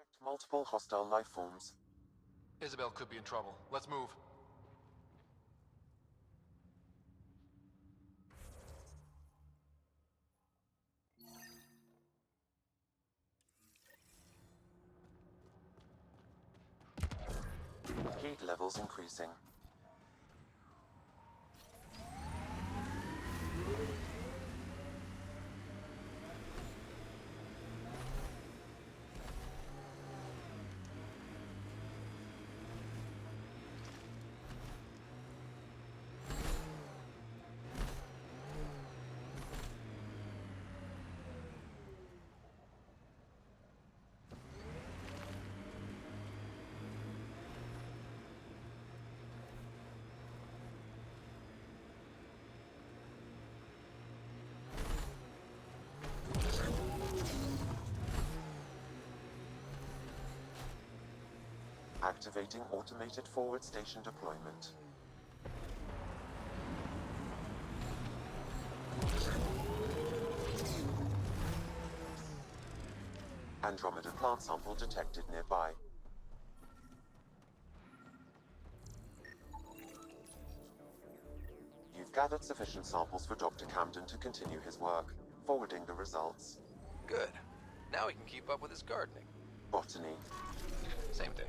detect multiple hostile life forms. Isabel could be in trouble. Let's move. Heat levels increasing. Activating automated forward station deployment. Andromeda plant sample detected nearby. You've gathered sufficient samples for Dr. Camden to continue his work, forwarding the results. Good. Now he can keep up with his gardening. Botany. Same thing.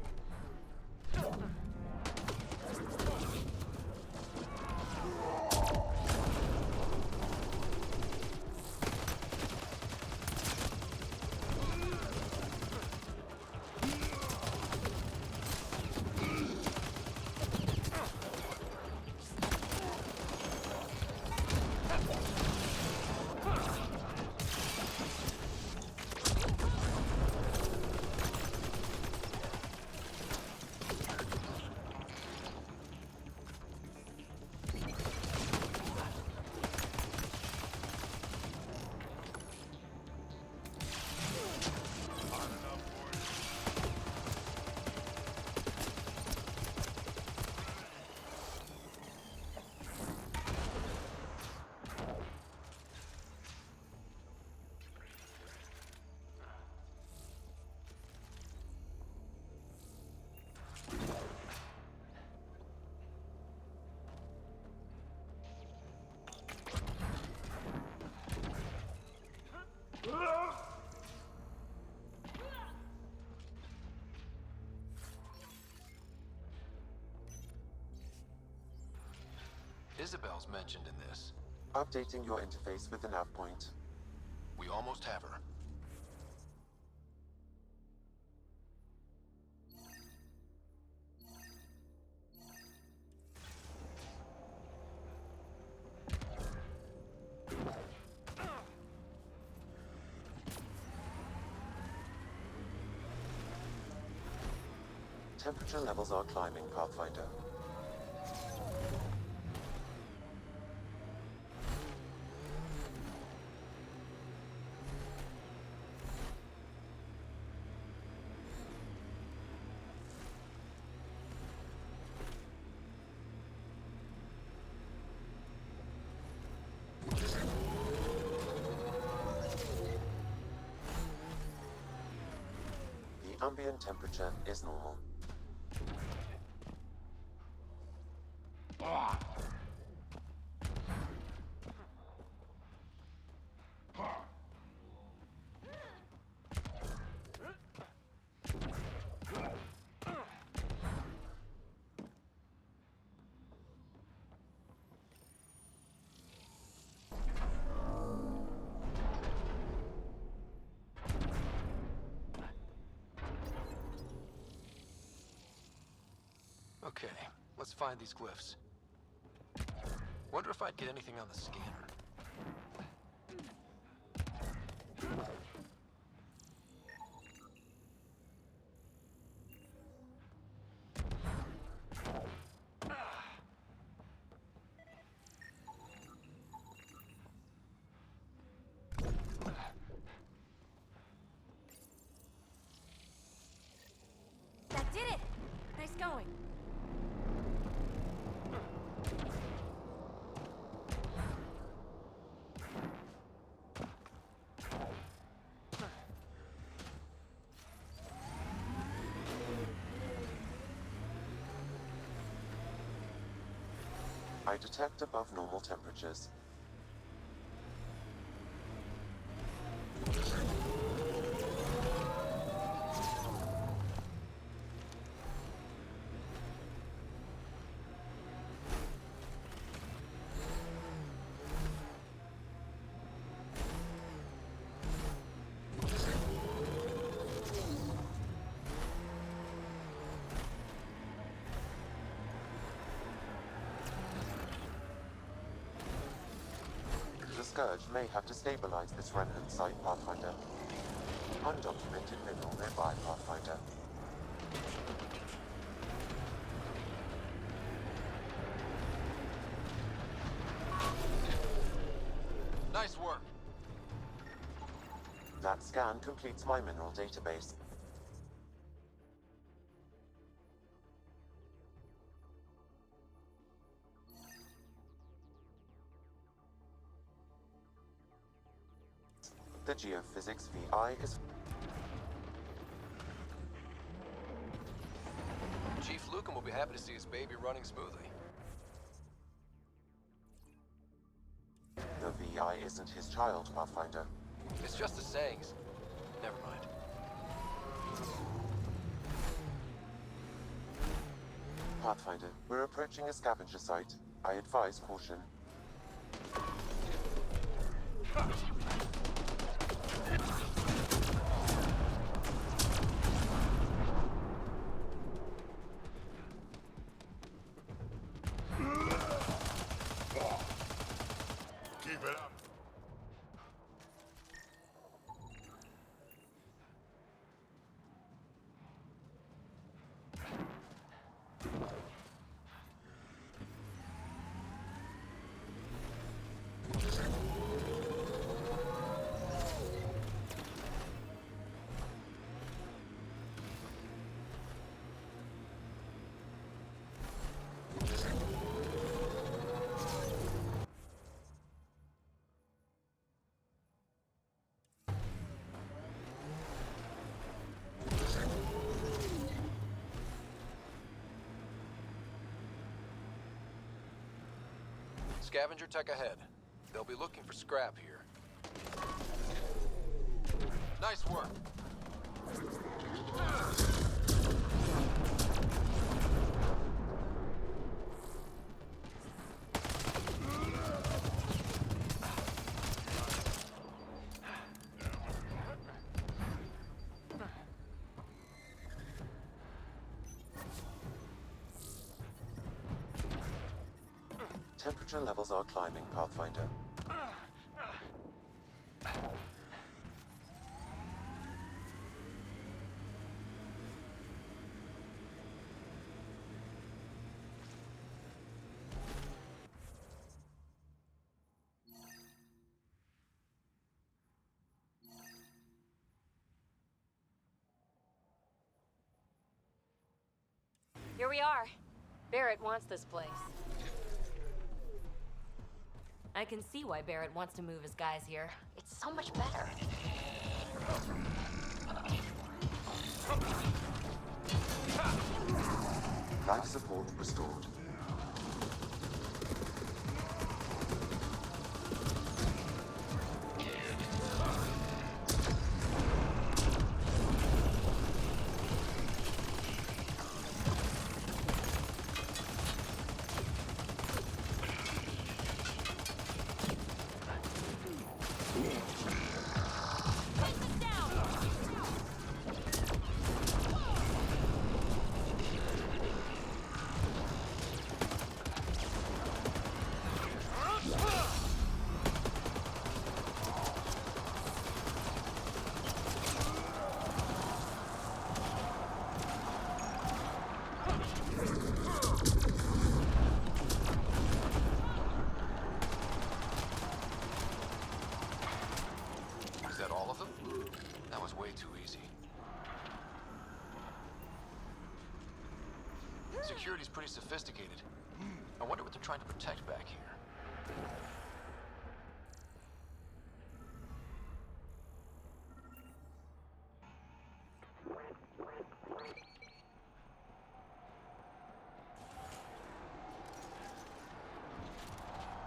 Isabel's mentioned in this. Updating your interface with the nav point. We almost have her. Temperature levels are climbing, Pathfinder. The ambient temperature is normal. Okay, let's find these glyphs. Wonder if I'd get anything on the scanner. That did it! Nice going. I detect above normal temperatures. The Scourge may have destabilized this remnant site, Pathfinder. Undocumented mineral nearby, Pathfinder. Nice work. That scan completes my mineral database. The geophysics VI is... Chief Lucan will be happy to see his baby running smoothly. The VI isn't his child, Pathfinder. It's just the sayings. Never mind. Pathfinder, we're approaching a scavenger site. I advise caution. Keep it up. Scavenger tech ahead. They'll be looking for scrap here. Nice work. Temperature levels are climbing, Pathfinder. Here we are. Barrett wants this place. I can see why Barrett wants to move his guys here. It's so much better. Life support restored. Is that all of them? That was way too easy. Security's pretty sophisticated. I wonder what they're trying to protect back here.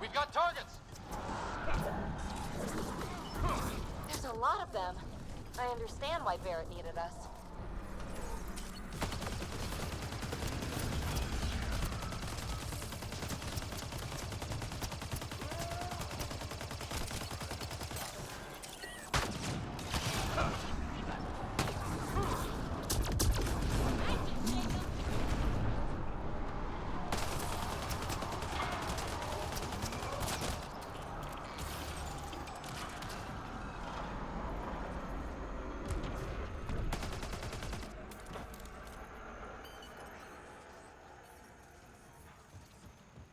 We've got targets! There's a lot of them. I understand why Barrett needed us.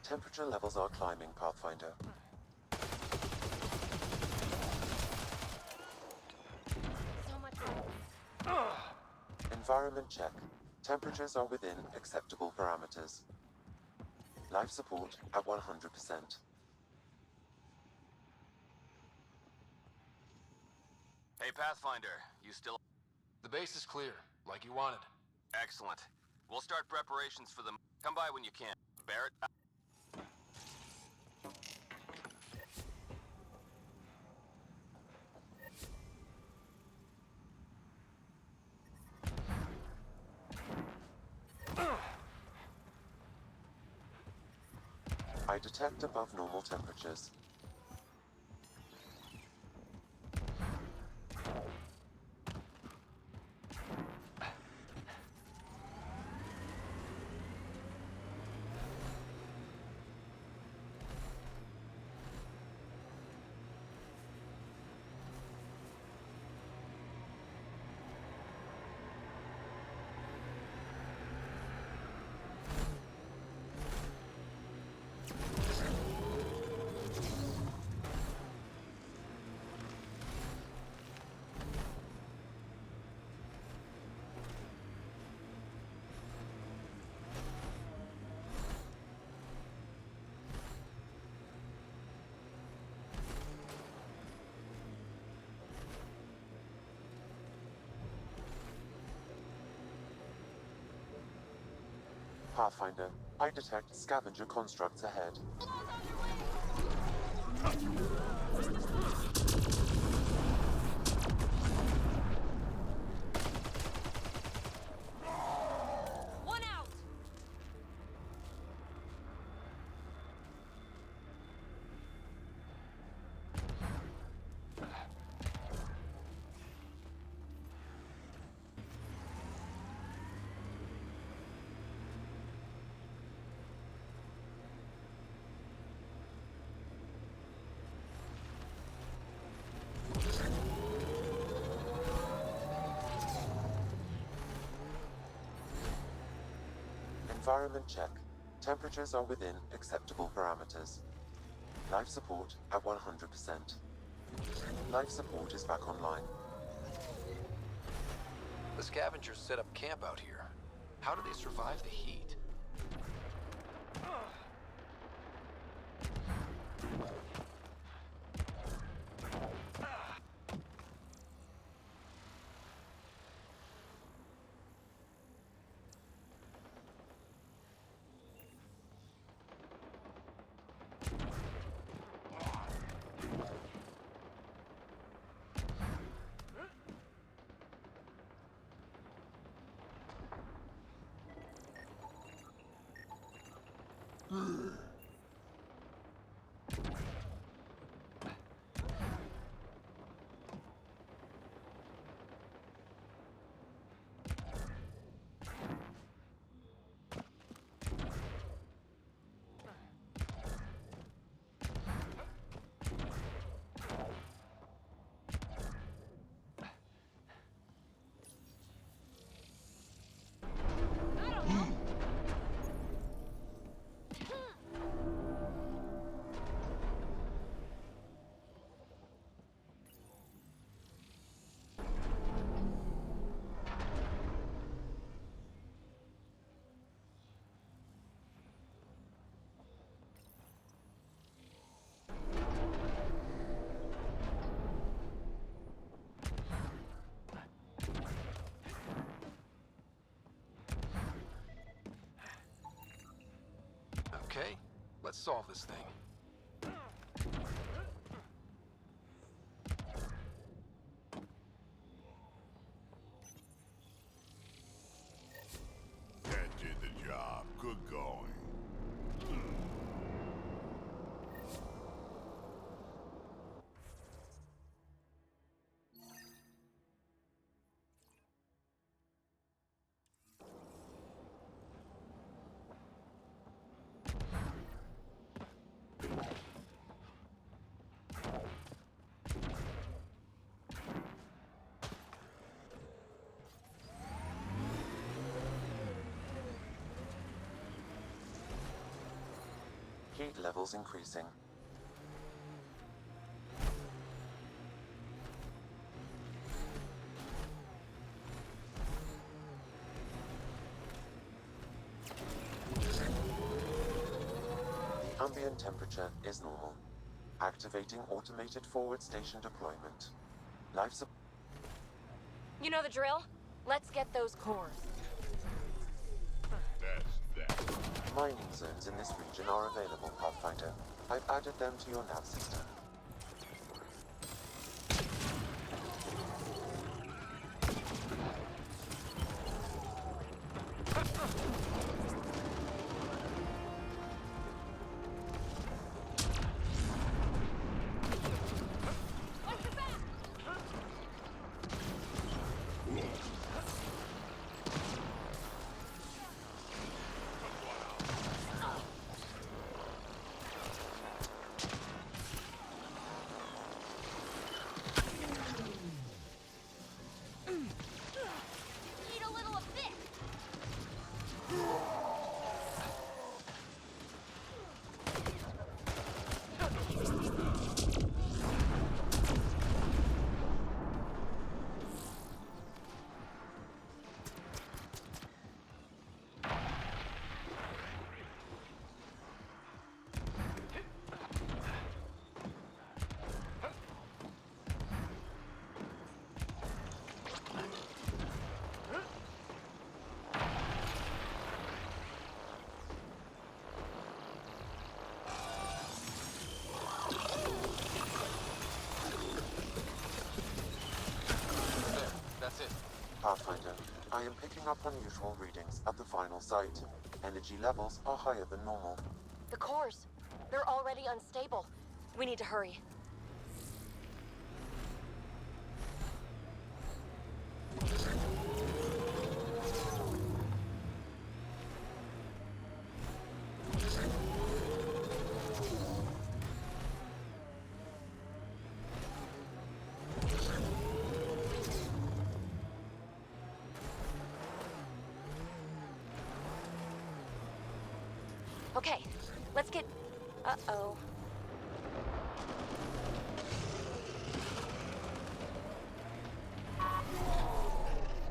Temperature levels are climbing, Pathfinder. So much. Environment check. Temperatures are within acceptable parameters. Life support at 100%. Hey, Pathfinder, you still... The base is clear, like you wanted. Excellent. We'll start preparations for them. Come by when you can. Barrett? I detect above normal temperatures. Pathfinder, I detect scavenger constructs ahead. One out! Environment check. Temperatures are within acceptable parameters. Life support at 100%. Life support is back online. The scavengers set up camp out here. How do they survive the heat? Okay, let's solve this thing. That did the job. Good going. Heat levels increasing. The ambient temperature is normal. Activating automated forward station deployment. Life support. You know the drill? Let's get those cores. That's that. Mining zones in this region are available, Pathfinder. I've added them to your nav system. Need a little of this. There, that's it. Pathfinder, I am picking up unusual readings at the final site. Energy levels are higher than normal. The cores. They're already unstable. We need to hurry. Okay, let's get... Uh-oh.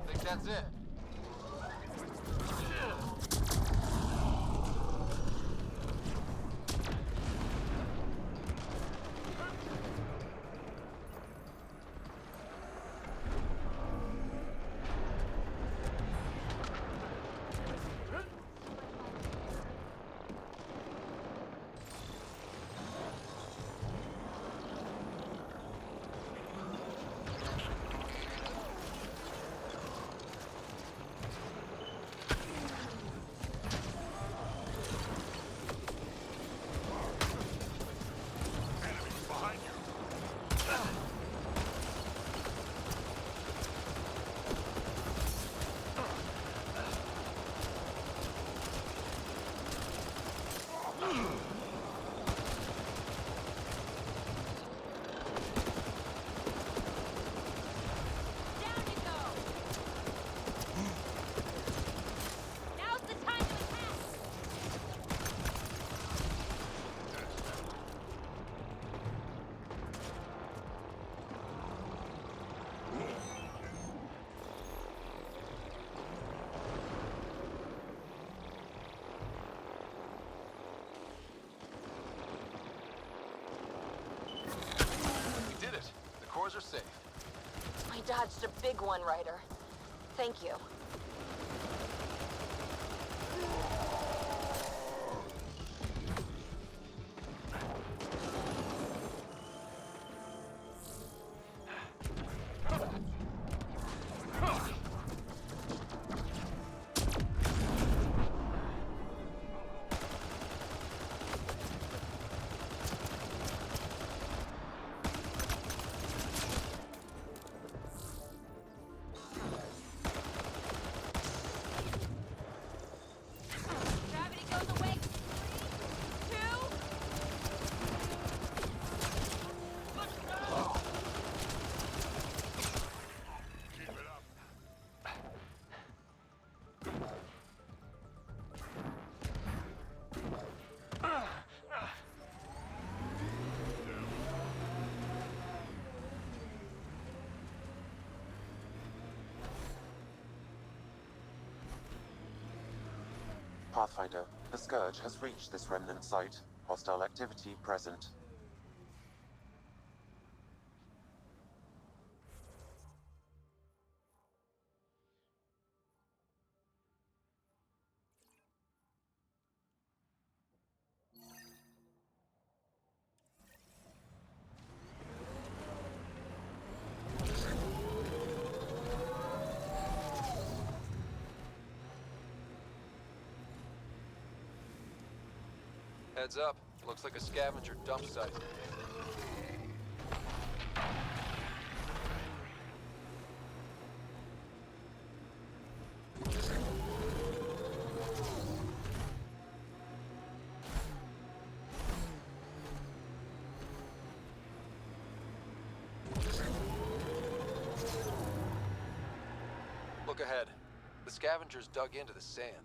Think that's it. Down you go! Now's the time to attack! We did it. The cores are safe. I dodged a big one, Ryder. Thank you. Pathfinder, the Scourge has reached this remnant site. Hostile activity present. Heads up. Looks like a scavenger dump site. Look ahead. The scavengers dug into the sand.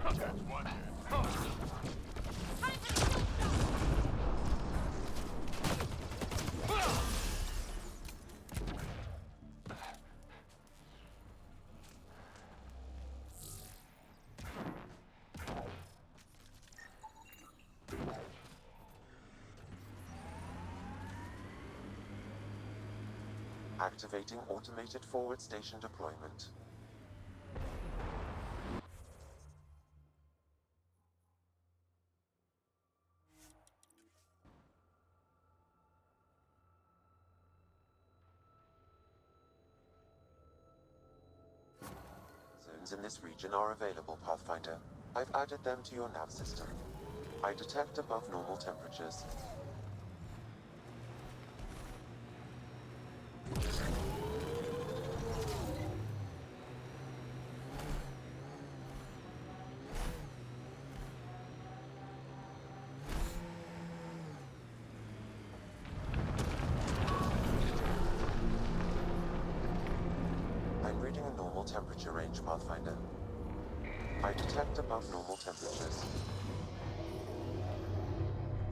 That's one. Activating automated forward station deployment. Zones in this region are available, Pathfinder. I've added them to your nav system. I detect above normal temperatures. I'm reading a normal temperature range, Pathfinder. I detect above normal temperatures.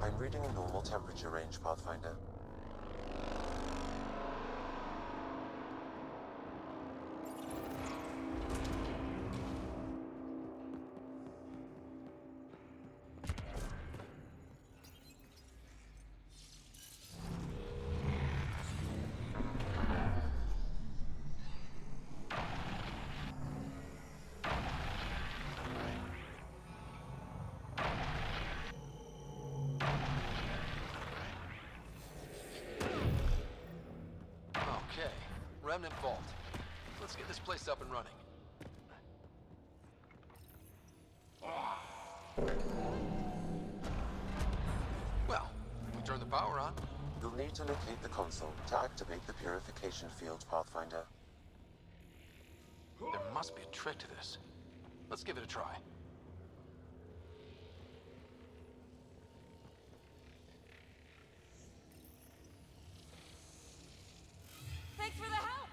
I'm reading a normal temperature range, Pathfinder. Okay. Remnant Vault. Let's get this place up and running. Well, we turn the power on. You'll need to locate the console to activate the purification field, Pathfinder. There must be a trick to this. Let's give it a try. Thanks for the help!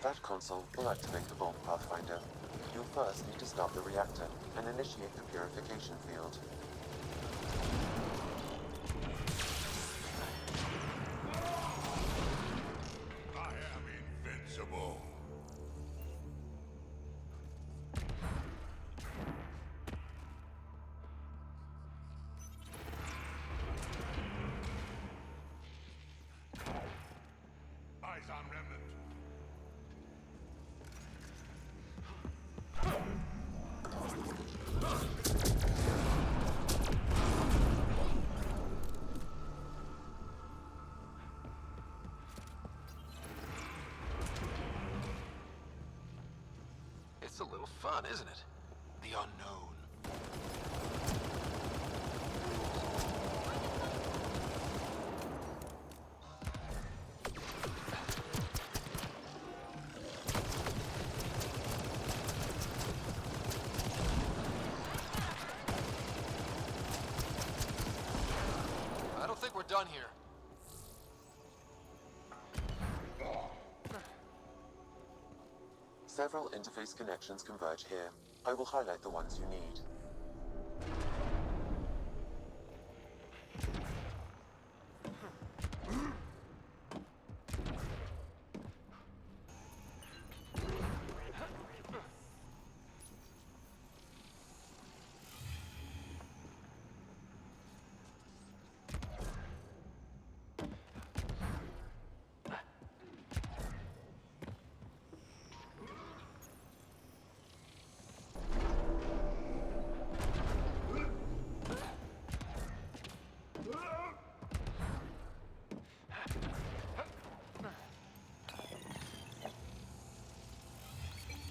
That console will activate the Vault Pathfinder. You'll first need to start the reactor and initiate the purification field. I am invincible. Eyes on Remnant. It's a little fun, isn't it? The unknown. I don't think we're done here. Several interface connections converge here. I will highlight the ones you need.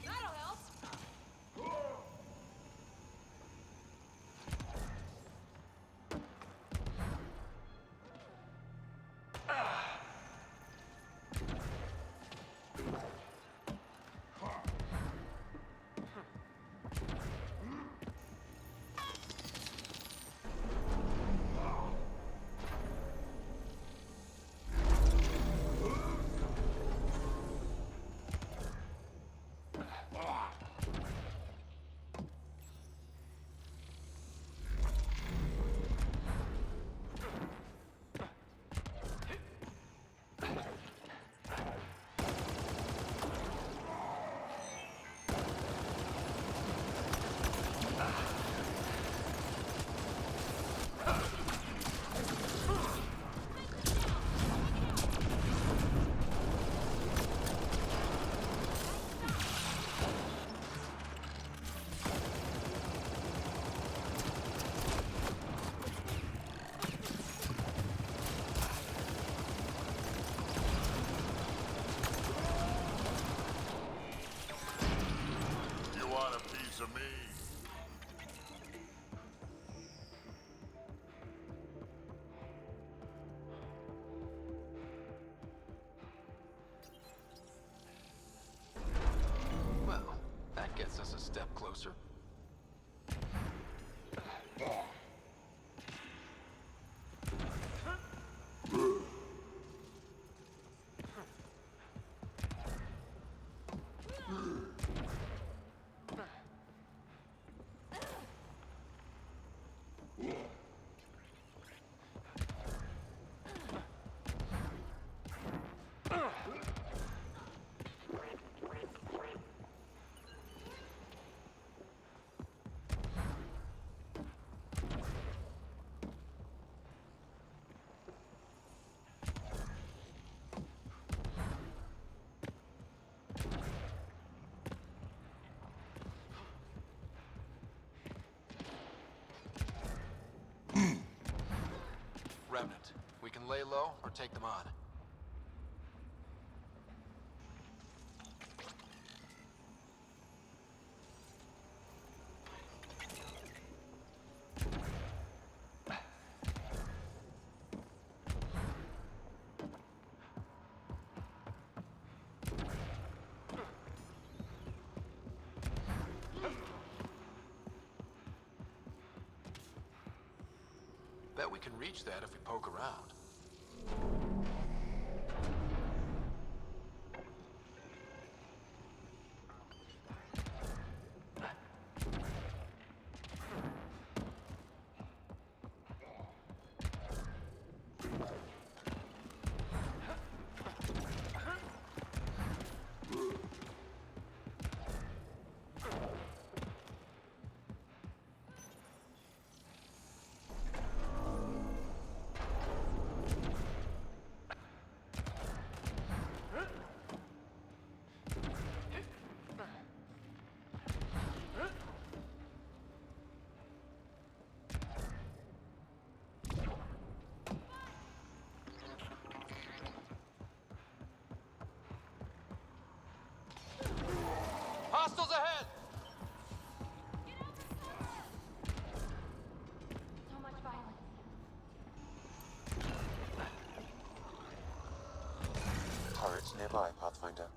That'll help. You want a piece of me? Well, that gets us a step closer. Remnant. We can lay low or take them on. Bet we can reach that if we poke around. nearby, Pathfinder.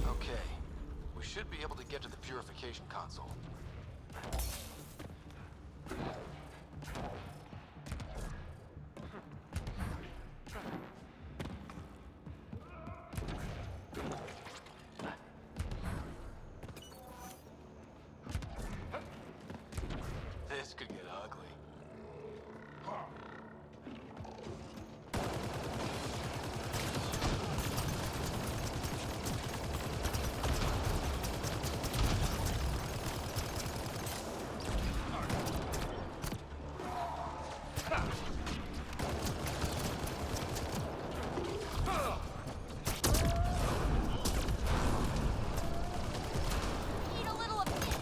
Okay. We should be able to get to the purification console. This could get ugly. Need a little of this.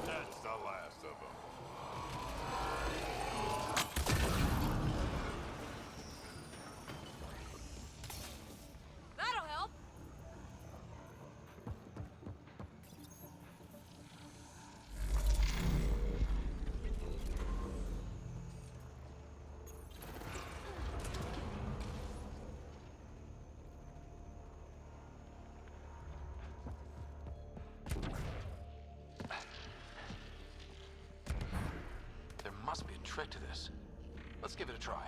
That's the last of them. That'll help. There must be a trick to this. Let's give it a try.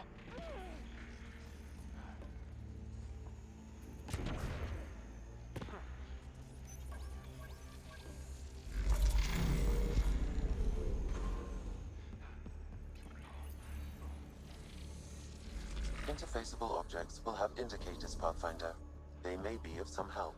Interfaceable objects will have indicators, Pathfinder. They may be of some help.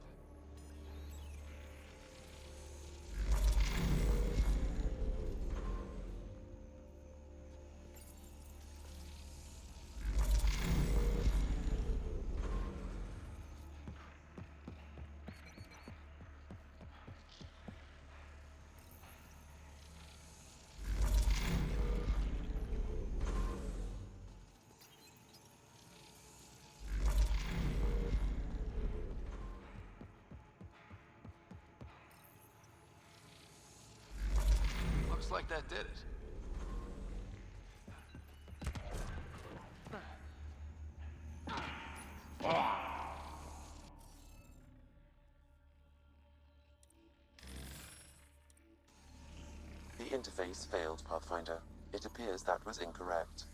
Looks like that did it. The interface failed, Pathfinder. It appears that was incorrect.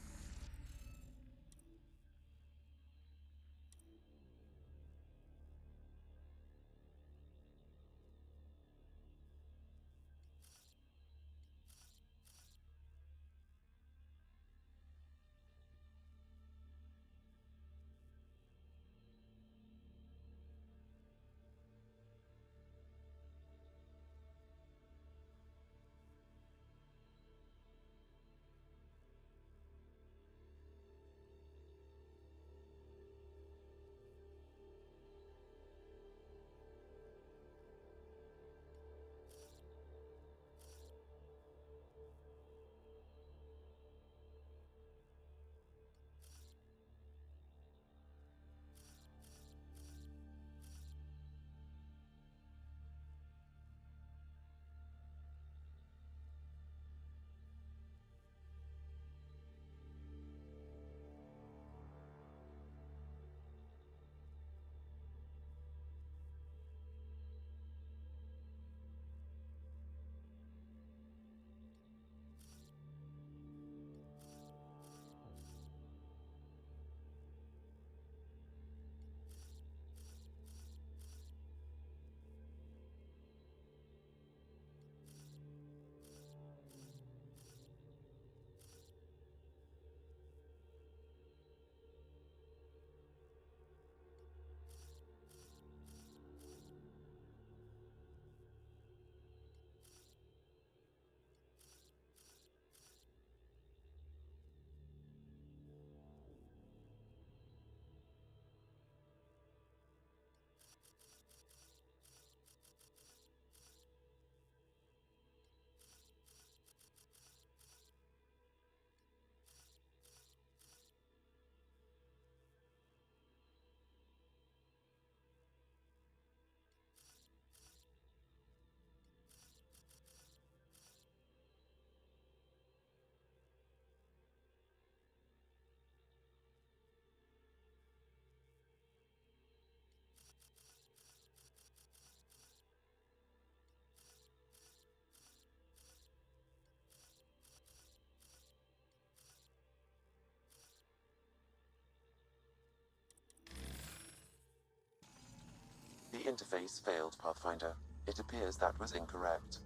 Interface failed, Pathfinder. It appears that was incorrect.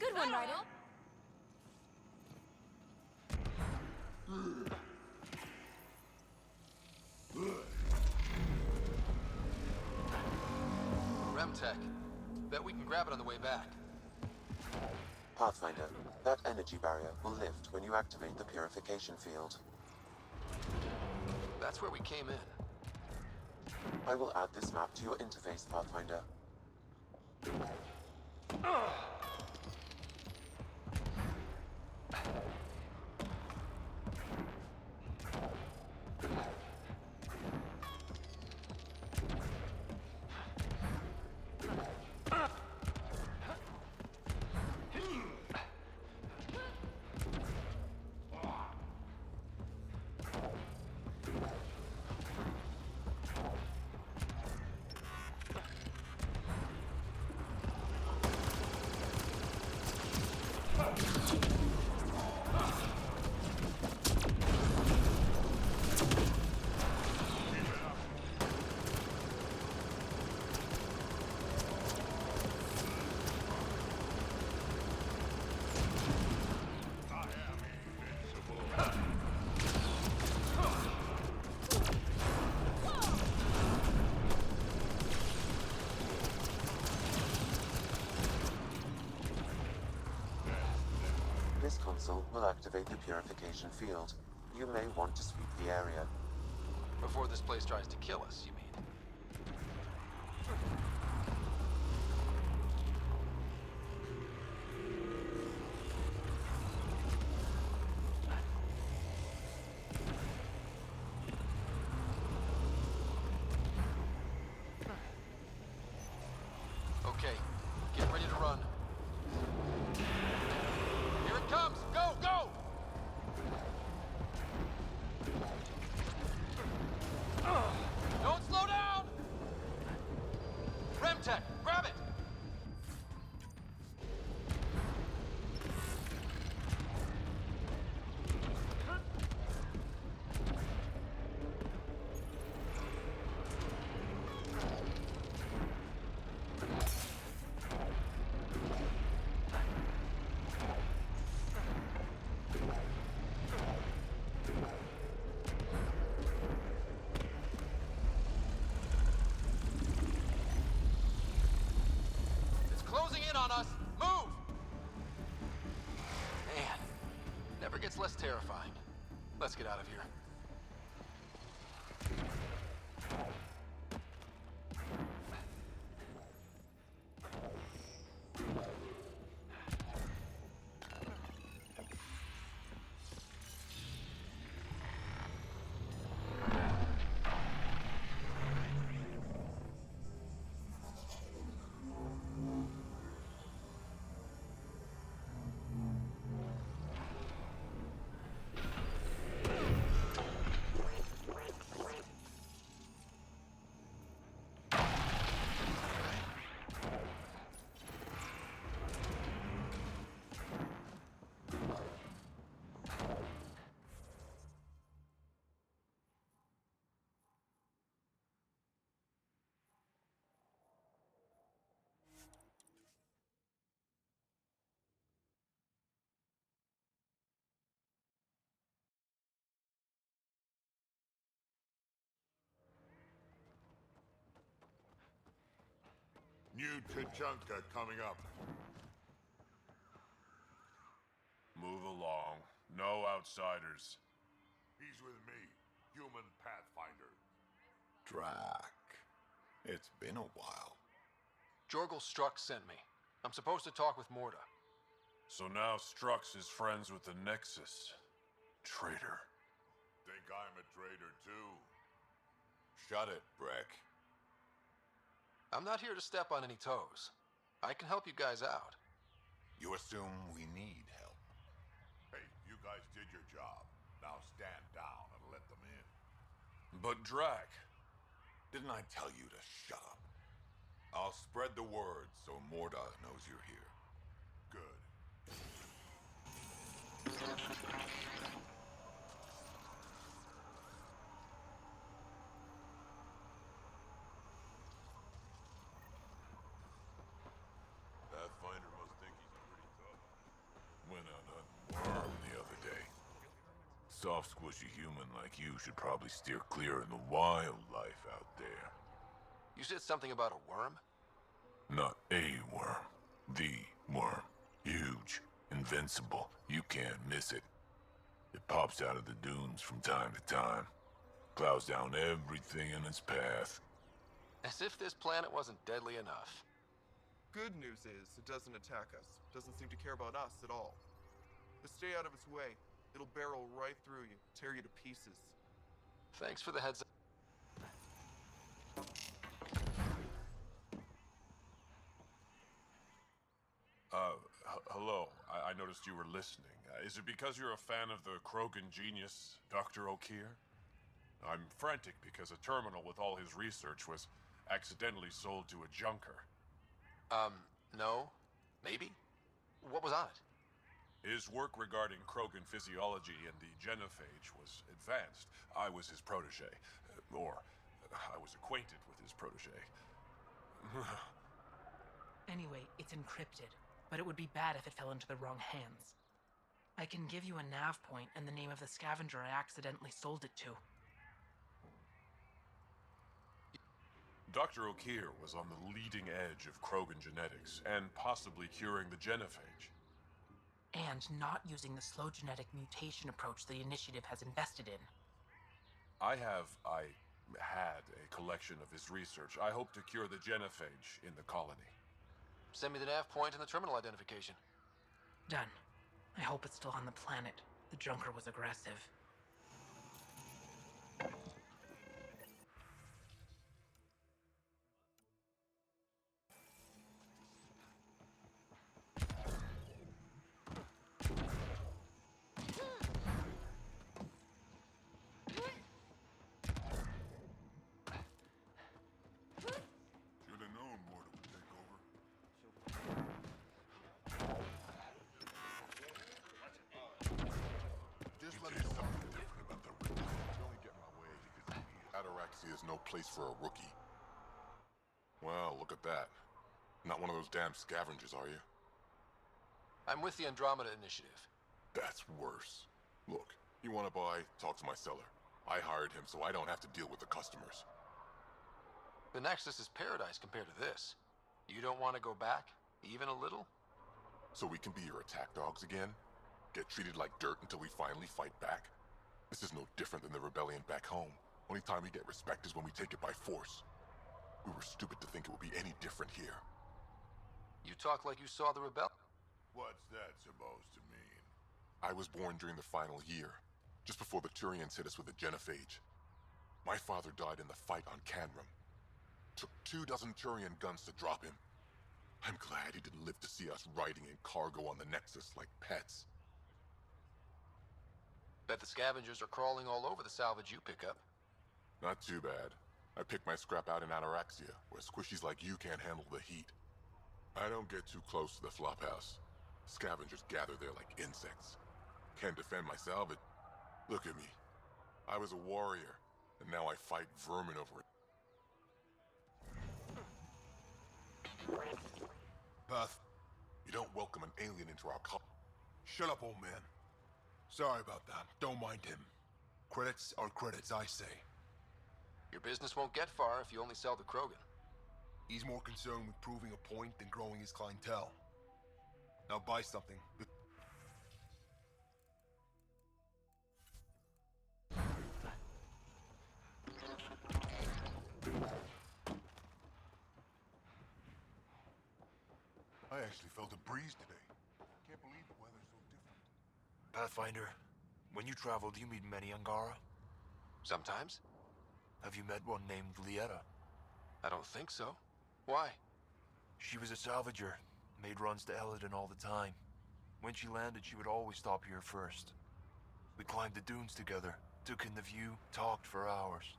Good one, Ryder. Remtech. Bet we can grab it on the way back. Pathfinder, that energy barrier will lift when you activate the purification field. That's where we came in. I will add this map to your interface, Pathfinder. This console will activate the purification field. You may want to sweep the area. Before this place tries to kill us, you mean? Okay, get ready to run. Here it comes! Go, go! Don't slow down! Let's get out of here. New Tachanka coming up. Move along. No outsiders. He's with me, human pathfinder. Drac. It's been a while. Jorgel Strux sent me. I'm supposed to talk with Morda. So now Strux is friends with the Nexus. Traitor. Think I'm a traitor too? Shut it, Breck. I'm not here to step on any toes. I can help you guys out. You assume we need help. Hey, you guys did your job. Now stand down and let them in. But Drac, Didn't I tell you to shut up? I'll spread the word so Morda knows you're here. Good. Pathfinder must think he's pretty tough. Went out hunting worm the other day. Soft, squishy human like you should probably steer clear of the wildlife out there. You said something about a worm? Not a worm. The worm. Huge. Invincible. You can't miss it. It pops out of the dunes from time to time. Plows down everything in its path. As if this planet wasn't deadly enough. Good news is, it doesn't attack us. Doesn't seem to care about us at all. Just stay out of its way. It'll barrel right through you, tear you to pieces. Thanks for the heads up. Hello. I noticed you were listening. Is it because you're a fan of the Krogan genius, Dr. O'Keir? I'm frantic because a terminal with all his research was accidentally sold to a junker. No. Maybe? What was on it? His work regarding Krogan physiology and the genophage was advanced. I was his protege. Or, I was acquainted with his protege. Anyway, it's encrypted, but it would be bad if it fell into the wrong hands. I can give you a nav point and the name of the scavenger I accidentally sold it to. Dr. O'Keir was on the leading edge of Krogan genetics, and possibly curing the genophage. And not using the slow genetic mutation approach the Initiative has invested in. I had a collection of his research. I hope to cure the genophage in the colony. Send me the nav point and the terminal identification. Done. I hope it's still on the planet. The Junker was aggressive. Should have known Morta would take over. Just let me something different about the rookie. You only get in my way because Ataraxia is no place for a rookie. Well, look at that. Not one of those damn scavengers, are you? I'm with the Andromeda Initiative. That's worse. Look, you want to buy? Talk to my seller. I hired him so I don't have to deal with the customers. The Nexus is paradise compared to this. You don't want to go back? Even a little? So we can be your attack dogs again? Get treated like dirt until we finally fight back? This is no different than the rebellion back home. Only time we get respect is when we take it by force. We were stupid to think it would be any different here. You talk like you saw the rebel. What's that supposed to mean? I was born during the final year, just before the Turians hit us with the genophage. My father died in the fight on Canrum. Took 24 Turian guns to drop him. I'm glad he didn't live to see us riding in cargo on the Nexus like pets. Bet the scavengers are crawling all over the salvage you pick up. Not too bad. I picked my scrap out in Ataraxia, where squishies like you can't handle the heat. I don't get too close to the flophouse. Scavengers gather there like insects. Can't defend my salvage. Look at me. I was a warrior, and now I fight vermin over it. Path, You don't welcome an alien into our shut up, old man. Sorry about that. Don't mind him. Credits are credits, I say. Your business won't get far if you only sell to Krogan. He's more concerned with proving a point than growing his clientele. Now buy something. I actually felt a breeze today. Can't believe the weather's so different. Pathfinder, when you travel, do you meet many Angara? Sometimes. Have you met one named Lieta? I don't think so. Why? She was a salvager, made runs to Elaaden all the time. When she landed, she would always stop here first. We climbed the dunes together, took in the view, talked for hours.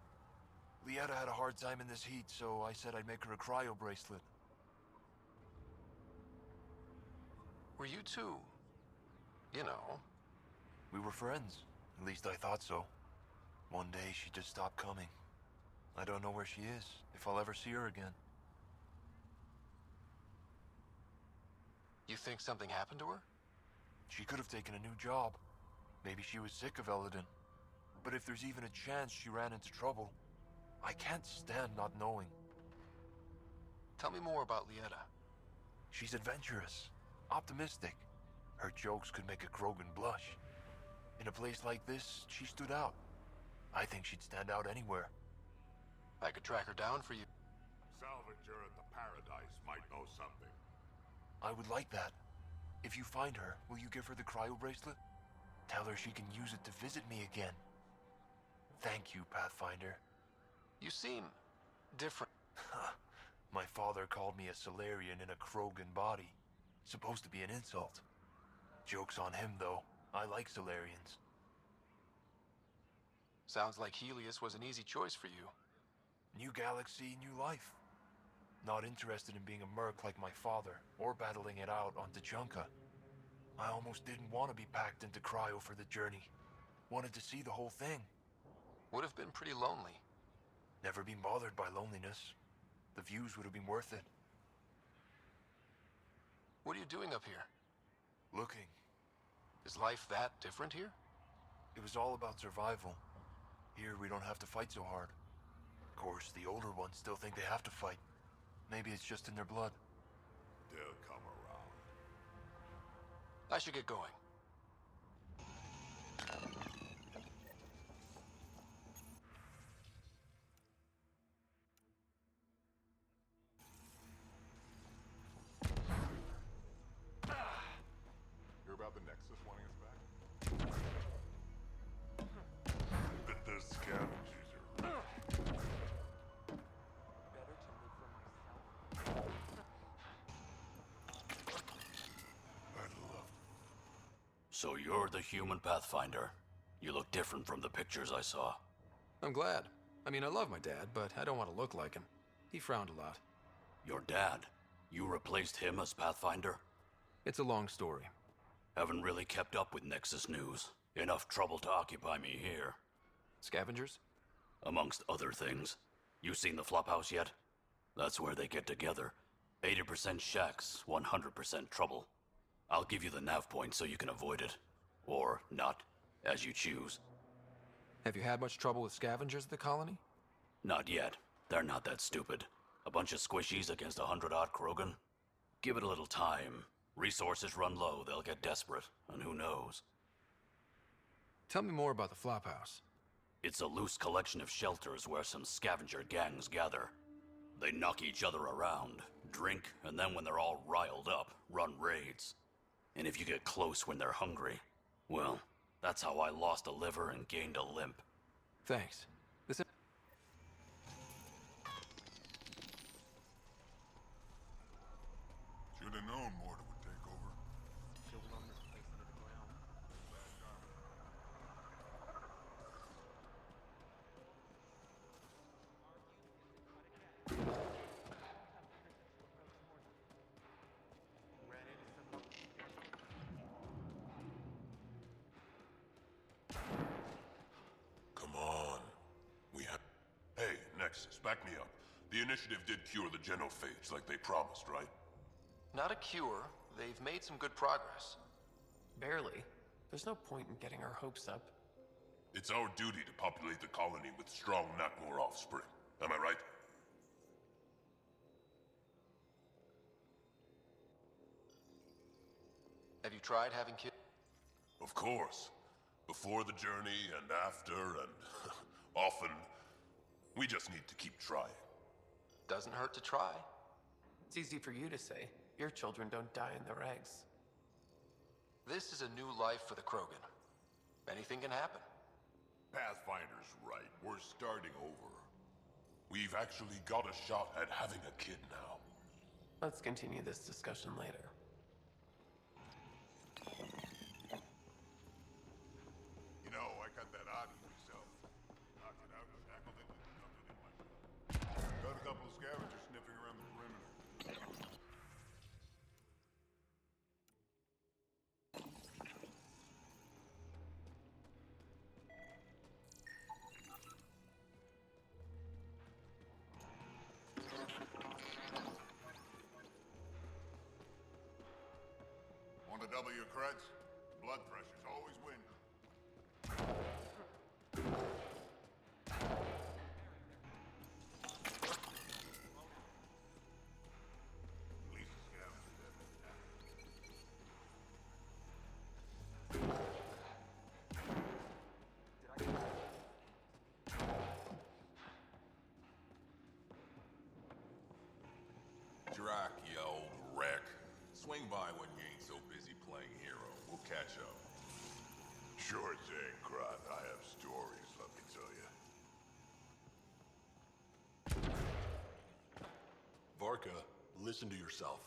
Lieta had a hard time in this heat, so I said I'd make her a cryo bracelet. Were you two, you know? We were friends. At least I thought so. One day, she just stopped coming. I don't know where she is, if I'll ever see her again. You think something happened to her? She could have taken a new job. Maybe she was sick of Elaaden. But if there's even a chance she ran into trouble, I can't stand not knowing. Tell me more about Lieta. She's adventurous, optimistic. Her jokes could make a Krogan blush. In a place like this, she stood out. I think she'd stand out anywhere. I could track her down for you. Salvager at the Paradise might know something. I would like that. If you find her, will you give her the cryo bracelet? Tell her she can use it to visit me again. Thank you, Pathfinder. You seem different. My father called me a Solarian in a Krogan body. Supposed to be an insult. Joke's on him, though. I like Solarians. Sounds like Helios was an easy choice for you. New galaxy, new life. Not interested in being a merc like my father, or battling it out on Tachanka. I almost didn't want to be packed into cryo for the journey. Wanted to see the whole thing. Would have been pretty lonely. Never been bothered by loneliness. The views would have been worth it. What are you doing up here? Looking. Is life that different here? It was all about survival. Here we don't have to fight so hard. Of course, the older ones still think they have to fight. Maybe it's just in their blood. They'll come around. I should get going. Hear about the Nexus wanting us back? The scavengers are... I'd love... So you're the human Pathfinder. You look different from the pictures I saw. I'm glad. I mean, I love my dad, but I don't want to look like him. He frowned a lot. Your dad? You replaced him as Pathfinder? It's a long story. Haven't really kept up with Nexus news. Enough trouble to occupy me here. Scavengers? Amongst other things. You seen the flophouse yet? That's where they get together. 80% shacks, 100% trouble. I'll give you the nav point so you can avoid it. Or not, as you choose. Have you had much trouble with scavengers at the colony? Not yet. They're not that stupid. A bunch of squishies against 100-odd Krogan? Give it a little time. Resources run low, they'll get desperate, and who knows. Tell me more about the Flophouse. It's a loose collection of shelters where some scavenger gangs gather. They knock each other around, drink, and then when they're all riled up, run raids. And if you get close when they're hungry, well, that's how I lost a liver and gained a limp. Thanks. This Should have known Mortar would take over. She'll run this place into the ground. Come on. We have... Hey, Nexus, back me up. The initiative did cure the genophage like they promised, right? not a cure. They've made some good progress. Barely. There's no point in getting our hopes up. It's our duty to populate the colony with strong, not more offspring. Am I right? Have you tried having kids? Of course. Before the journey and after and often. We just need to keep trying. Doesn't hurt to try. It's easy for you to say. Your children don't die in their eggs. This is a new life for the Krogan. Anything can happen. Pathfinder's right. We're starting over. We've actually got a shot at having a kid now. Let's continue this discussion later. You know, I got that Aden myself. Knocked it out and tackled it and dumped it in my gun. Got a couple of scavengers sniffing around the perimeter. Want to double your creds? Blood pressures always win. At least the scavengers have been Drac, you old wreck. Swing by when you ain't so busy playing hero. We'll catch up. Sure thing, Krat. I have stories, let me tell you. Varka, listen to yourself.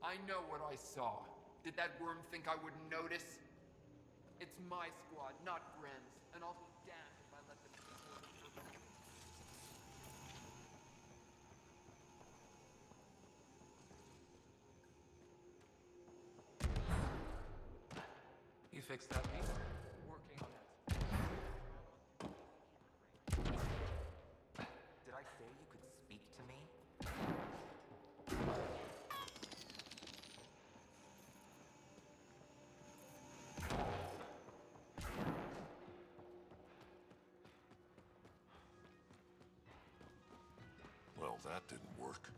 I know what I saw. Did that worm think I wouldn't notice? It's my squad, not Gren's, and I'll be damned if I let them take over. You fixed that, mate? Working on it. Did I say you could speak to me? Well, that didn't work.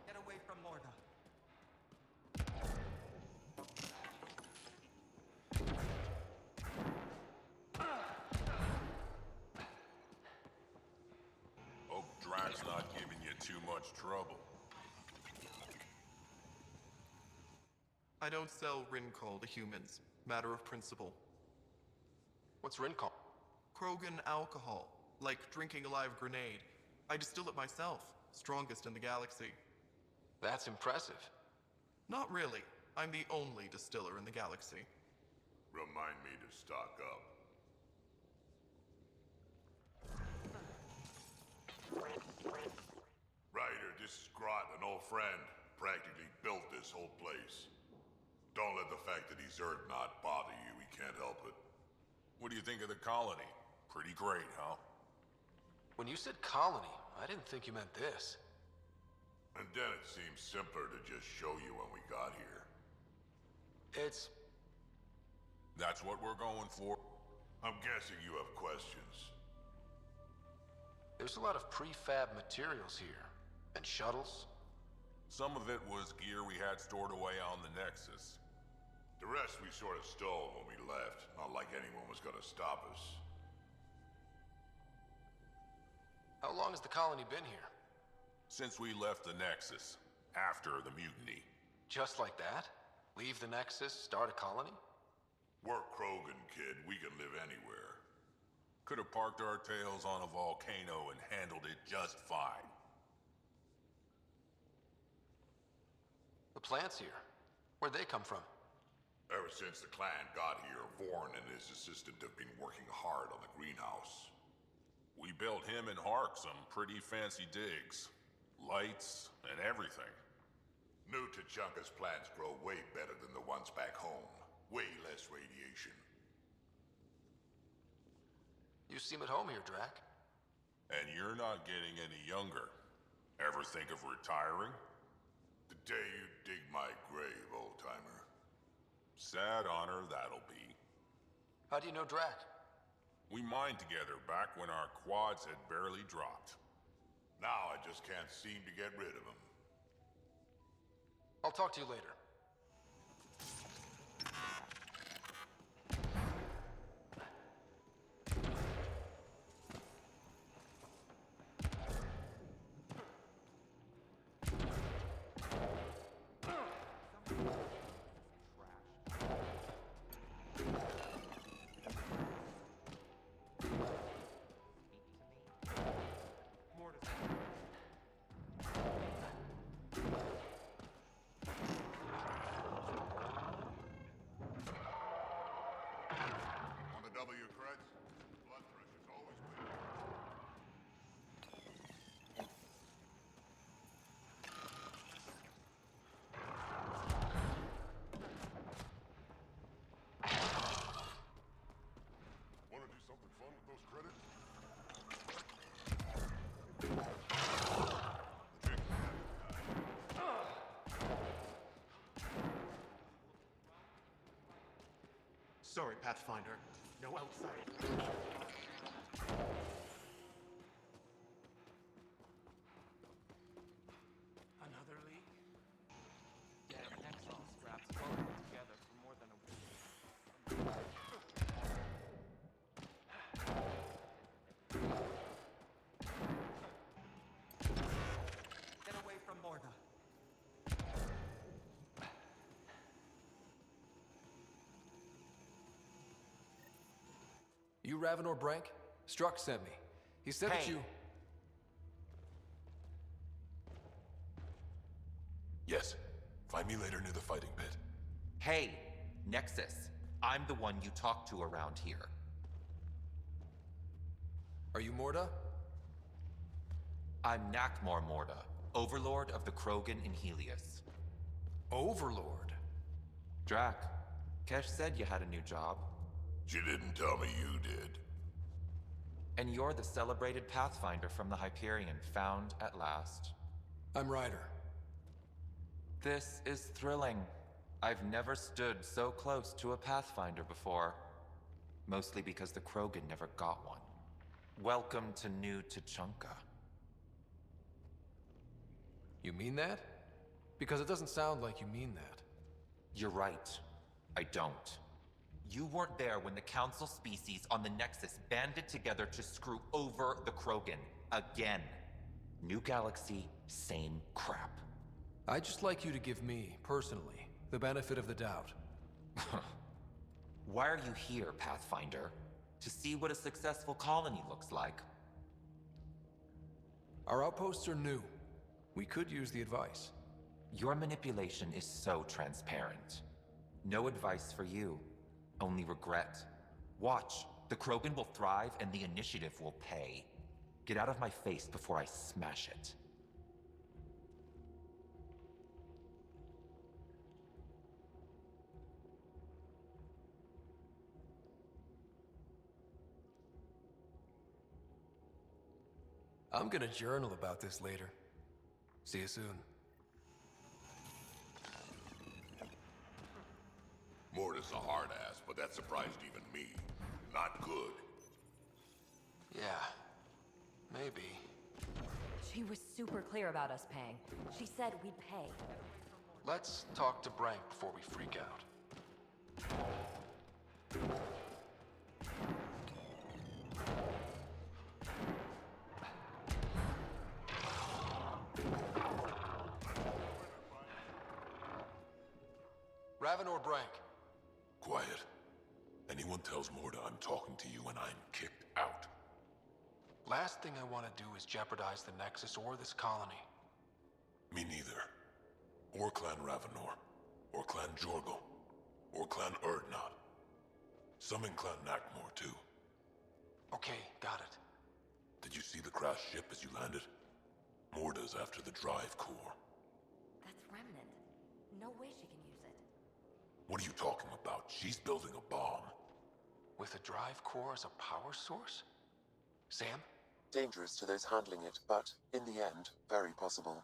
Get away from Morda. Hope Drac's not giving you too much trouble. I don't sell Rincol to humans. Matter of principle. What's Rincol? Krogan alcohol. Like drinking a live grenade. I distill it myself. Strongest in the galaxy. That's impressive. Not really. I'm the only distiller in the galaxy. Remind me to stock up. Ryder, this is Grot, an old friend. Practically built this whole place. Don't let the fact that he's Erdnot bother you. He can't help it. What do you think of the colony? Pretty great, huh? When you said colony, I didn't think you meant this. And then it seemed simpler to just show you when we got here. That's what we're going for? I'm guessing you have questions. There's a lot of prefab materials here. And shuttles. Some of it was gear we had stored away on the Nexus. The rest we sort of stole when we left. Not like anyone was gonna stop us. How long has the colony been here? Since we left the Nexus. After the mutiny. Just like that? Leave the Nexus, start a colony? We're Krogan, kid. We can live anywhere. Could have parked our tails on a volcano and handled it just fine. The plants here. Where'd they come from? Ever since the clan got here, Vorn and his assistant have been working hard on the greenhouse. We built him and Hark some pretty fancy digs. Lights and everything. New Tachanka's plants grow way better than the ones back home. Way less radiation. You seem at home here, Drac. And you're not getting any younger. Ever think of retiring? The day you dig my grave, old-timer. Sad honor that'll be. How do you know Drac? We mined together back when our quads had barely dropped. Now I just can't seem to get rid of him. I'll talk to you later. Sorry, Pathfinder. No outside. Another leak? Yeah, Nexus straps welded together for more than a week. Get away from Morda. You Ravenor Brank? Struck sent me. He said that you... Yes. Find me later near the fighting pit. Hey, Nexus. I'm the one you talk to around here. Are you Morda? I'm Nakmor Morda, Overlord of the Krogan in Helios. Overlord? Drac, Kesh said you had a new job. She didn't tell me you did. And you're the celebrated Pathfinder from the Hyperion, found at last. I'm Ryder. This is thrilling. I've never stood so close to a Pathfinder before. Mostly because the Krogan never got one. Welcome to New Tachanka. You mean that? Because it doesn't sound like you mean that. You're right. I don't. You weren't there when the Council species on the Nexus banded together to screw over the Krogan. Again. New galaxy, same crap. I'd just like you to give me, personally, the benefit of the doubt. Why are you here, Pathfinder? To see what a successful colony looks like. Our outposts are new. We could use the advice. Your manipulation is so transparent. No advice for you. Only regret. Watch. The Krogan will thrive and the initiative will pay. Get out of my face before I smash it. I'm gonna journal about this later. See you soon. Mortis a hard ass, but that surprised even me. Not good. Yeah, maybe. She was super clear about us paying. She said we'd pay. Let's talk to Brank before we freak out. Ravenor Brank. Quiet. Anyone tells Morta I'm talking to you and I'm kicked out. Last thing I want to do is jeopardize the Nexus or this colony. Me neither. Or Clan Ravenor. Or Clan Jorgal. Or Clan Erdnot. Some in Clan Nakmor, too. Okay, got it. Did you see the crashed ship as you landed? Morta's after the drive core. That's Remnant. No way she can use it. What are you talking about? She's building a bomb. With a drive core as a power source? Sam? Dangerous to those handling it, but, in the end, very possible.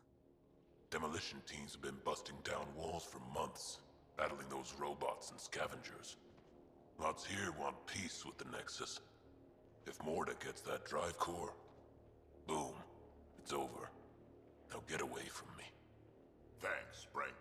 Demolition teams have been busting down walls for months, battling those robots and scavengers. Lots here want peace with the Nexus. If Morta gets that drive core, boom, it's over. Now get away from me. Thanks, Brank.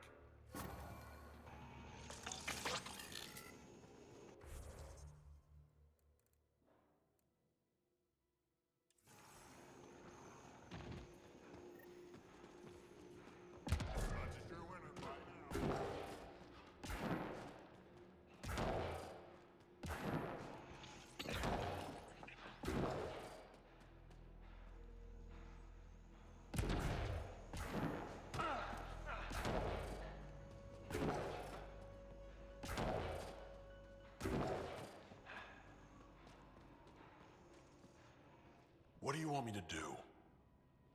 What do you want me to do?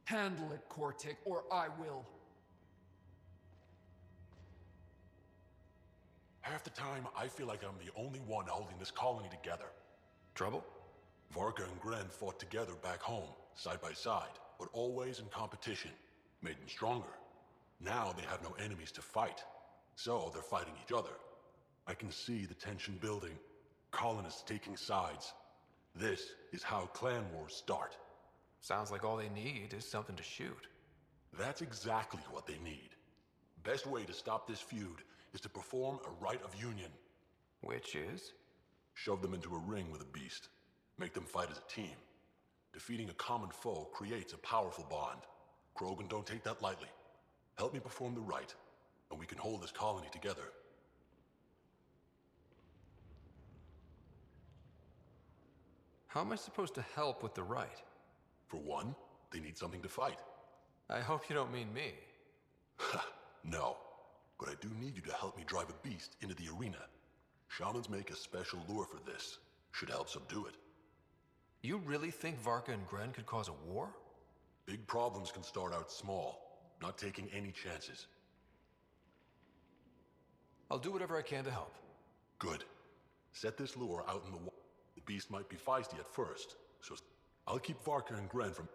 Handle it, Cortic, or I will. Half the time, I feel like I'm the only one holding this colony together. Trouble? Varka and Gren fought together back home, side by side, but always in competition. Made them stronger. Now they have no enemies to fight, so they're fighting each other. I can see the tension building, colonists taking sides. This is how clan wars start. Sounds like all they need is something to shoot. That's exactly what they need. Best way to stop this feud is to perform a rite of union. Which is? Shove them into a ring with a beast. Make them fight as a team. Defeating a common foe creates a powerful bond. Krogan don't take that lightly. Help me perform the rite, and we can hold this colony together. How am I supposed to help with the rite? For one, they need something to fight. I hope you don't mean me. No, but I do need you to help me drive a beast into the arena. Shamans make a special lure for this. Should help subdue it. You really think Varka and Gren could cause a war? Big problems can start out small, not taking any chances. I'll do whatever I can to help. Good. Set this lure out in the wild. The beast might be feisty at first, so I'll keep Varka and Gren from...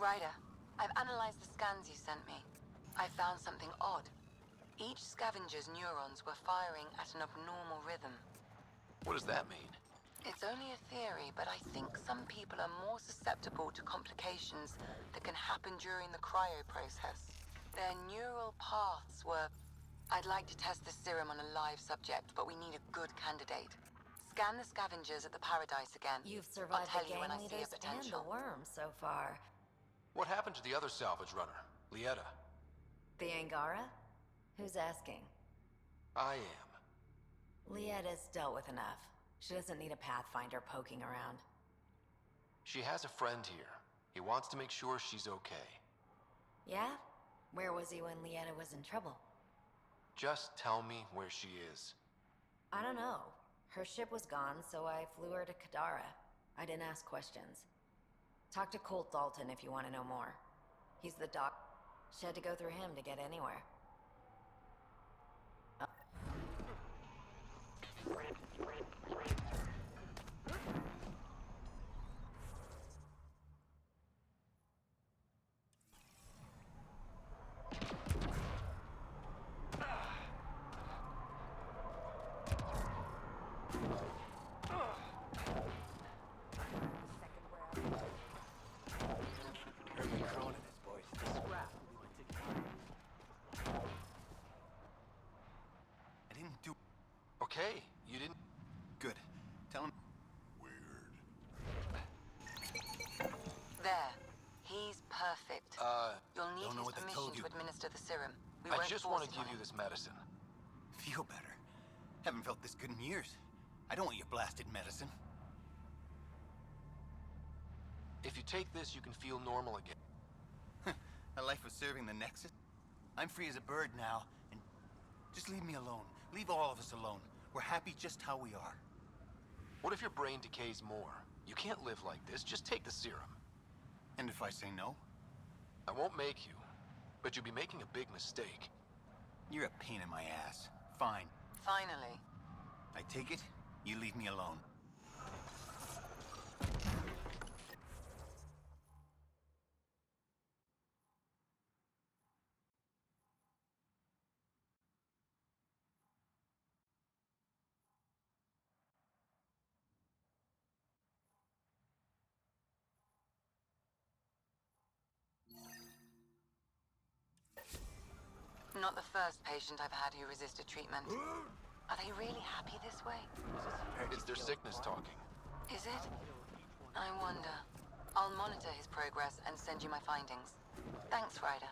Ryder, I've analyzed the scans you sent me. I found something odd. Each scavenger's neurons were firing at an abnormal rhythm. What does that mean? It's only a theory, but I think some people are more susceptible to complications that can happen during the cryo process. Their neural paths were... I'd like to test the serum on a live subject, but we need a good candidate. Scan the scavengers at the Paradise again. You've survived I'll tell the you when gang I see a leaders and potential. the worm so far. What happened to the other salvage runner, Lieta? The Angara? Who's asking? I am. Lietta's dealt with enough. She doesn't need a Pathfinder poking around. She has a friend here. He wants to make sure she's okay. Yeah? Where was he when Lieta was in trouble? Just tell me where she is. I don't know. Her ship was gone, so I flew her to Kadara. I didn't ask questions. Talk to Colt Dalton if you want to know more. He's the doc. She had to go through him to get anywhere. Okay, you didn't... Good. Tell him... There. He's perfect. You'll need don't know his what they permission told you. to administer the serum. We I won't just force want to it give on you him. this medicine. Feel better. Haven't felt this good in years. I don't want your blasted medicine. If you take this, you can feel normal again. A life of serving the Nexus? I'm free as a bird now, and just leave me alone. Leave all of us alone. We're happy just how we are. What if your brain decays more? You can't live like this. Just take the serum. And if I say no? I won't make you, but you'll be making a big mistake. You're a pain in my ass. Fine. Finally. I take it, you leave me alone. Not the first patient I've had who resisted treatment. Are they really happy this way? It's their sickness talking. Is it? I wonder. I'll monitor his progress and send you my findings. Thanks, Ryder.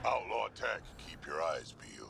Outlaw tech, keep your eyes peeled.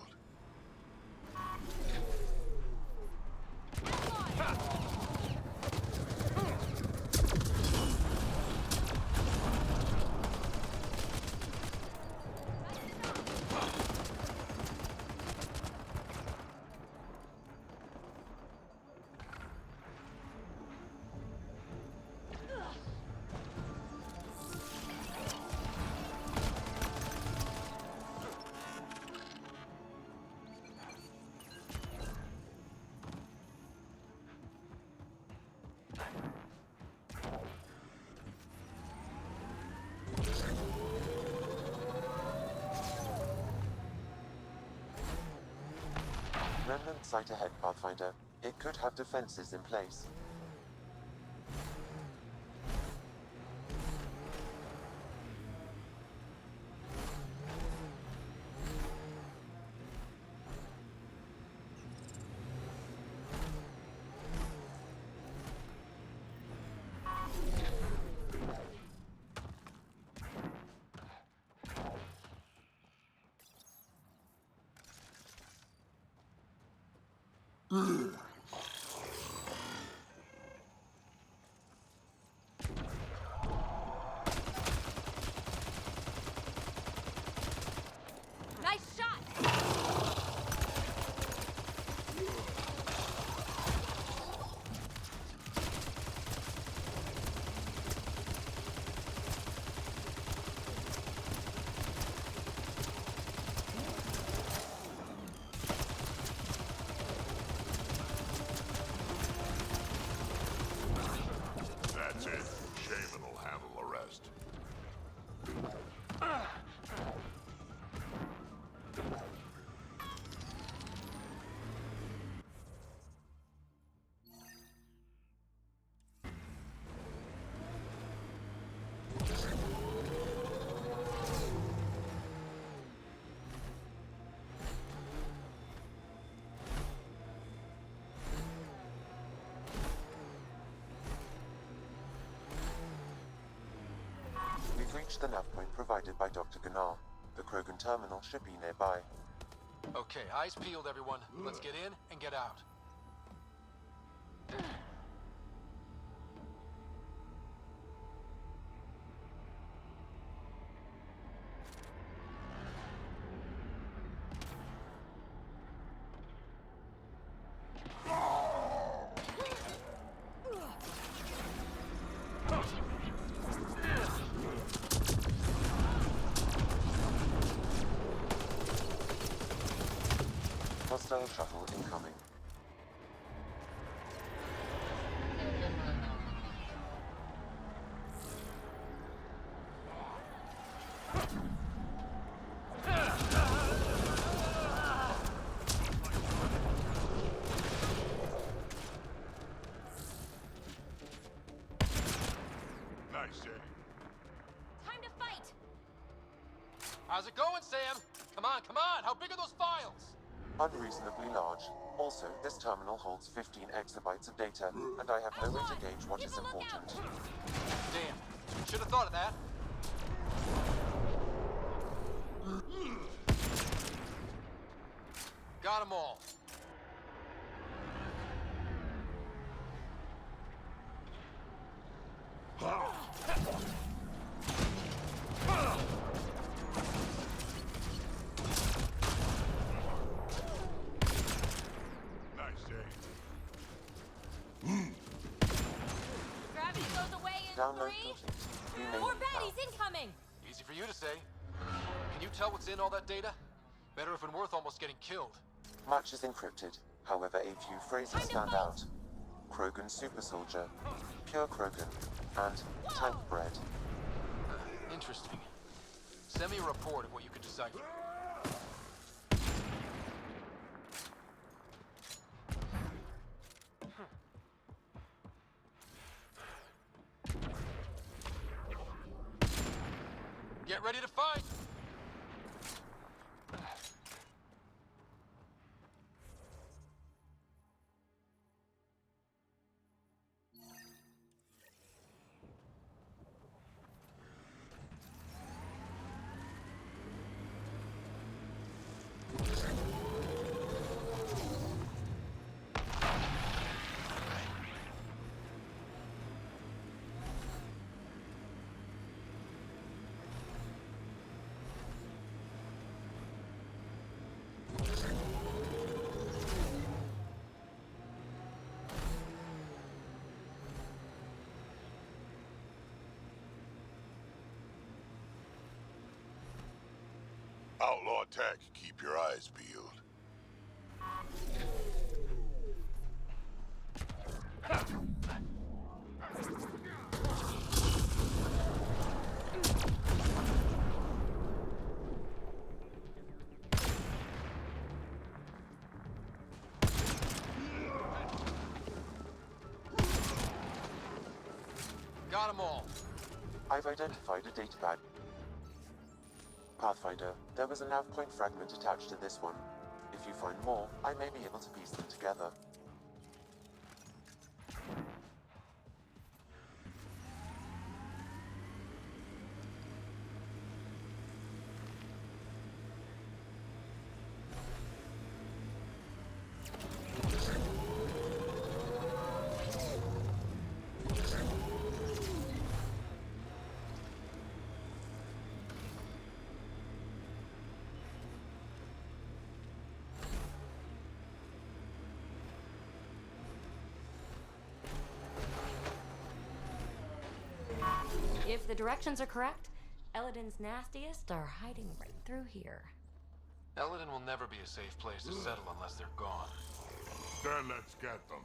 Remnant site ahead, Pathfinder. It could have defenses in place. Nice shot! You've reached the nav point provided by Dr. Gunnar. The Krogan terminal should be nearby. Okay, eyes peeled, everyone. Let's get in and get out. Hostile shuttle incoming. Nice save. Time to fight! How's it going, Sam? Come on, come on! How big are those files? Unreasonably large. Also, this terminal holds 15 exabytes of data, and I have no way to gauge what is important. Damn. Should have thought of that. Got them all. Nice save. Gravity goes away in Download 3. complete. Remaining More now. baddies incoming! Easy for you to say. Can you tell what's in all that data? Better if and worth almost getting killed. Much is encrypted. However, a few phrases stand out. Krogan super soldier, pure Krogan, and tank bread. Interesting. Send me a report of what you could decipher. Get ready to fight! Outlaw tech, keep your eyes peeled. Got them all. I've identified a data pad. Pathfinder, there was a nav point fragment attached to this one. If you find more, I may be able to piece them together. If the directions are correct, Elaaden's nastiest are hiding right through here. Elaaden will never be a safe place to settle unless they're gone. Then let's get them.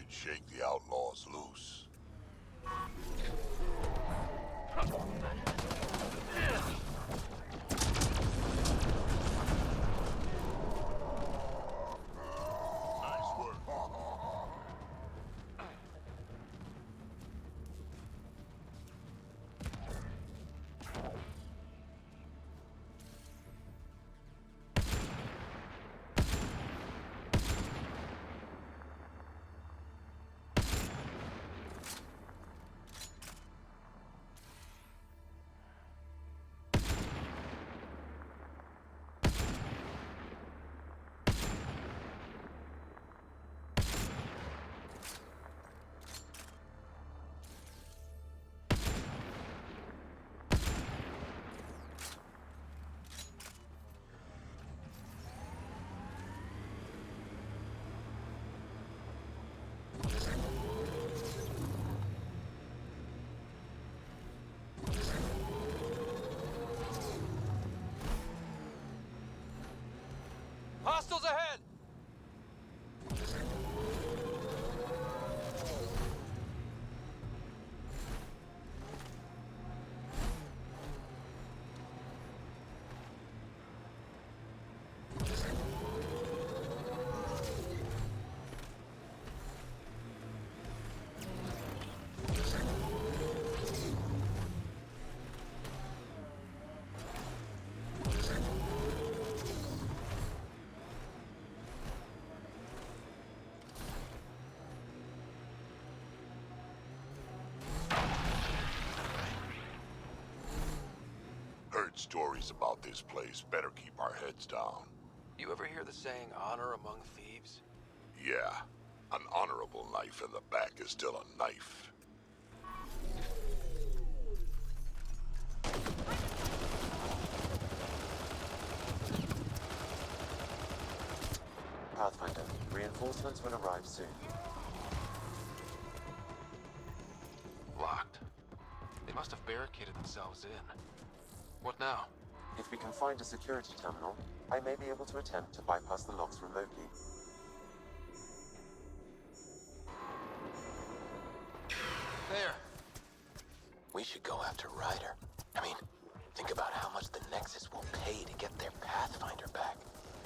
should shake the outlaws loose. Nice work. Hostiles ahead! Heard stories about this place. Better keep our heads down. You ever hear the saying, honor among thieves? Yeah, an honorable knife in the back is still a knife. Pathfinder, reinforcements will arrive soon. Locked. They must have barricaded themselves in. What now? If we can find a security terminal, I may be able to attempt to bypass the locks remotely. There! We should go after Ryder. I mean, think about how much the Nexus will pay to get their Pathfinder back.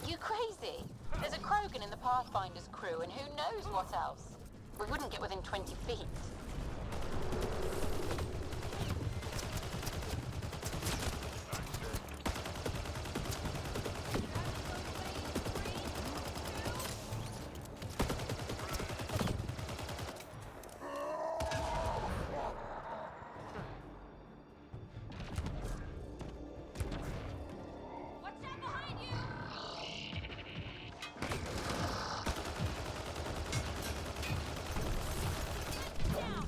You crazy? There's a Krogan in the Pathfinder's crew, and who knows what else? We wouldn't get within 20 feet. Down!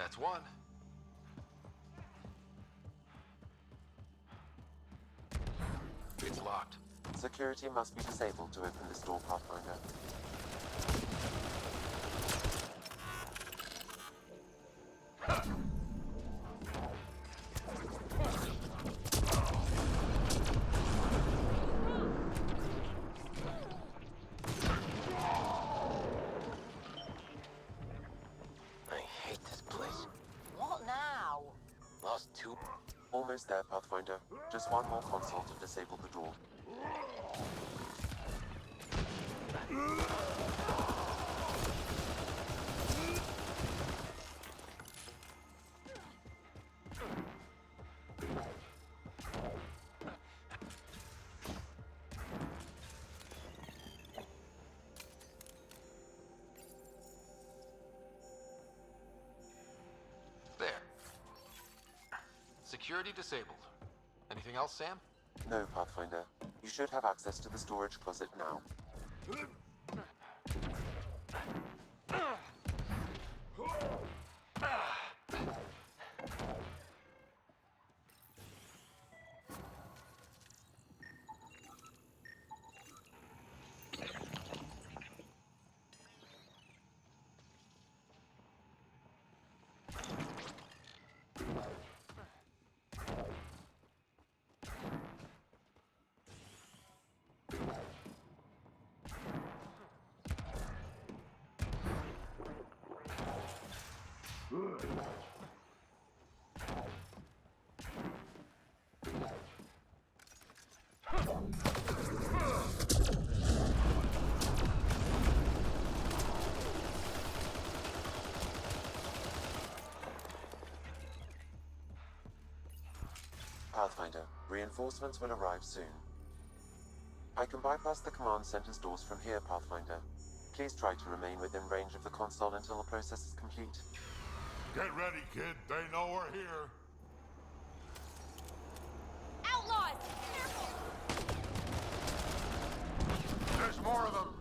That's one. It's locked. Security must be disabled to open this door, Pathfinder. I hate this place. What now? Lost two. Almost there, Pathfinder. Just one more console to disable the door. There. Security disabled. Anything else, Sam? No, Pathfinder. You should have access to the storage closet now. Pathfinder, reinforcements will arrive soon. I can bypass the command center's doors from here, Pathfinder. Please try to remain within range of the console until the process is complete. Get ready, kid. They know we're here. Outlaws! Careful! There's more of them.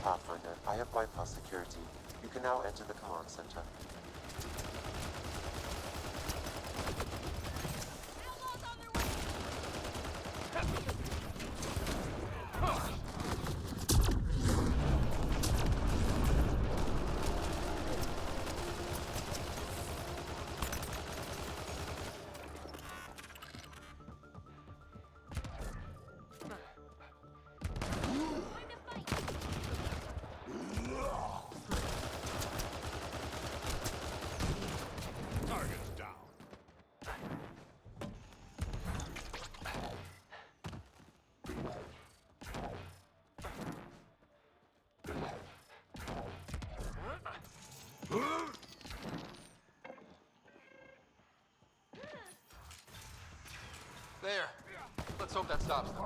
Pathfinder, I have bypassed security. You can now enter the command center. There. Let's hope that stops them.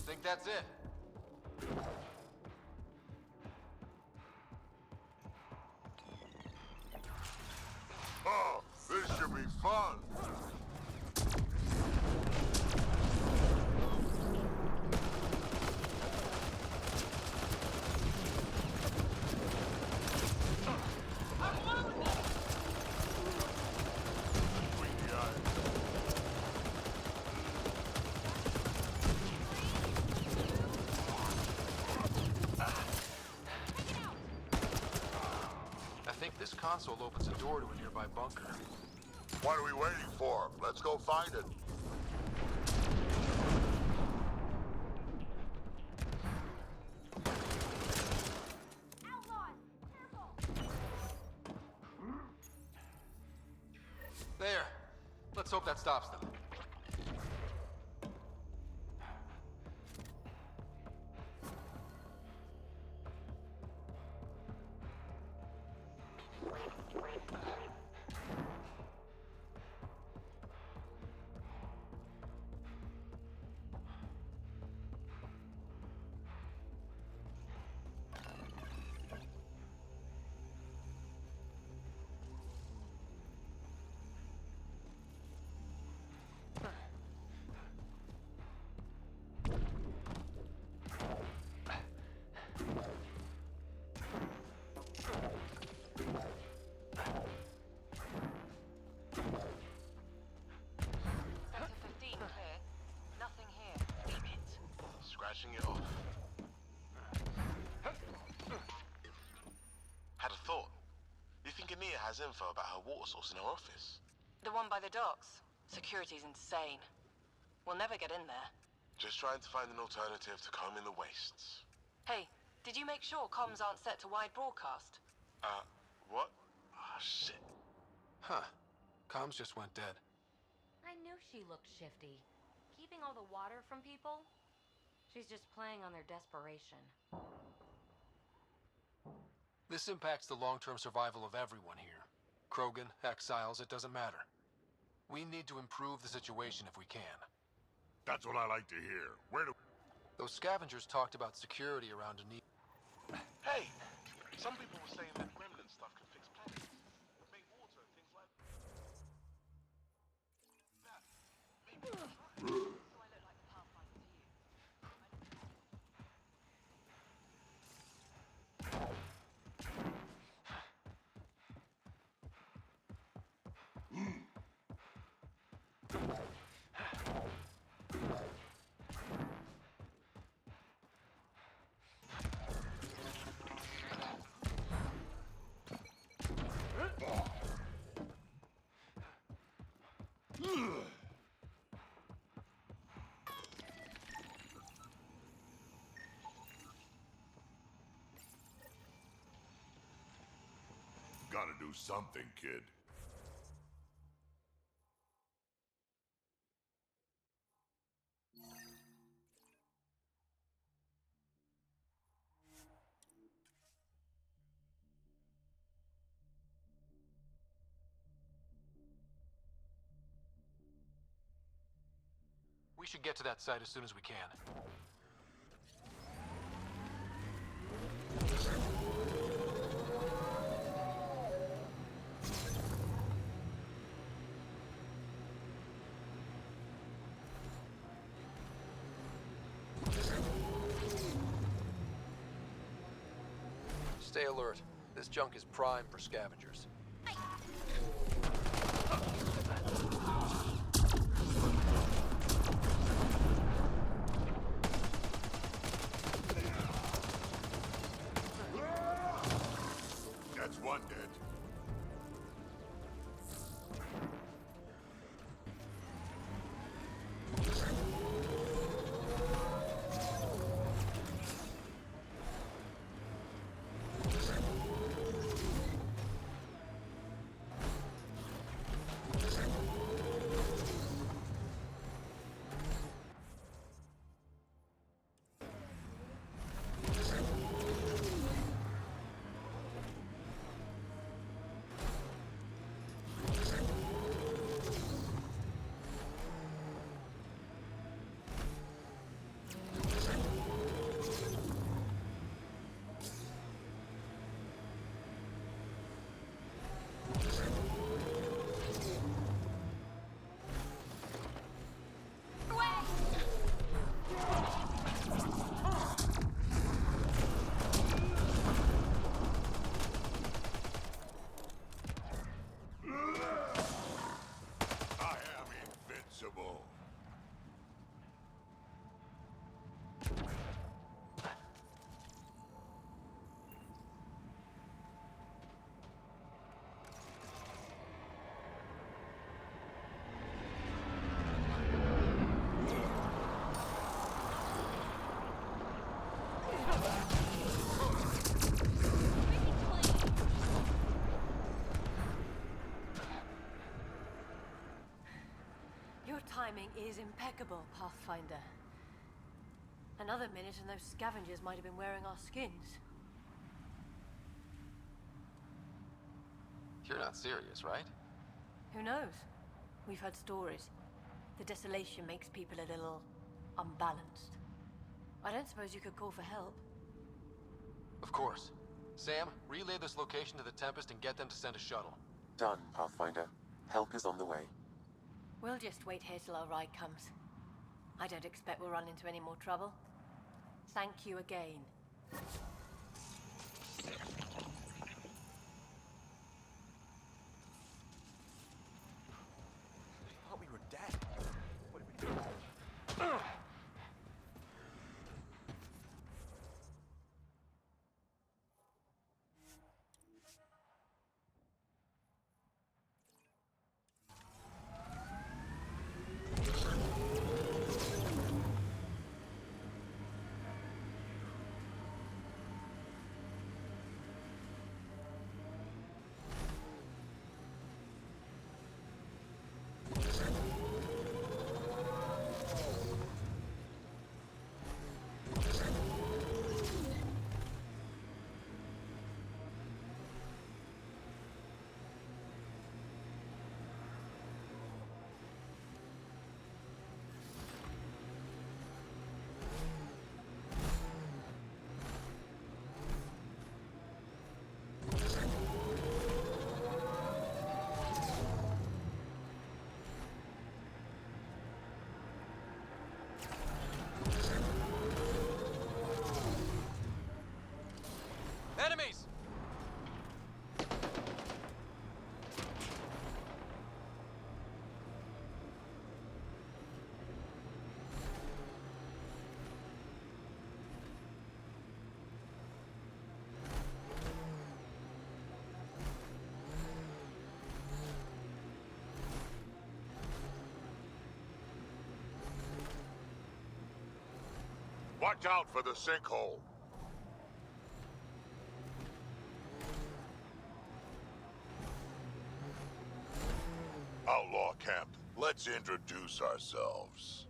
Think that's it? Oh, this should be fun. I think this console opens a door to a nearby bunker. What are we waiting for? Let's go find it. hope that stops them. Scratching it off. Had a thought. You think Anita has info about her water source in her office? The one by the docks. Security's insane. We'll never get in there. Just trying to find an alternative to combing the wastes. Hey, did you make sure comms aren't set to wide broadcast? What? Ah, shit. Huh. Comms just went dead. I knew she looked shifty. Keeping all the water from people? She's just playing on their desperation. This impacts the long-term survival of everyone here. Krogan, exiles, it doesn't matter. We need to improve the situation if we can. That's what I like to hear. Where do... Those scavengers talked about security around Anita. Hey! Some people were saying that remnant stuff can fix planets. Make water and things like that. Maybe... Gotta do something, kid. We should get to that site as soon as we can. Stay alert. This junk is prime for scavengers. That's one dead. is impeccable, Pathfinder. Another minute and those scavengers might have been wearing our skins. You're not serious, right? Who knows? We've heard stories. The desolation makes people a little unbalanced. I don't suppose you could call for help. Of course. Sam, relay this location to the Tempest and get them to send a shuttle. Done, Pathfinder. Help is on the way. We'll just wait here till our ride comes. I don't expect we'll run into any more trouble. Thank you again. I thought we were dead. What did we do? Enemies! Watch out for the sinkhole. Outlaw camp, let's introduce ourselves.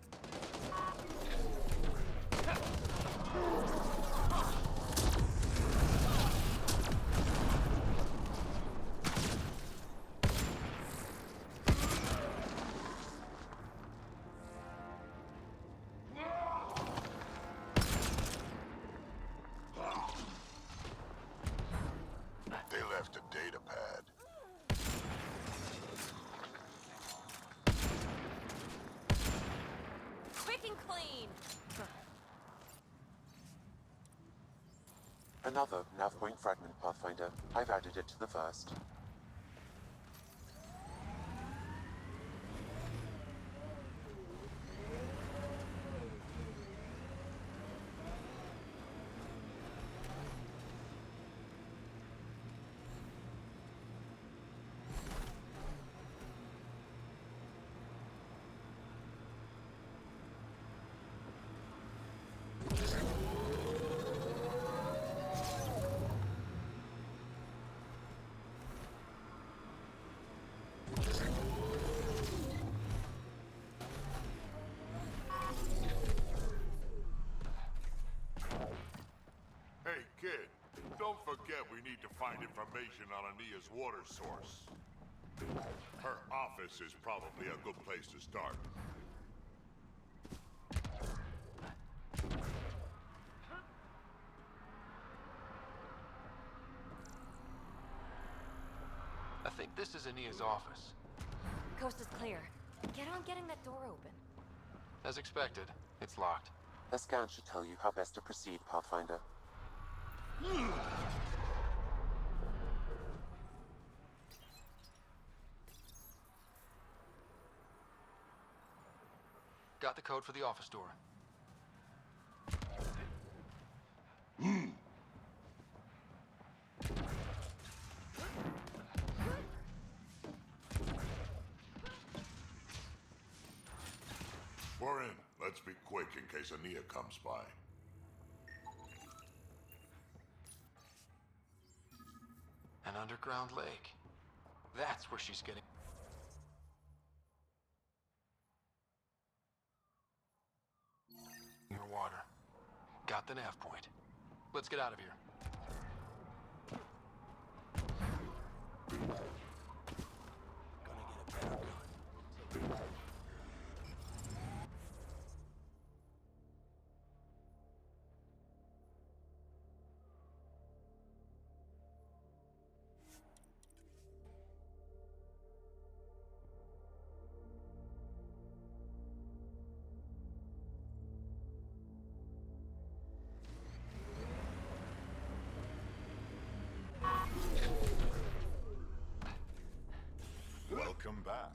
They left a data pad. Quick and clean! Another nav point fragment, Pathfinder. I've added it to the first. Hey, kid, don't forget we need to find information on Ania's water source. Her office is probably a good place to start. I think this is Ania's office. Coast is clear. Get on getting that door open. As expected, it's locked. A scan should tell you how best to proceed, Pathfinder. Got the code for the office door. We're in. Let's be quick in case Ania comes by. An underground lake. That's where she's getting... the nav point. Let's get out of here. Welcome back.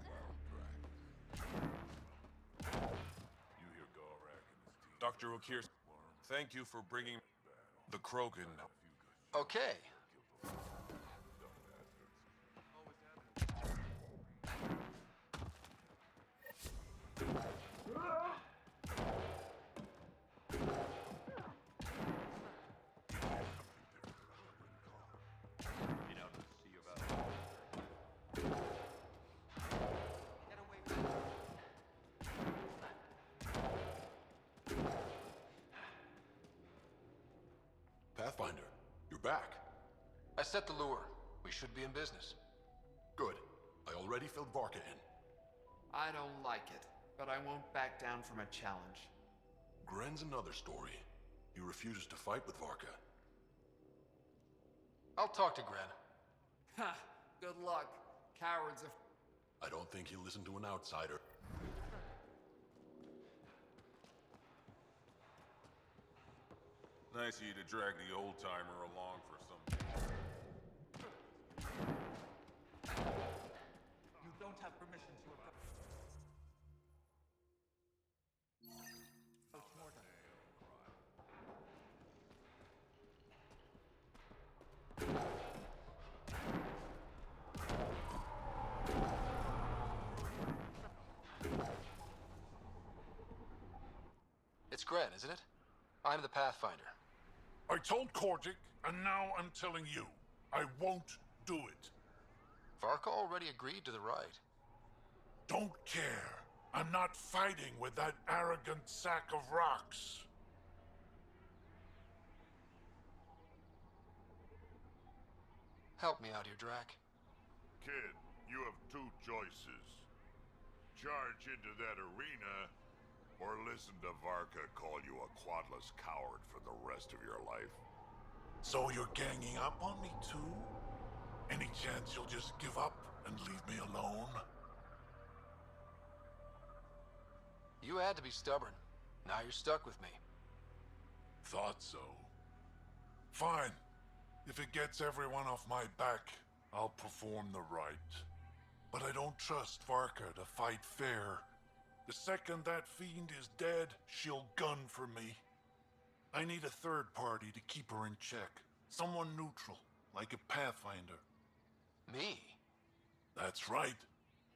Dr. Okir, thank you for bringing the Krogan. Okay. Pathfinder, you're back. I set the lure. We should be in business. Good. I already filled Varka in. I don't like it, but I won't back down from a challenge. Gren's another story. He refuses to fight with Varka. I'll talk to Gren. Ha! Good luck. Cowards have... I don't think he'll listen to an outsider. Nice of you to drag the old-timer along for some... You don't have permission to approach. Morton. It's Gren, isn't it? I'm the Pathfinder. I told Kordic, and now I'm telling you. I won't do it. Varka already agreed to the ride. Don't care. I'm not fighting with that arrogant sack of rocks. Help me out here, Drac. Kid, you have two choices. Charge into that arena, or listen to Varka call you a quadless coward for the rest of your life. So you're ganging up on me too? Any chance you'll just give up and leave me alone? You had to be stubborn. Now you're stuck with me. Thought so. Fine. If it gets everyone off my back, I'll perform the rite. But I don't trust Varka to fight fair. The second that fiend is dead, she'll gun for me. I need a third party to keep her in check. Someone neutral, like a Pathfinder. Me? That's right.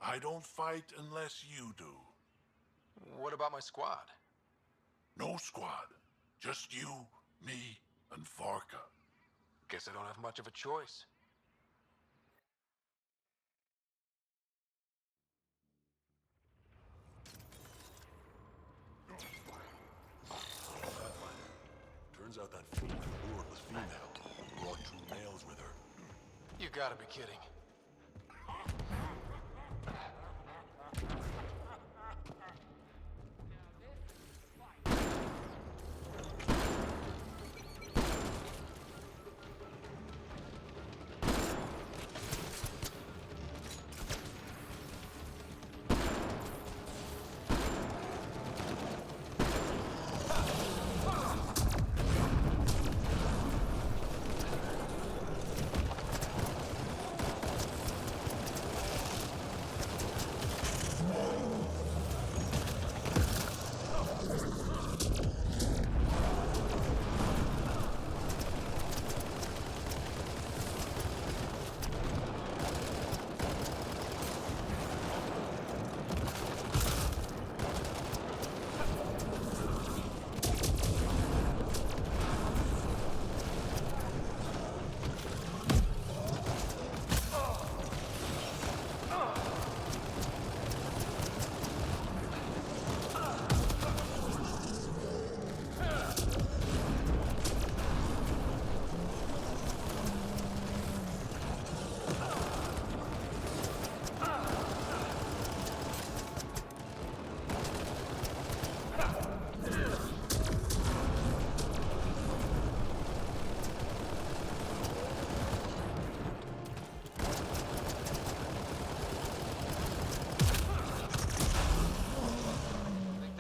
I don't fight unless you do. What about my squad? No squad. Just you, me, and Varka. Guess I don't have much of a choice. Turns out that fiend lured was female. Brought true males with her. You gotta be kidding.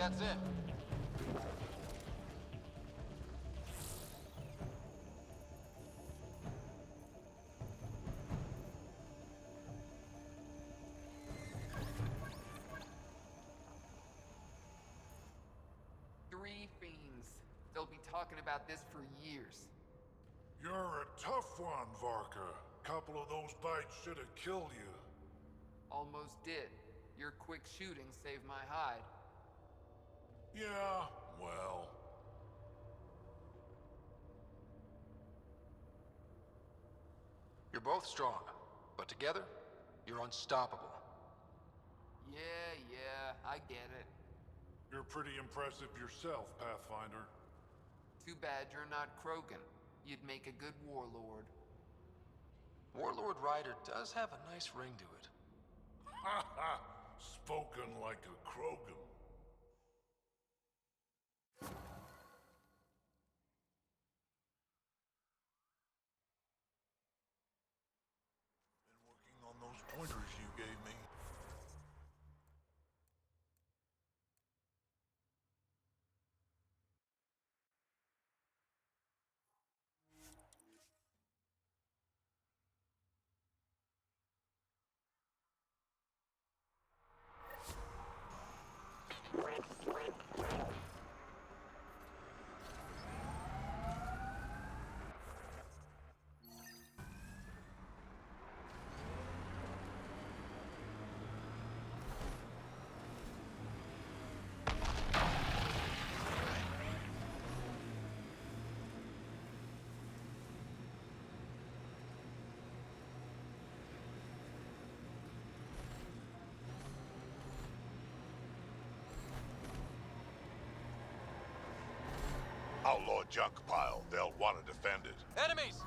that's it. Three fiends. They'll be talking about this for years. You're a tough one, Varka. Couple of those bites should have killed you. Almost did. Your quick shooting saved my hide. Yeah, well. You're both strong, but together, you're unstoppable. Yeah, I get it. You're pretty impressive yourself, Pathfinder. Too bad you're not Krogan. You'd make a good warlord. Warlord Ryder does have a nice ring to it. Ha ha! Spoken like a Krogan. Been working on those pointers you gave me. Outlaw junk pile. They'll want to defend it. Enemies!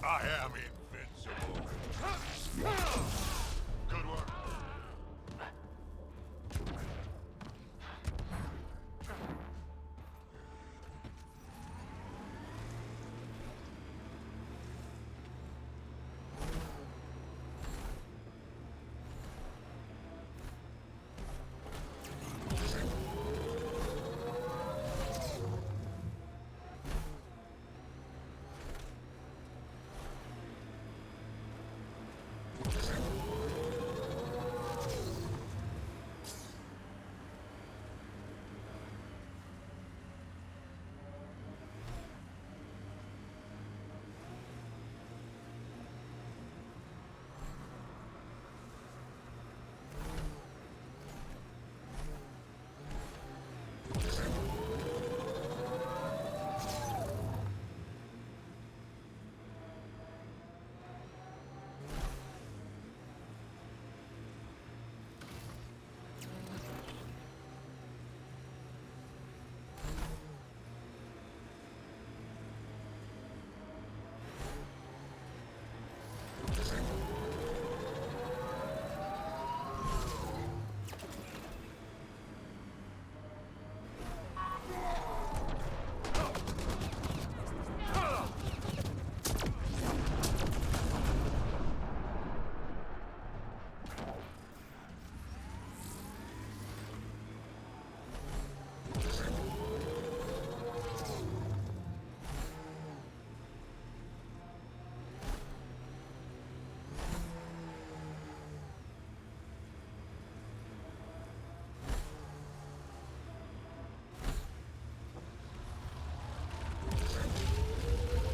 I am invincible. Good work.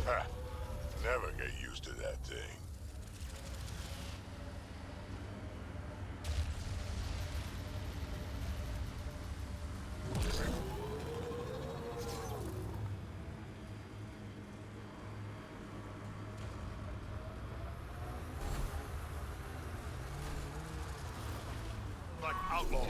Ha! Never get used to that thing. Like outlaws.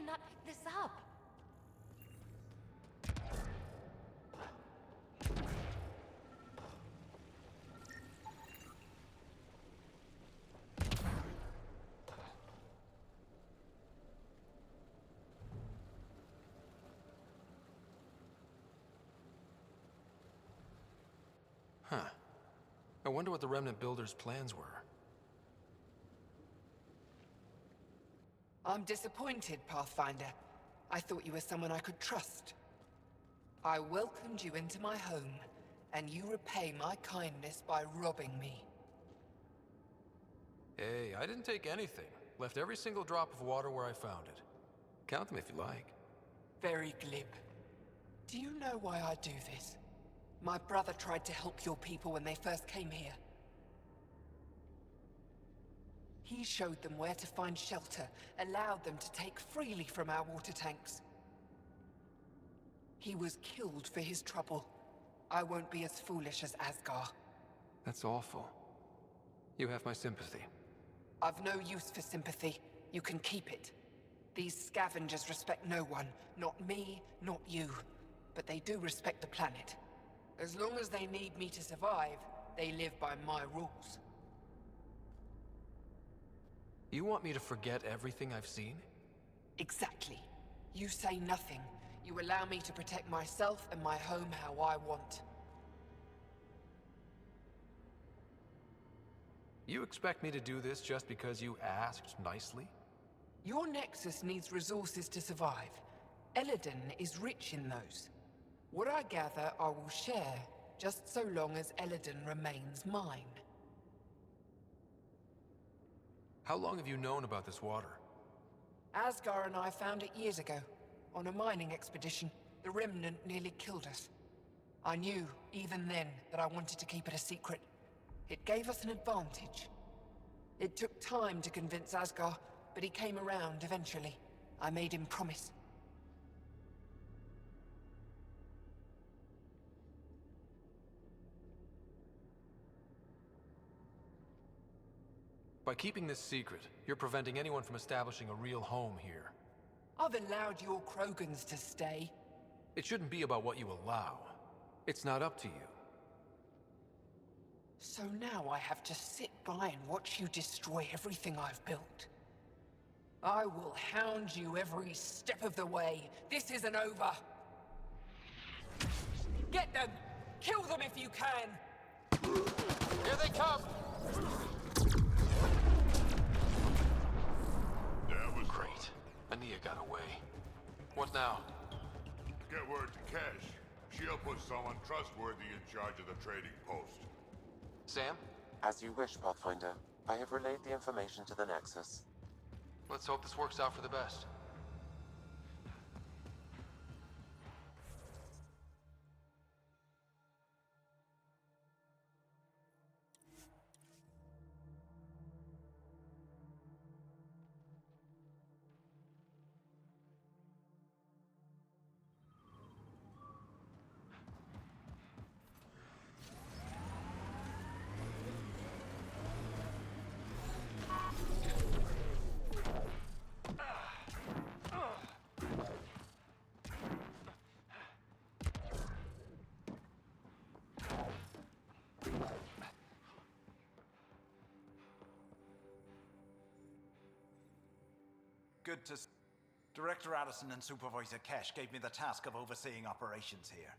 not pick this up? Huh. I wonder what the Remnant Builders' plans were. I'm disappointed, Pathfinder. I thought you were someone I could trust. I welcomed you into my home, and you repay my kindness by robbing me. Hey, I didn't take anything. Left every single drop of water where I found it. Count them if you like. Very glib. Do you know why I do this? My brother tried to help your people when they first came here. He showed them where to find shelter, allowed them to take freely from our water tanks. He was killed for his trouble. I won't be as foolish as Asgar. That's awful. You have my sympathy. I've no use for sympathy. You can keep it. These scavengers respect no one. Not me, not you. But they do respect the planet. As long as they need me to survive, they live by my rules. You want me to forget everything I've seen? Exactly. You say nothing. You allow me to protect myself and my home how I want. You expect me to do this just because you asked nicely? Your Nexus needs resources to survive. Elaaden is rich in those. What I gather, I will share, just so long as Elaaden remains mine. How long have you known about this water? Asgar and I found it years ago, on a mining expedition. The Remnant nearly killed us. I knew, even then, that I wanted to keep it a secret. It gave us an advantage. It took time to convince Asgar, but he came around eventually. I made him promise. By keeping this secret, you're preventing anyone from establishing a real home here. I've allowed your Krogans to stay. It shouldn't be about what you allow. It's not up to you. So now I have to sit by and watch you destroy everything I've built. I will hound you every step of the way. This isn't over. Get them! Kill them if you can! Here they come! That was great. Ania got away. What now? Get word to Kesh. She'll put someone trustworthy in charge of the trading post. Sam? As you wish, Pathfinder. I have relayed the information to the Nexus. Let's hope this works out for the best. Good to Director Addison and Supervisor Kesh gave me the task of overseeing operations here.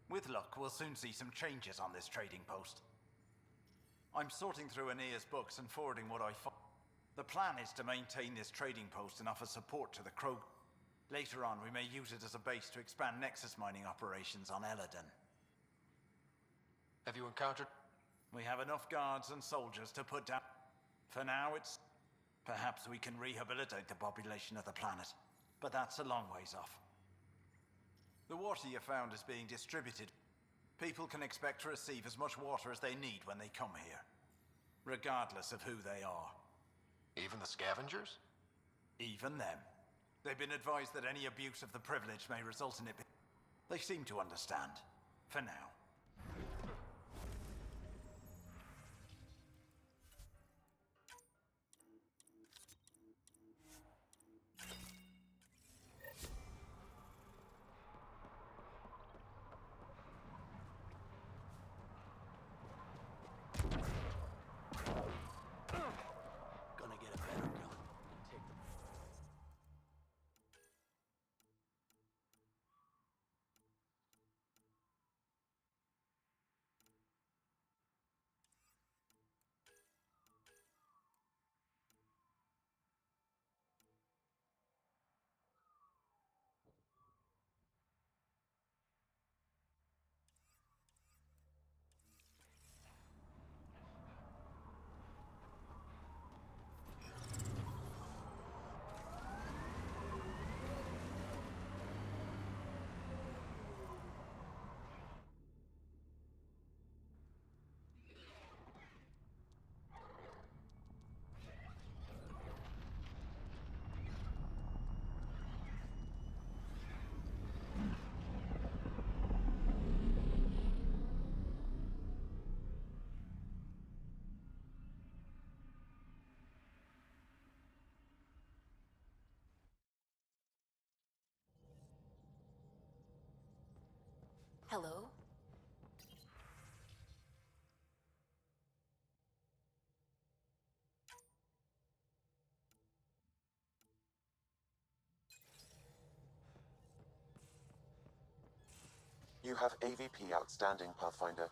With luck, we'll soon see some changes on this trading post. I'm sorting through Ania's books and forwarding what I find. The plan is to maintain this trading post and offer support to the Krog. Later on, we may use it as a base to expand Nexus mining operations on Elaaden. Have you encountered? We have enough guards and soldiers to put down. For now, it's... Perhaps we can rehabilitate the population of the planet, but that's a long ways off. The water you found is being distributed. People can expect to receive as much water as they need when they come here, regardless of who they are. Even the scavengers? Even them. They've been advised that any abuse of the privilege may result in it. They seem to understand, for now. Hello? You have AVP outstanding, Pathfinder.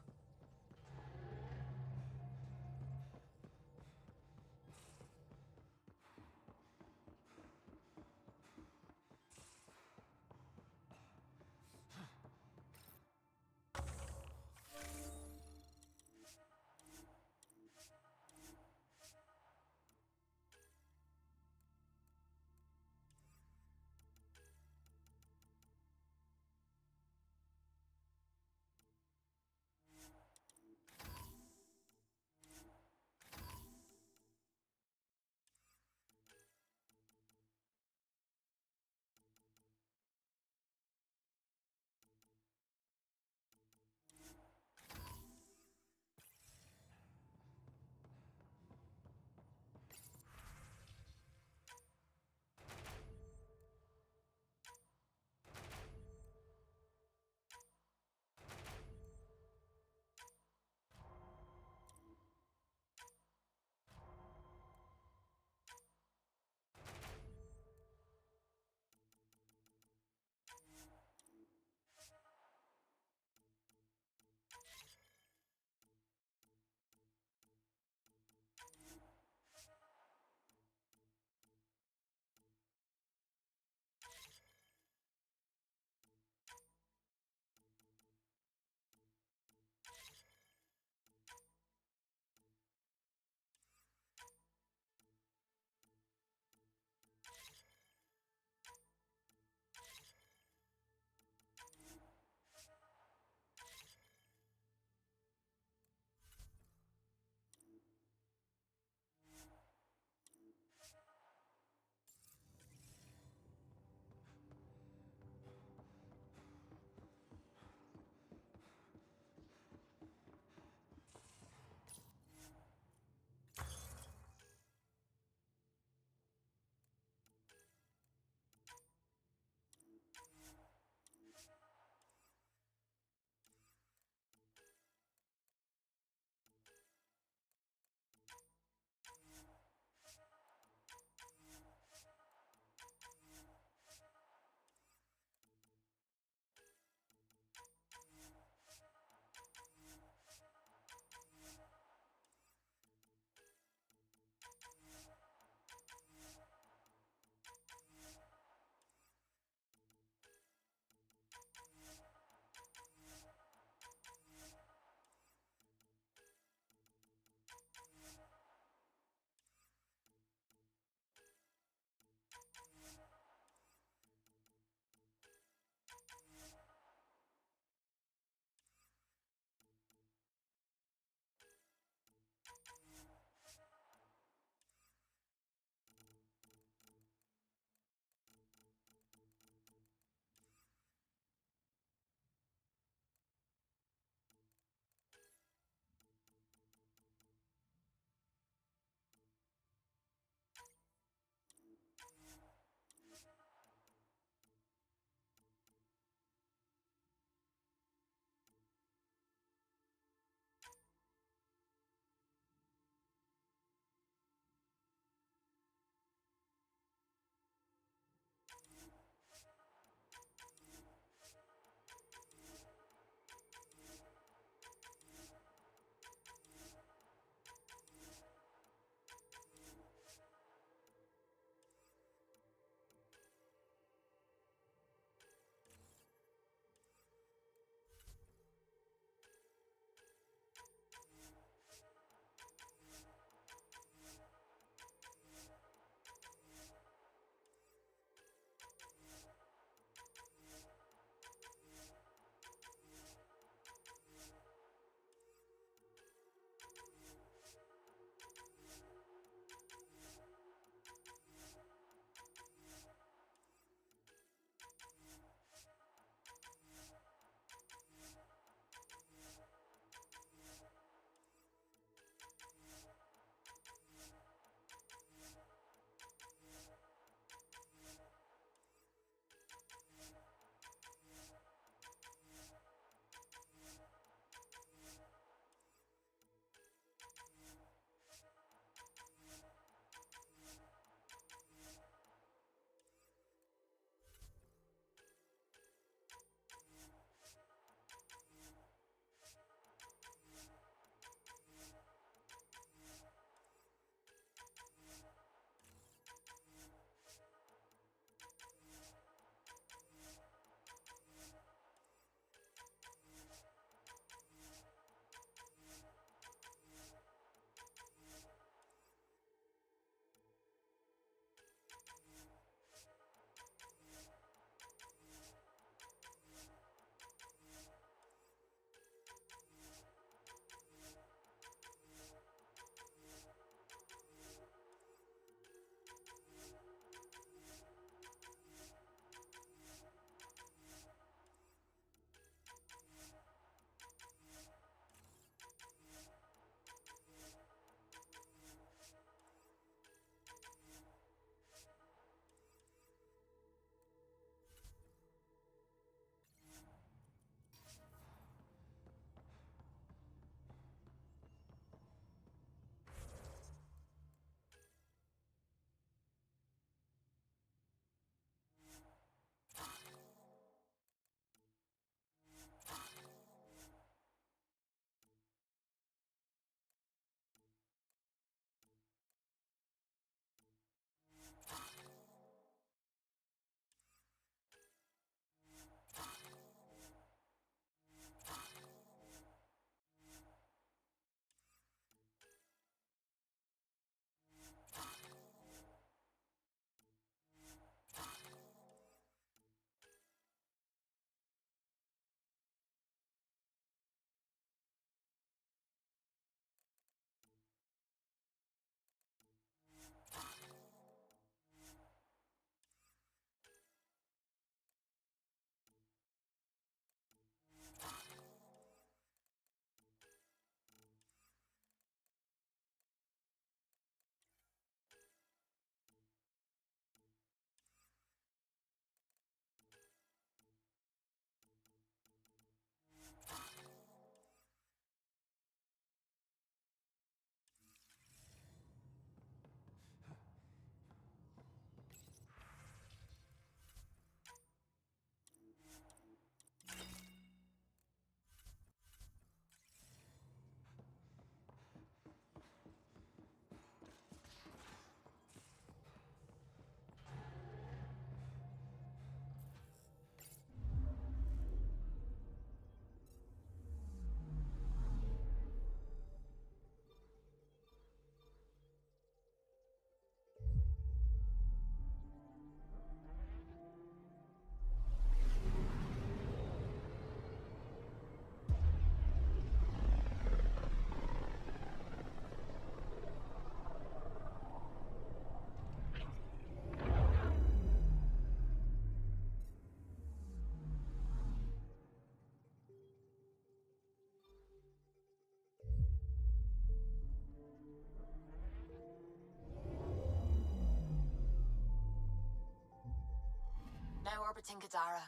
interpreting Kadara.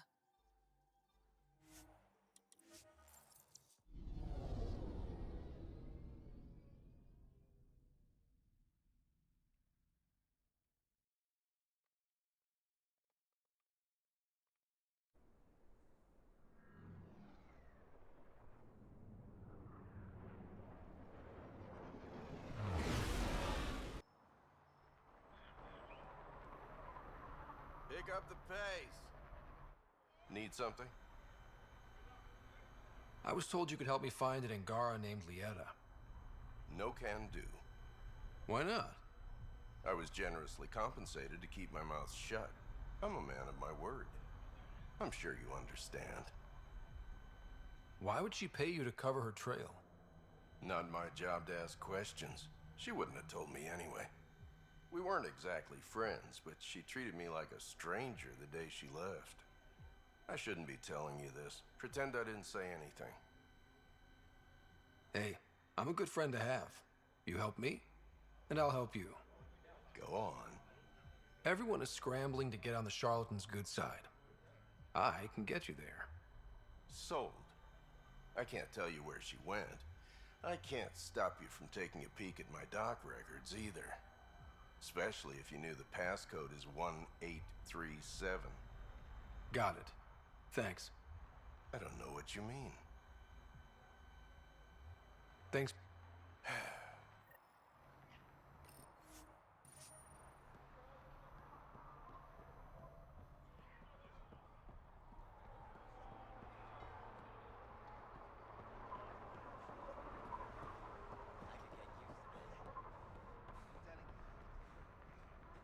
Pick up the pace. Need something? I was told you could help me find an Angara named Lieta. No can do. Why not? I was generously compensated to keep my mouth shut. I'm a man of my word. I'm sure you understand. Why would she pay you to cover her trail? Not my job to ask questions. She wouldn't have told me anyway. We weren't exactly friends, but she treated me like a stranger the day she left. I shouldn't be telling you this. Pretend I didn't say anything. Hey, I'm a good friend to have. You help me, and I'll help you. Go on. Everyone is scrambling to get on the charlatan's good side. I can get you there. Sold. I can't tell you where she went. I can't stop you from taking a peek at my doc records either. Especially if you knew the passcode is 1837. Got it. Thanks. I don't know what you mean. Thanks.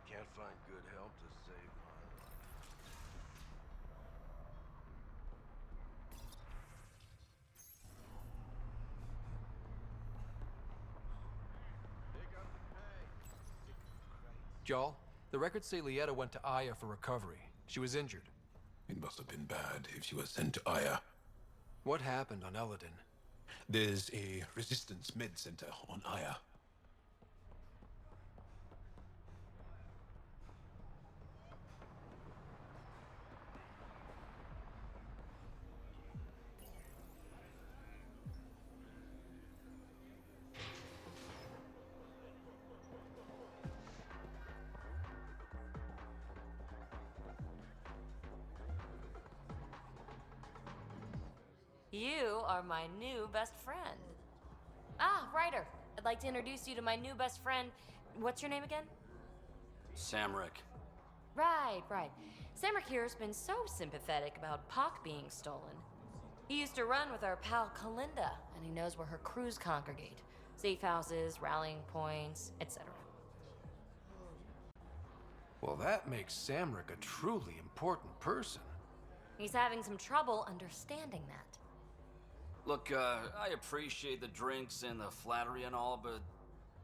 Can't find good help to save my life. Jarl, the records say Lieta went to Aya for recovery. She was injured. It must have been bad if she was sent to Aya. What happened on Elaaden? There's a resistance med center on Aya. You are my new best friend. Ah, Ryder. I'd like to introduce you to my new best friend. What's your name again? Samric. Right. Samric here's been so sympathetic about Pock being stolen. He used to run with our pal Kalinda, and he knows where her crews congregate. Safe houses, rallying points, etc. Well, that makes Samric a truly important person. He's having some trouble understanding that. Look, I appreciate the drinks and the flattery and all, but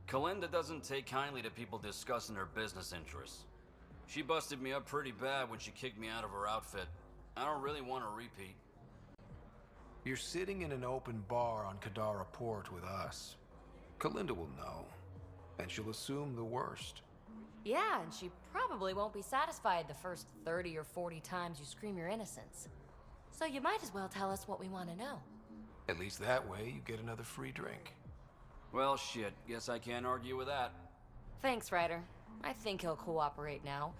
Kalinda doesn't take kindly to people discussing her business interests. She busted me up pretty bad when she kicked me out of her outfit. I don't really want to repeat. You're sitting in an open bar on Kadara Port with us. Kalinda will know, and she'll assume the worst. Yeah, and she probably won't be satisfied the first 30 or 40 times you scream your innocence. So you might as well tell us what we want to know. At least that way you get another free drink. Well, shit. Guess I can't argue with that. Thanks, Ryder. I think he'll cooperate now.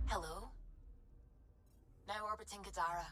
Hello? Now orbiting Kadara.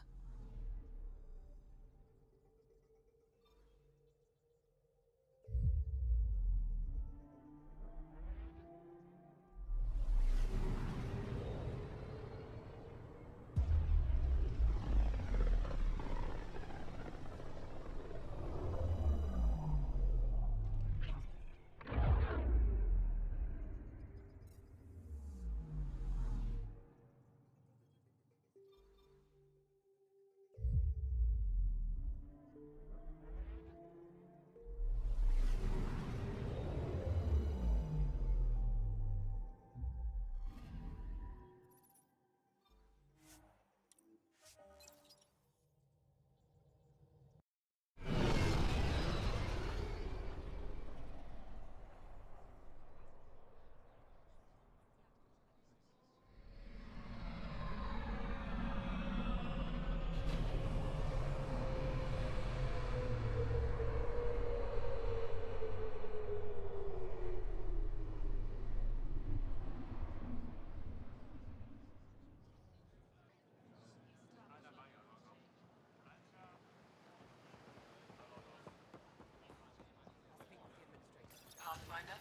Pathfinder?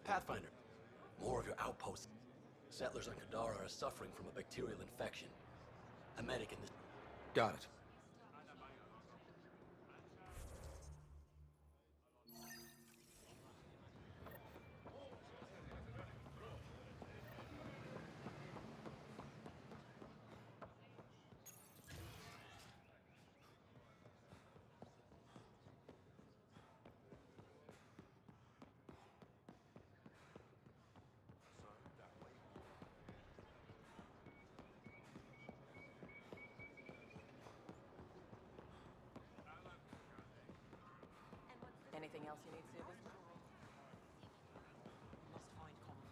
Pathfinder, more of your outposts. Settlers on Kadara are suffering from a bacterial infection. A medic in this... Got it. Anything else you need, Susan? Must find common.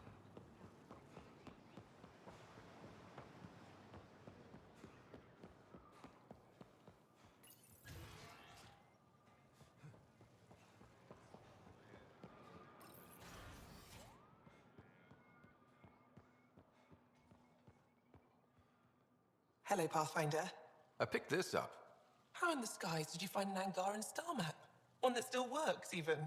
Hello, Pathfinder. I picked this up. How in the skies did you find an Angaran star map? One that still works, even.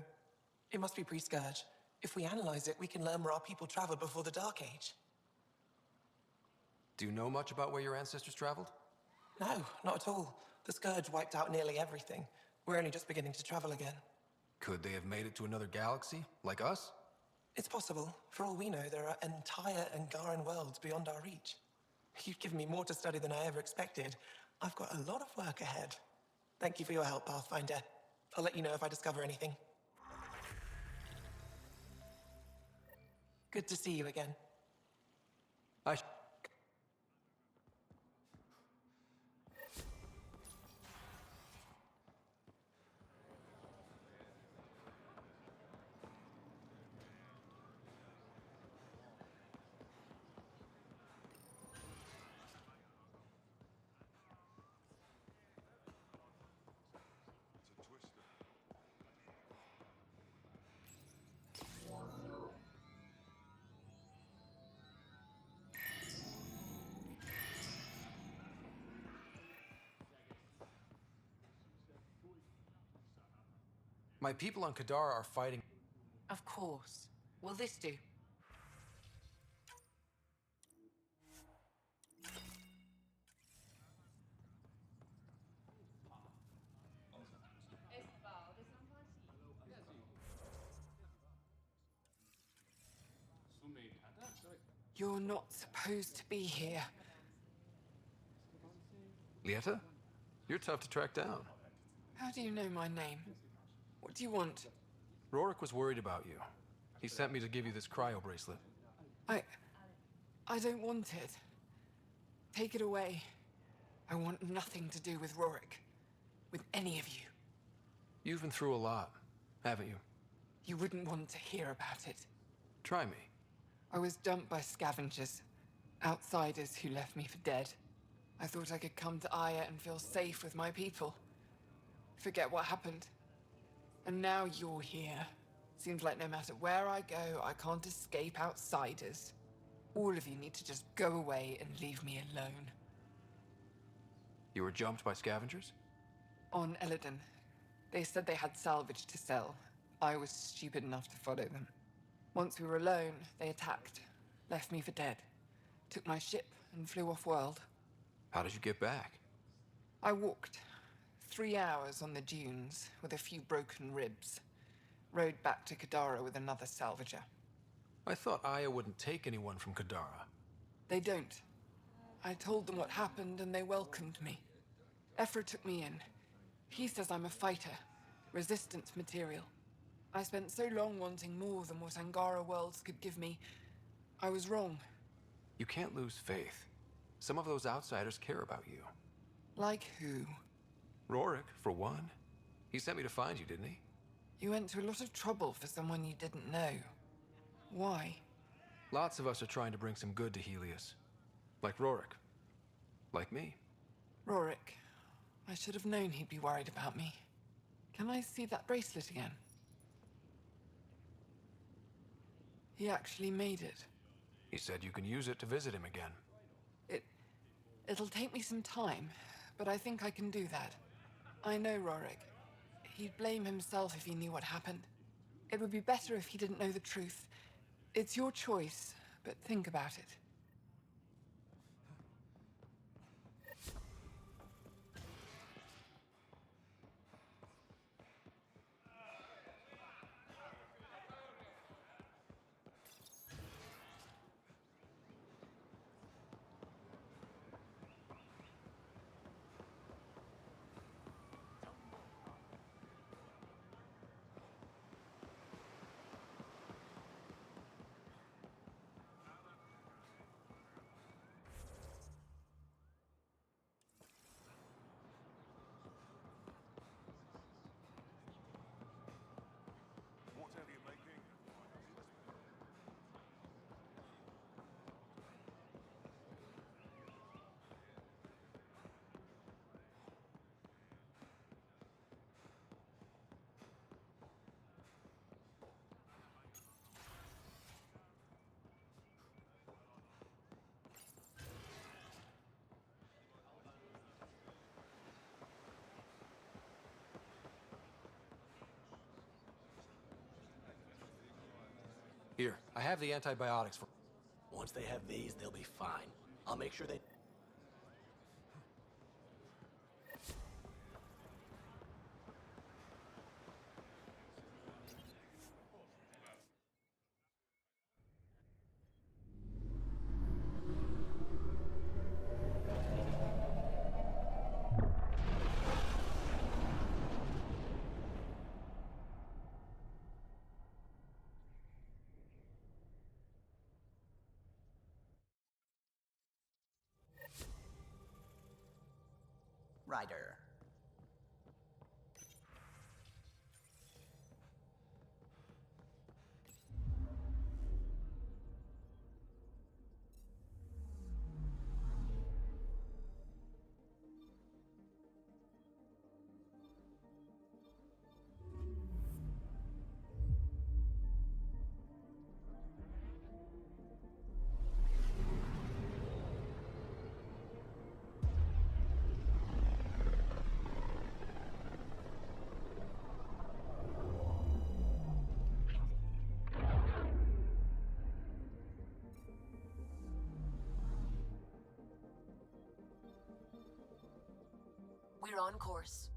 It must be pre-Scourge. If we analyze it, we can learn where our people traveled before the Dark Age. Do you know much about where your ancestors traveled? No, not at all. The Scourge wiped out nearly everything. We're only just beginning to travel again. Could they have made it to another galaxy, like us? It's possible. For all we know, there are entire Angaran worlds beyond our reach. You've given me more to study than I ever expected. I've got a lot of work ahead. Thank you for your help, Pathfinder. I'll let you know if I discover anything. Good to see you again. My people on Kadara are fighting... Of course. Will this do? You're not supposed to be here. Lieta? You're tough to track down. How do you know my name? What do you want? Rorik was worried about you. He sent me to give you this cryo bracelet. I don't want it. Take it away. I want nothing to do with Rorik. With any of you. You've been through a lot, haven't you? You wouldn't want to hear about it. Try me. I was dumped by scavengers. Outsiders who left me for dead. I thought I could come to Aya and feel safe with my people. Forget what happened. And now you're here. Seems like no matter where I go, I can't escape outsiders. All of you need to just go away and leave me alone. You were jumped by scavengers? On Elaaden. They said they had salvage to sell. I was stupid enough to follow them. Once we were alone, they attacked. Left me for dead. Took my ship and flew off-world. How did you get back? I walked. 3 hours on the dunes with a few broken ribs. Rode back to Kadara with another salvager. I thought Aya wouldn't take anyone from Kadara. They don't. I told them what happened and they welcomed me. Ephra took me in. He says I'm a fighter. Resistance material. I spent so long wanting more than what Angara worlds could give me. I was wrong. You can't lose faith. Some of those outsiders care about you. Like who? Rorik, for one. He sent me to find you, didn't he? You went to a lot of trouble for someone you didn't know. Why? Lots of us are trying to bring some good to Helios. Like Rorik. Like me. Rorik. I should have known he'd be worried about me. Can I see that bracelet again? He actually made it. He said you can use it to visit him again. It'll take me some time, but I think I can do that. I know Rorik. He'd blame himself if he knew what happened. It would be better if he didn't know the truth. It's your choice, but think about it. Whatever you're making. Here, I have the antibiotics for... Once they have these, they'll be fine. I'll make sure they... Ryder. We're on course.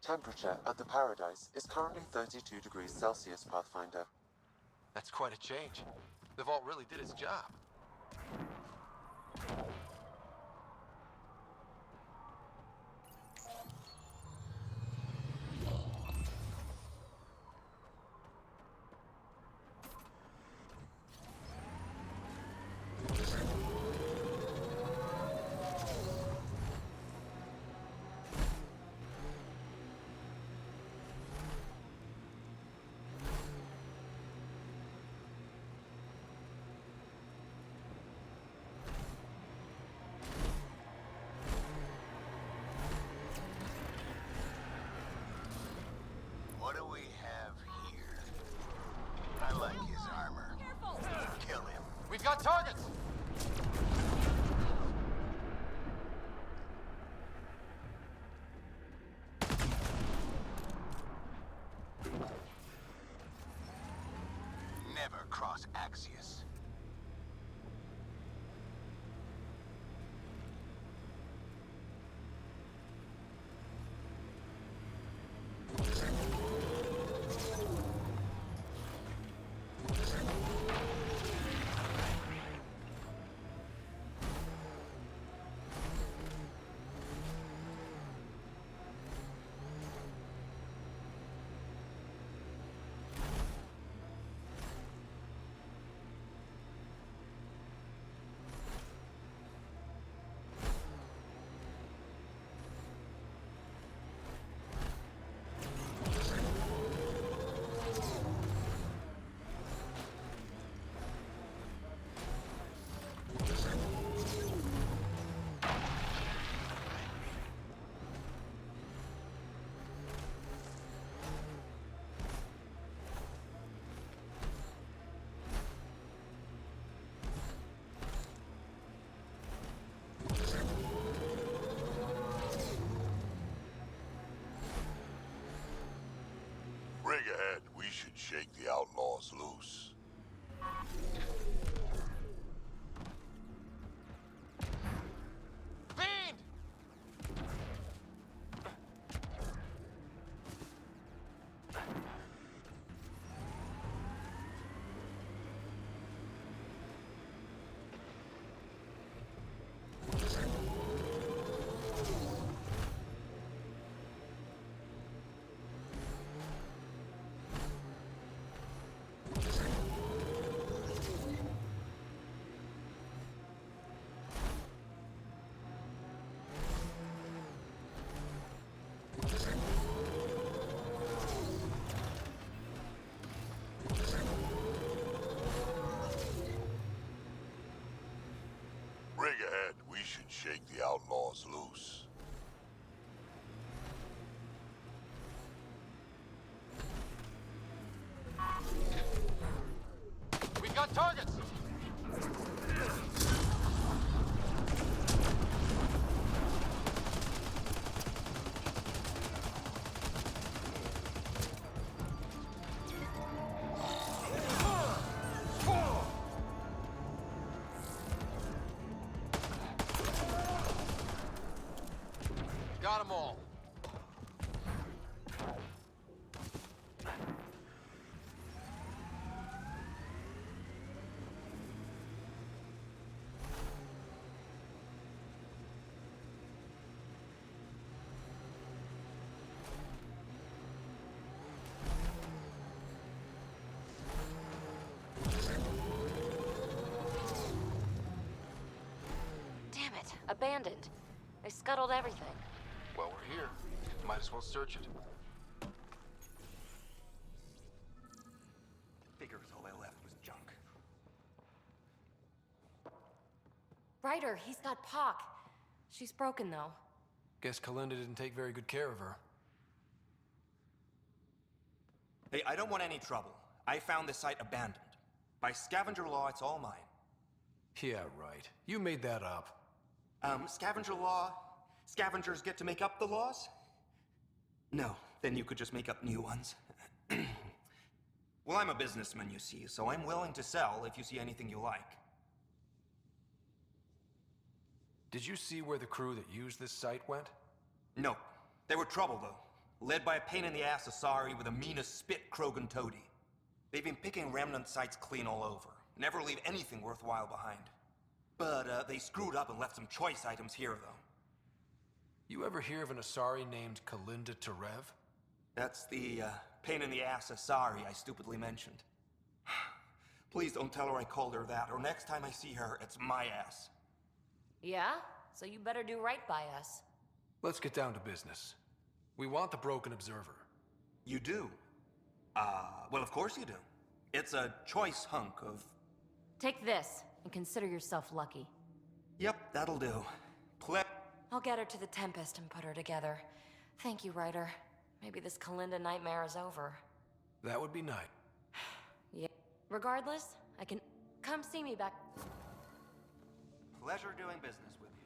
temperature at the Paradise is currently 32 degrees Celsius, Pathfinder. That's quite a change. The vault really did its job. What do we have here? I like his armor. Careful! Kill him. We've got targets! Never cross Axios. Rig ahead. We should shake the outlaws loose. Fiend! Rig ahead. We should shake the outlaws loose. We've got targets! Got them all. Damn it, abandoned. They scuttled everything. Well, we're here. Might as well search it. Figures all I left was junk. Ryder, he's got Pock. She's broken, though. Guess Kalinda didn't take very good care of her. Hey, I don't want any trouble. I found this site abandoned. By scavenger law, it's all mine. Yeah, right. You made that up. Scavenger law? Scavengers get to make up the laws? No, then you could just make up new ones. Well, I'm a businessman, you see, so I'm willing to sell if you see anything you like. Did you see where the crew that used this site went? No. They were trouble, though. led by a pain-in-the-ass Asari with a mean-as-spit Krogan toady. They've been picking remnant sites clean all over. Never leave anything worthwhile behind. But, they screwed up and left some choice items here, though. You ever hear of an Asari named Kalinda Terev? That's the, pain-in-the-ass Asari I stupidly mentioned. Please don't tell her I called her that, or next time I see her, it's my ass. Yeah? So you better do right by us. Let's get down to business. We want the Broken Observer. You do? Well, of course you do. It's a choice hunk of... Take this, and consider yourself lucky. Yep, that'll do. I'll get her to the Tempest and put her together. Thank you, Ryder. Maybe this Kalinda nightmare is over. That would be nice. Yeah. Regardless, I can... Come see me back... Pleasure doing business with you.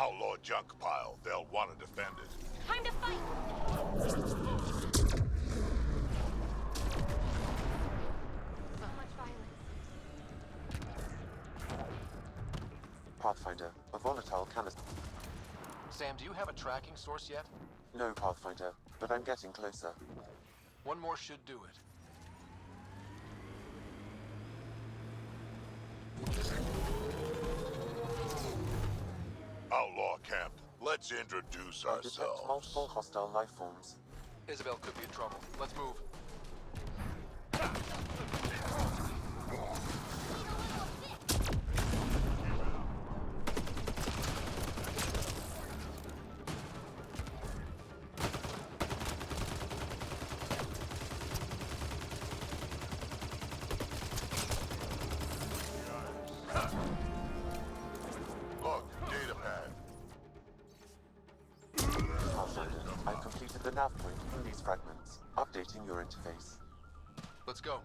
Outlaw junk pile. They'll want to defend it. Time to fight! So much violence. Pathfinder, a volatile canister. Sam, do you have a tracking source yet? No, Pathfinder, but I'm getting closer. One more should do it. Outlaw camp. Let's introduce I detect ourselves. multiple hostile life forms. Isabel could be in trouble. Let's move. Look, data pad. Pathfinder, I've completed the nav point from these fragments, updating your interface. Let's go.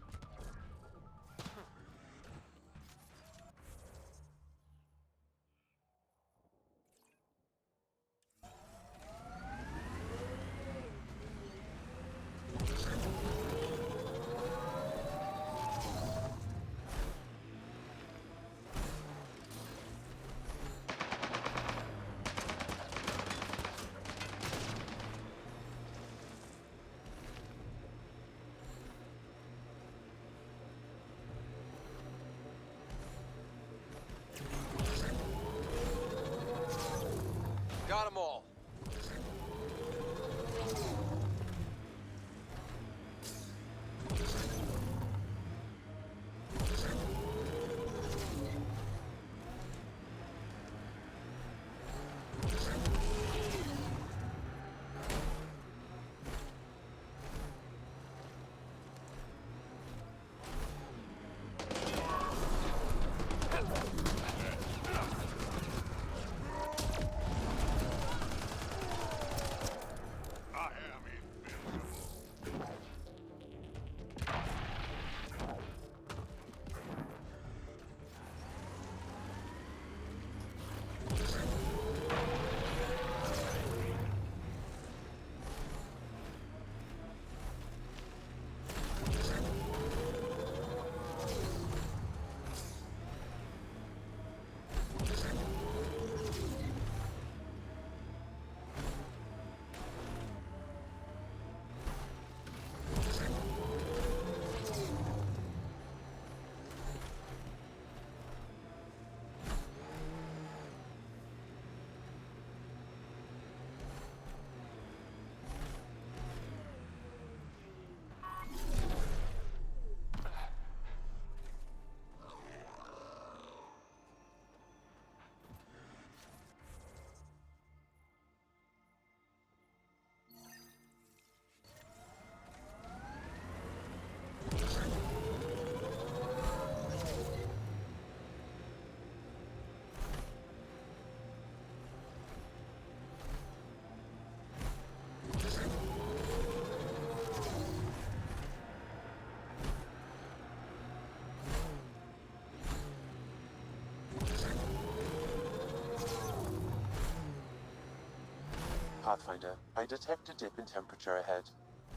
Pathfinder, I detect a dip in temperature ahead.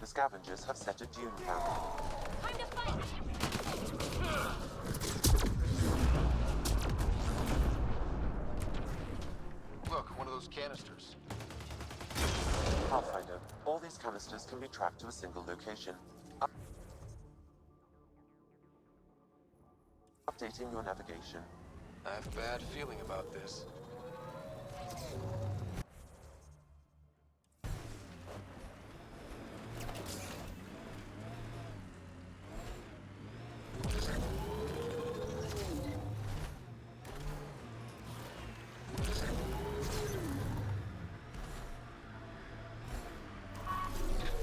The scavengers have set a dune camp. Time to fight! Look, one of those canisters. Pathfinder, all these canisters can be tracked to a single location. Updating your navigation. I have a bad feeling about this.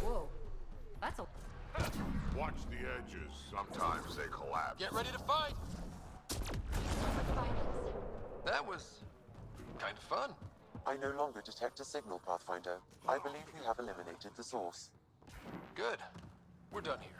Whoa. That's a... Watch the edges. Sometimes they collapse. Get ready to fight! That was kind of fun. I no longer detect a signal, Pathfinder. I believe we have eliminated the source. Good. We're done here.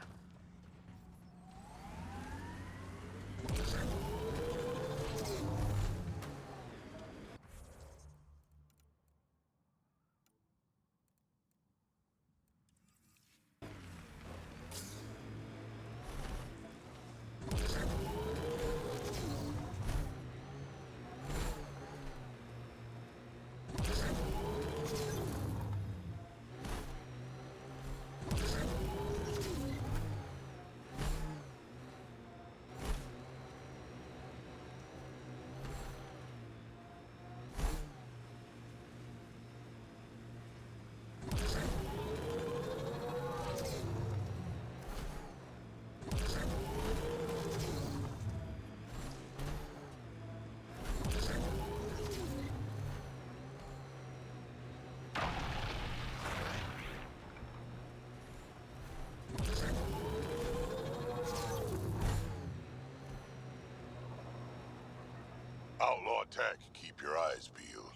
Outlaw tech. Keep your eyes peeled.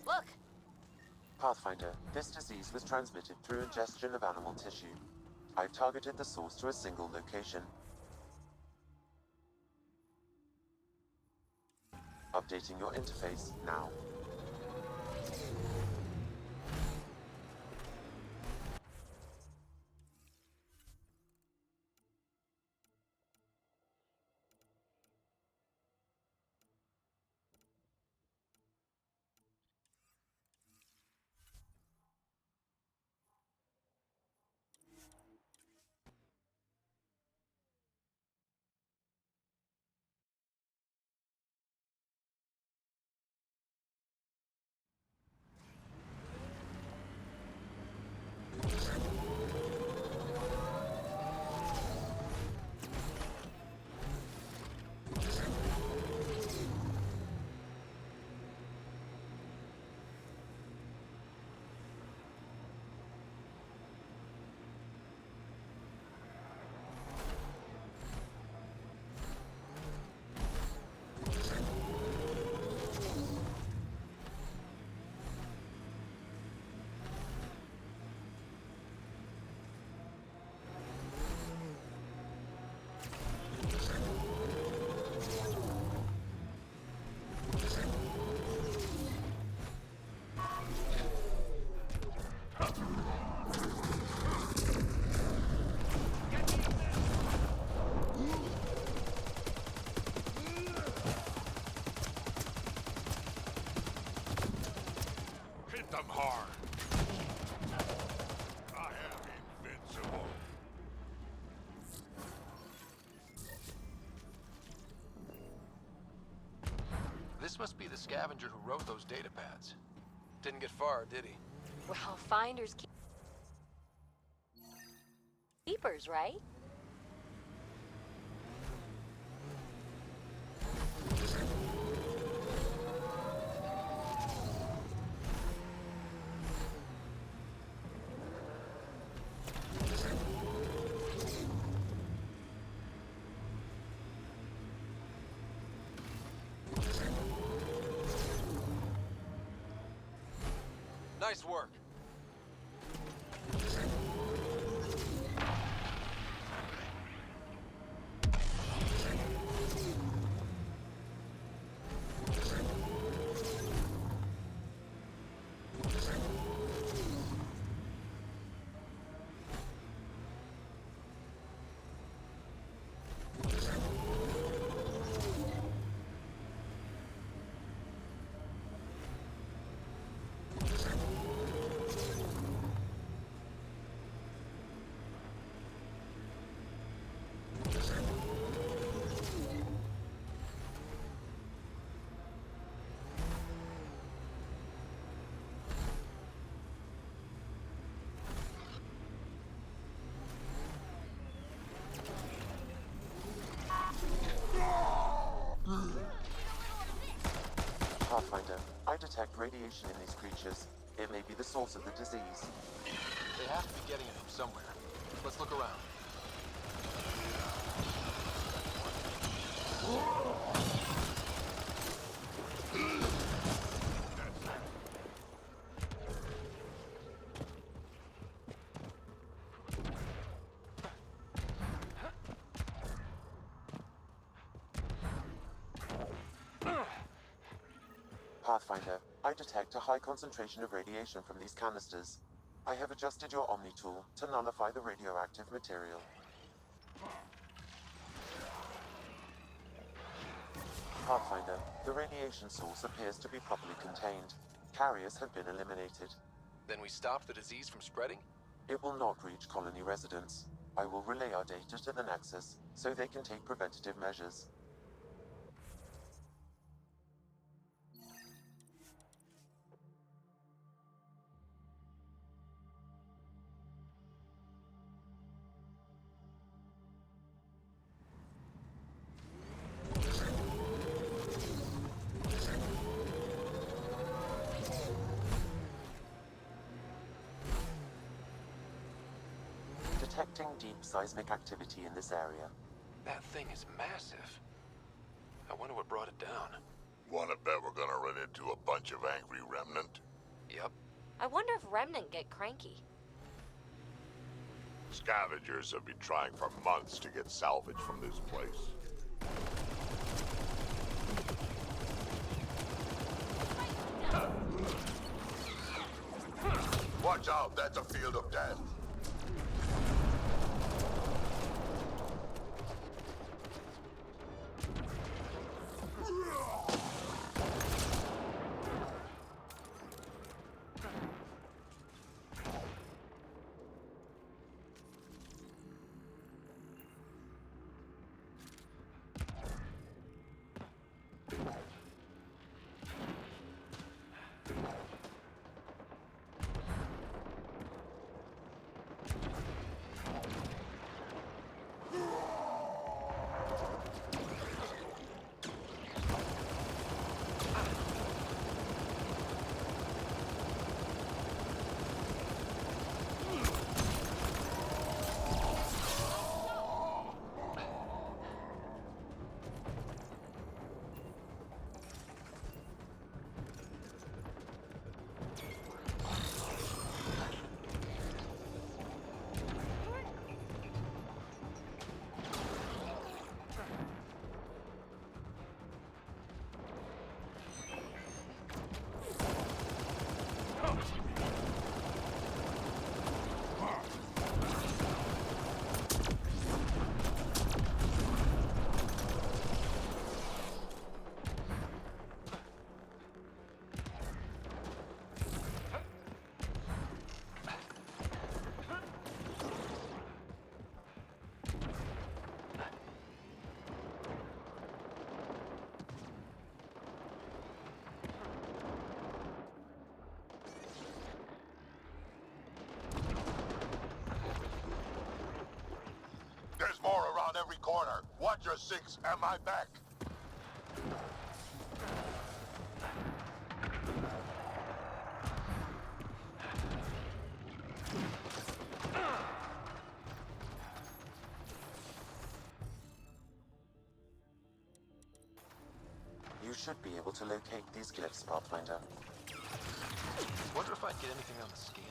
Look! Pathfinder, this disease was transmitted through ingestion of animal tissue. I've targeted the source to a single location. Updating your interface now. Hit them hard. I am invincible. This must be the scavenger who wrote those data pads. Didn't get far, did he? Well, finders keepers, right? Nice work. Pathfinder, I detect radiation in these creatures. It may be the source of the disease. They have to be getting it from somewhere. Let's look around. Pathfinder, I detect a high concentration of radiation from these canisters. I have adjusted your Omni tool to nullify the radioactive material. Pathfinder, the radiation source appears to be properly contained. Carriers have been eliminated. Then we stop the disease from spreading? It will not reach colony residents. I will relay our data to the Nexus, so they can take preventative measures. Detecting deep seismic activity in this area. That thing is massive. I wonder what brought it down. Wanna bet we're gonna run into a bunch of angry remnant? Yep. I wonder if Remnant get cranky. Scavengers have been trying for months to get salvage from this place. Watch out, that's a field of death. There's more around every corner. Watch your six and my back. You should be able to locate these glyphs, Pathfinder. Wonder if I might get anything on the scanner.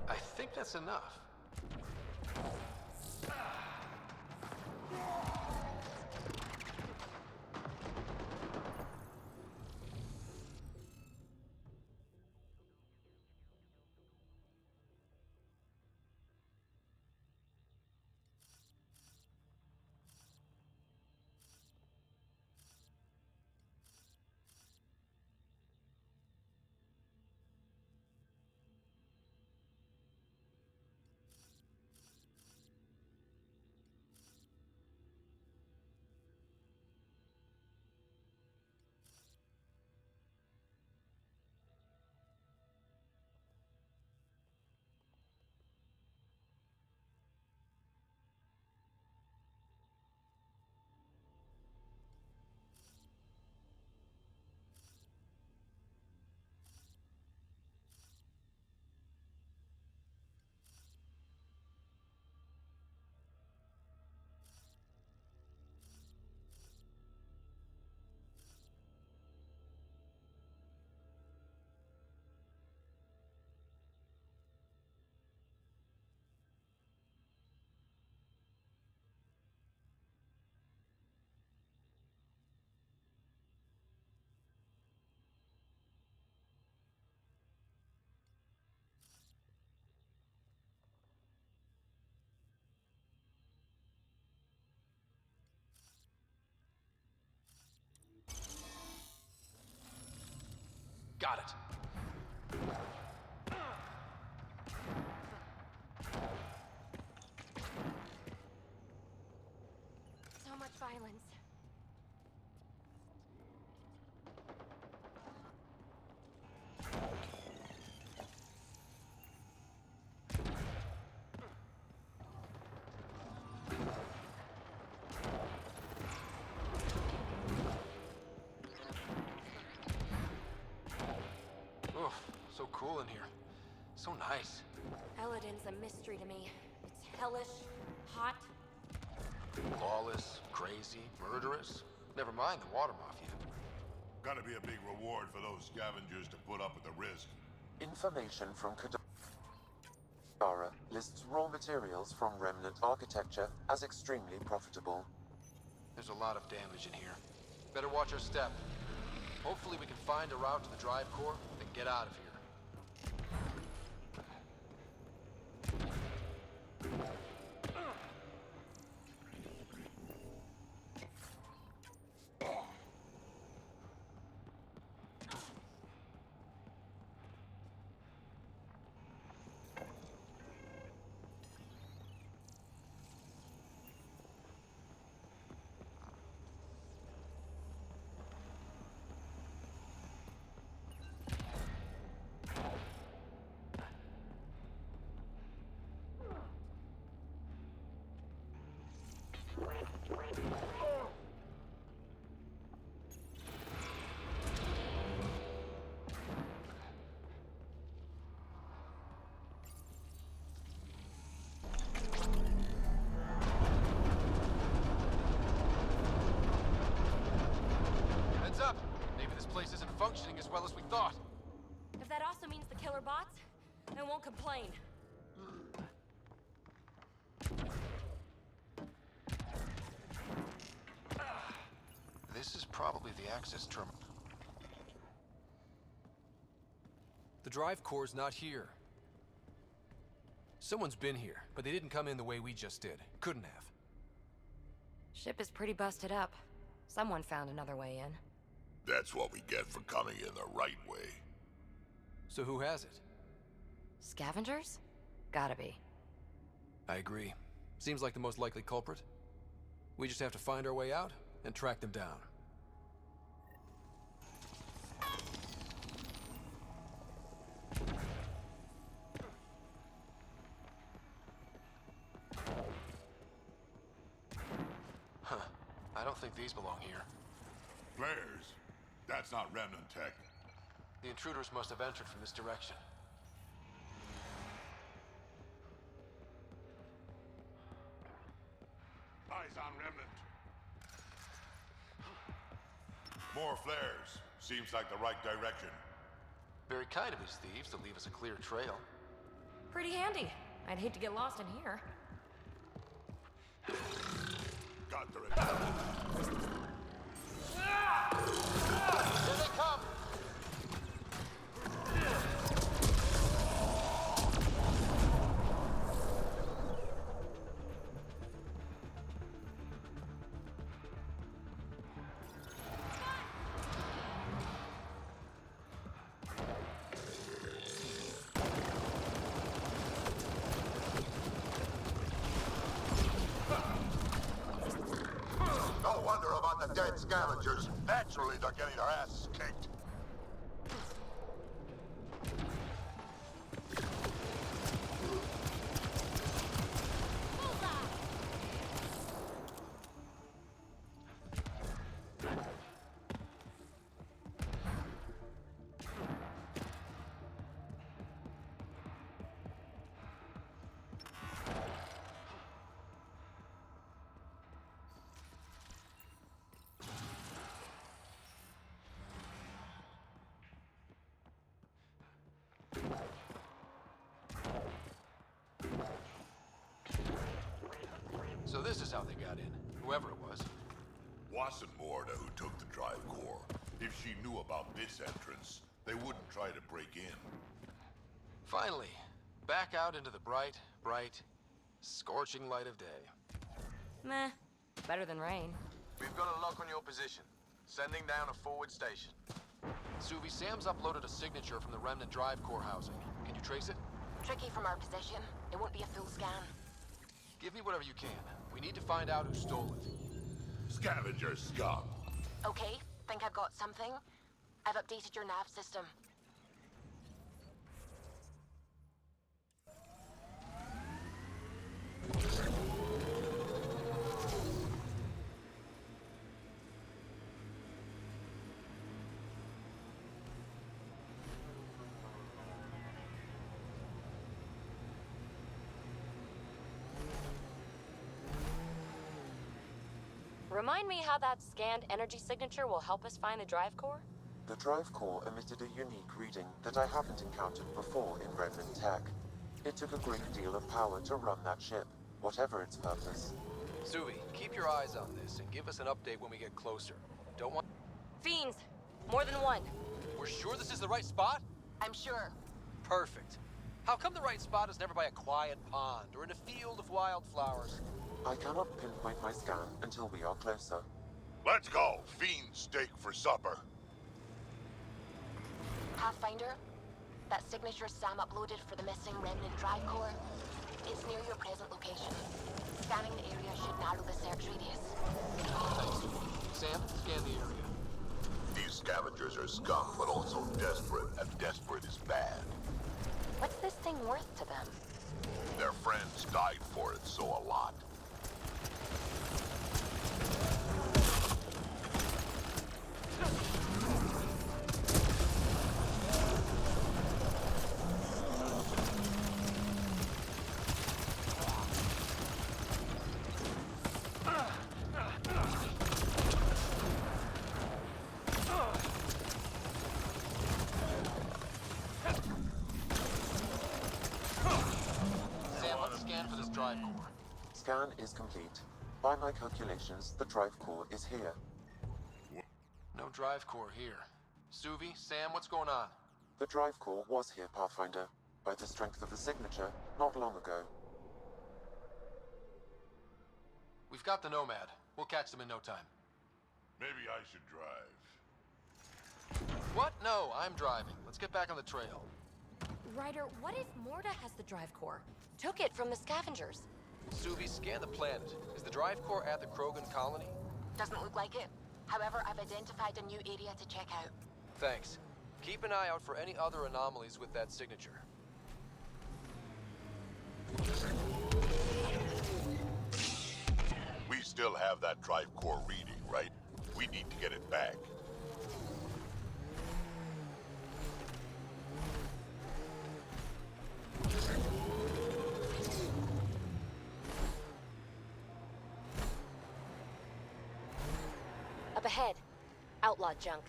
I think that's enough. Got it. So much violence. Oof, so cool in here. So nice. Elaaden's a mystery to me. It's hellish, hot. Lawless, crazy, murderous. Never mind the water mafia. Gotta be a big reward for those scavengers to put up with the risk. Information from Kadara lists raw materials from remnant architecture as extremely profitable. There's a lot of damage in here. Better watch our step. Hopefully we can find a route to the drive core, then get out of here. Heads up! Maybe this place isn't functioning as well as we thought. If that also means the killer bots, I won't complain. This is probably the access terminal. The drive core's not here. Someone's been here, but they didn't come in the way we just did. Couldn't have. Ship is pretty busted up. Someone found another way in. That's what we get for coming in the right way. So who has it? Scavengers? Gotta be. I agree. Seems like the most likely culprit. We just have to find our way out and track them down. Huh. I don't think these belong here. Flares? That's not remnant tech. The intruders must have entered from this direction. Eyes on Remnant. More flares. Seems like the right direction. Very kind of these thieves to leave us a clear trail. Pretty handy. I'd hate to get lost in here. Got the report. Here they come! No wonder about the dead scavengers. Naturally, they're getting their asses kicked. So this is how they got in, whoever it was. Wasn't Morda who took the drive core. If she knew about this entrance, they wouldn't try to break in. Finally, back out into the bright, scorching light of day. Meh. Better than rain. We've got a lock on your position. Sending down a forward station. Suvi, Sam's uploaded a signature from the Remnant drive core housing. Can you trace it? Tricky from our position. It won't be a full scan. Give me whatever you can. We need to find out who stole it. Scavenger scum. Okay, think I've got something. I've updated your nav system. Remind me how that scanned energy signature will help us find the drive core? The drive core emitted a unique reading that I haven't encountered before in Remnant tech. It took a great deal of power to run that ship, whatever its purpose. Suvi, keep your eyes on this and give us an update when we get closer. Don't want... Fiends! More than one. We're sure this is the right spot? I'm sure. Perfect. How come the right spot is never by a quiet pond or in a field of wildflowers? I cannot pinpoint my scan until we are closer. Let's go. Fiend steak for supper. Pathfinder, that signature Sam uploaded for the missing Remnant drive core, it's near your present location. Scanning the area should narrow the search radius. Thanks. Sam, scan the area. These scavengers are scum, but also desperate, and desperate is bad. What's this thing worth to them? Their friends died for it, so a lot. Scan is complete. By my calculations, the drive core is here. No drive core here. Suvi, Sam, what's going on? The drive core was here, Pathfinder, by the strength of the signature, not long ago. We've got the Nomad. We'll catch them in no time. Maybe I should drive. What? No, I'm driving. Let's get back on the trail. Ryder, what if Morda has the drive core? Took it from the scavengers. Suvi, scan the planet. Is the drive core at the Krogan colony? Doesn't look like it. However, I've identified a new area to check out. Thanks. Keep an eye out for any other anomalies with that signature. We still have that drive core reading, right? We need to get it back. ahead. Outlaw junk.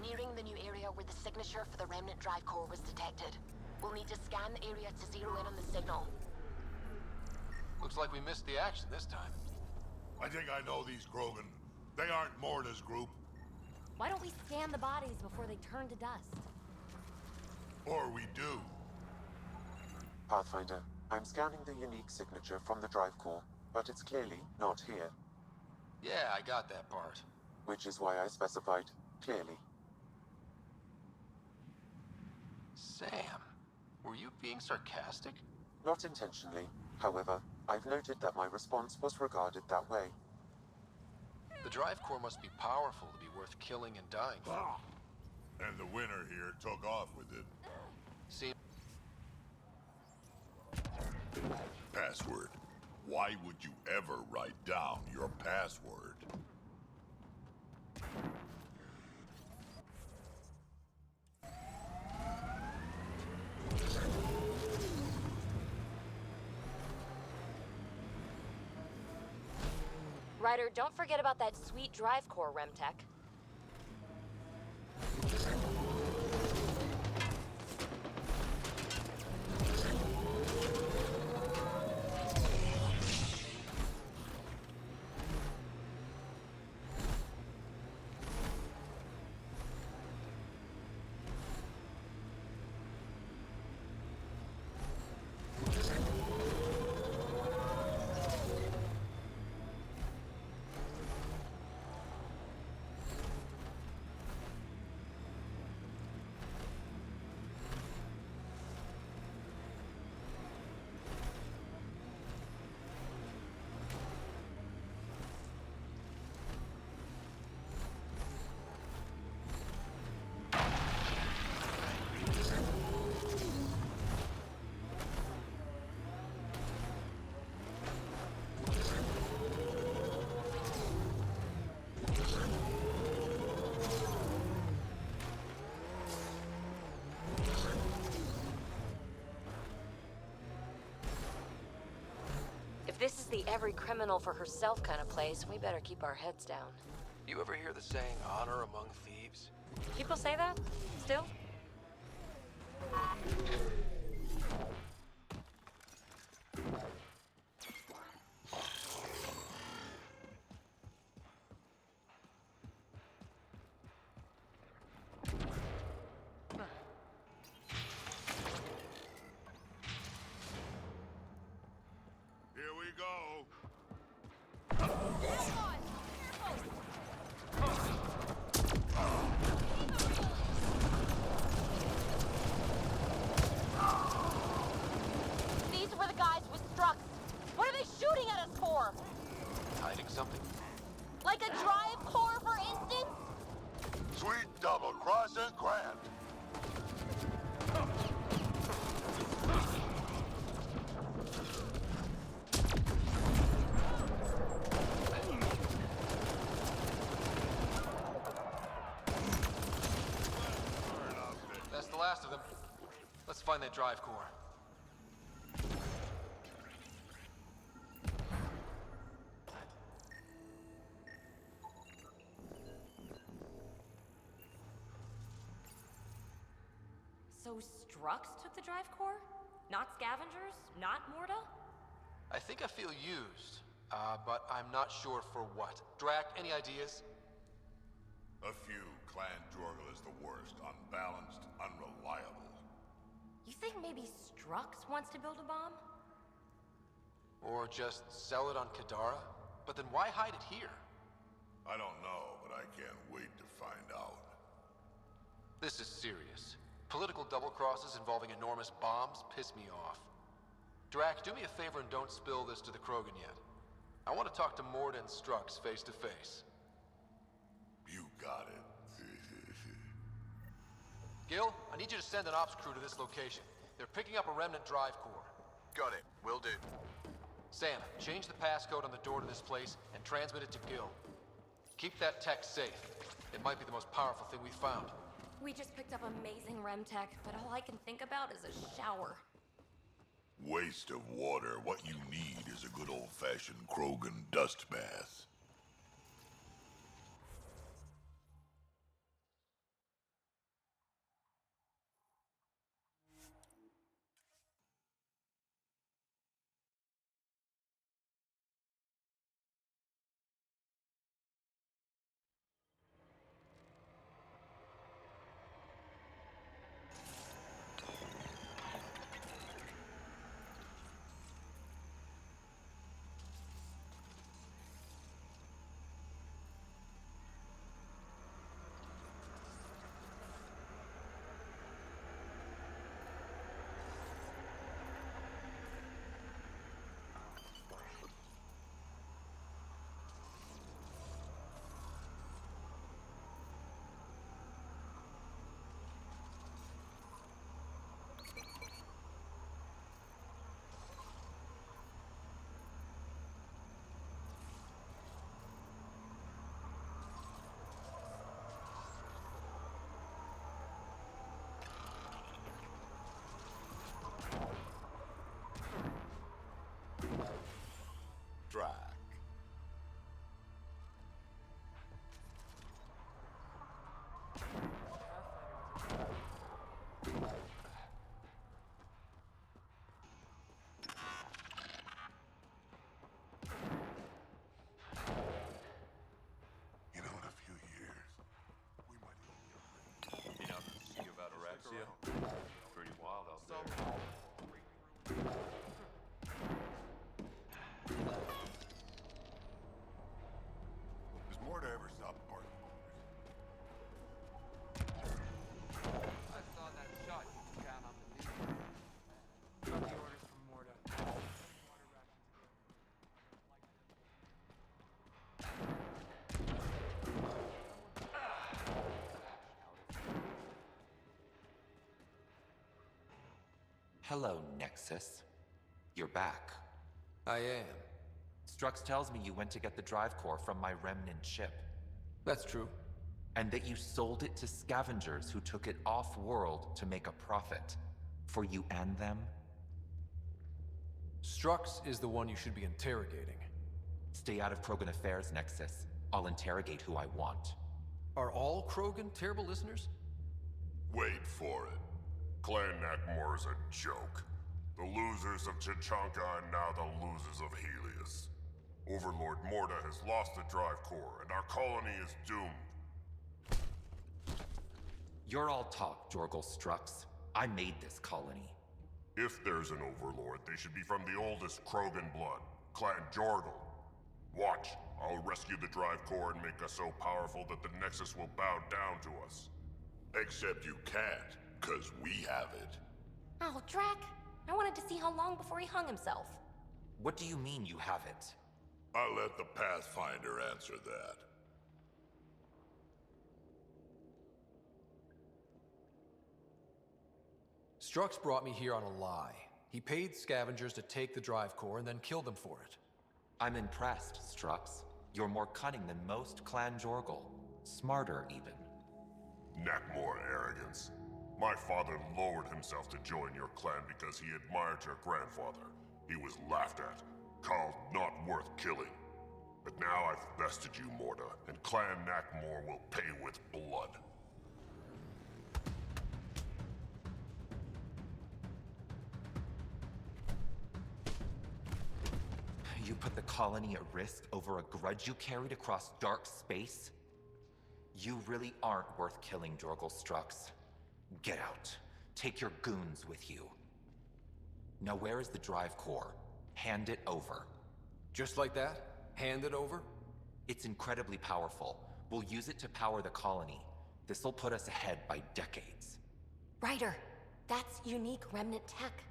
Nearing the new area where the signature for the remnant drive core was detected. We'll need to scan the area to zero in on the signal. Looks like we missed the action this time. I think I know these Krogan. They aren't Morta's group. Why don't we scan the bodies before they turn to dust? Or we do. Pathfinder, I'm scanning the unique signature from the drive core, but it's clearly not here. Yeah, I got that part. Which is why I specified clearly. Sam, were you being sarcastic? Not intentionally. However, I've noted that my response was regarded that way. The drive core must be powerful to be worth killing and dying for. And the winner here took off with it. See? Password. Why would you ever write down your password? Ryder, don't forget about that sweet drive core, Remtech. If this is the every criminal for herself kind of place, we better keep our heads down. You ever hear the saying, honor among thieves? People say that? Still? Here we go. These were the guys with structs. What are they shooting at us for? Hiding something? Like a drive core, for instance? Sweet double crossing Grant. That's the last of them. Let's find that drive core. So Strux took the drive core? Not scavengers? Not Morta? I think I feel used, but I'm not sure for what. Drac, any ideas? A few. Clan Jorgel is the worst. Unbalanced, unreliable. You think maybe Strux wants to build a bomb? Or just sell it on Kadara? But then why hide it here? I don't know, but I can't wait to find out. This is serious. Political double-crosses involving enormous bombs piss me off. Drac, do me a favor and don't spill this to the Krogan yet. I want to talk to Mord and Strux face to face. You got it. Gil, I need you to send an ops crew to this location. They're picking up a remnant drive core. Got it. Will do. Sam, change the passcode on the door to this place and transmit it to Gil. Keep that tech safe. It might be the most powerful thing we've found. We just picked up amazing rem tech, but all I can think about is a shower. Waste of water. What you need is a good old-fashioned Krogan dust bath. Pretty wild out there. Does Morta ever stop parking? I saw that shot you took out on the news. Got the orders from Morta. Hello, Nexus. You're back. I am. Strux tells me you went to get the drive core from my remnant ship. That's true. And that you sold it to scavengers who took it off-world to make a profit. For you and them? Strux is the one you should be interrogating. Stay out of Krogan affairs, Nexus. I'll interrogate who I want. Are all Krogan terrible listeners? Wait for it. Clan Nakmor is a joke. The losers of Chichanka and now the losers of Helios. Overlord Morta has lost the drive core, and our colony is doomed. You're all talk, Jorgal Strux. I made this colony. If there's an overlord, they should be from the oldest Krogan blood, Clan Jorgal. Watch, I'll rescue the drive core and make us so powerful that the Nexus will bow down to us. Except you can't, 'cause we have it. Oh, Drac. I wanted to see how long before he hung himself. What do you mean you have it? I'll let the Pathfinder answer that. Strux brought me here on a lie. He paid scavengers to take the drive core and then killed them for it. I'm impressed, Strux. You're more cunning than most Clan Jorgal. Smarter, even. Nakmor arrogance. My father lowered himself to join your clan because he admired your grandfather. He was laughed at, called not worth killing. But now I've bested you, Morta, and Clan Nakmor will pay with blood. You put the colony at risk over a grudge you carried across dark space? You really aren't worth killing, Jorgal Strux. Get out. Take your goons with you. Now where is the drive core? Hand it over. Just like that? Hand it over? It's incredibly powerful. We'll use it to power the colony. This'll put us ahead by decades. Ryder, that's unique remnant tech.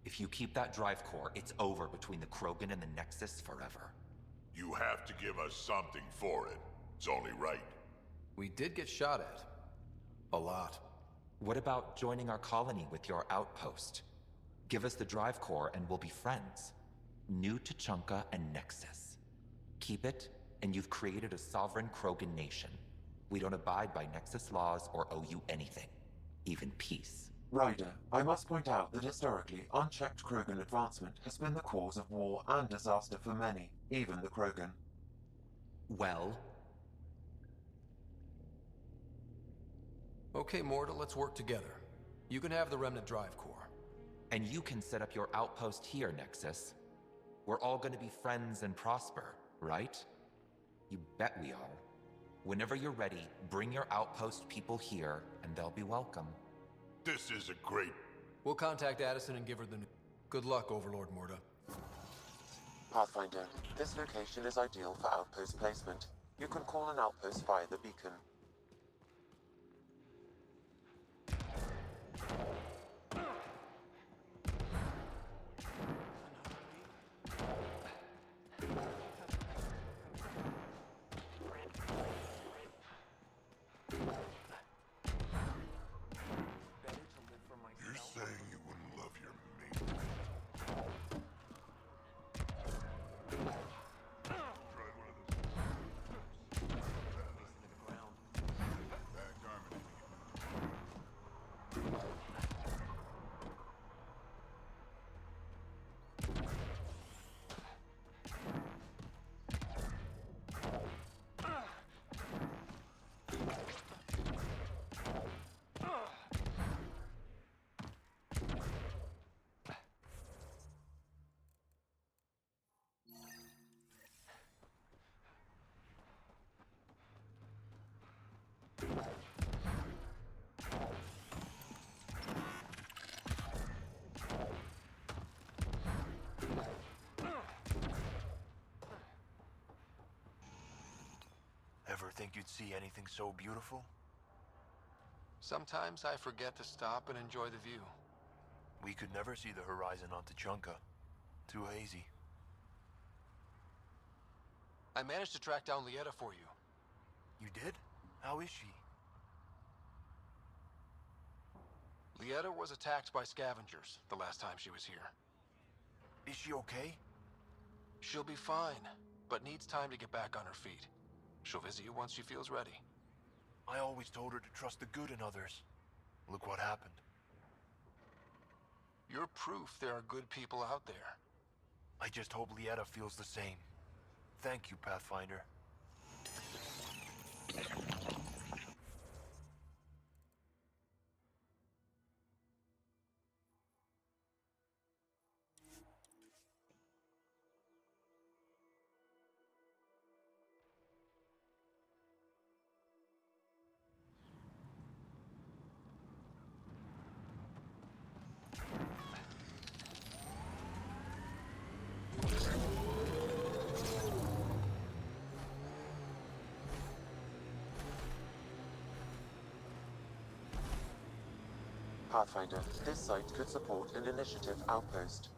If you keep that drive core, it's over between the Krogan and the Nexus forever. You have to give us something for it. It's only right. We did get shot at. A lot. What about joining our colony with your outpost? Give us the drive core and we'll be friends. New Tuchanka and Nexus. Keep it, and you've created a sovereign Krogan nation. We don't abide by Nexus laws or owe you anything. Even peace. Ryder, I must point out that historically, unchecked Krogan advancement has been the cause of war and disaster for many, even the Krogan. Well? Okay, Morta, let's work together. You can have the remnant drive core. And you can set up your outpost here, Nexus. We're all gonna be friends and prosper, right? You bet we are. Whenever you're ready, bring your outpost people here, and they'll be welcome. This is a great... We'll contact Addison and give her the... Good luck, Overlord Morta. Pathfinder, this location is ideal for outpost placement. You can call an outpost via the beacon. You're saying you wouldn't love your mate? Tried one of those. Back armor. Ever think you'd see anything so beautiful? Sometimes I forget to stop and enjoy the view. We could never see the horizon on Tuchanka. Too hazy. I managed to track down Lieta for you. You did? How is she? Lieta was attacked by scavengers the last time she was here. Is she okay? She'll be fine, but needs time to get back on her feet. She'll visit you once she feels ready. I always told her to trust the good in others. Look what happened. You're proof there are good people out there. I just hope Lieta feels the same. Thank you, Pathfinder. Pathfinder, this site could support an initiative outpost.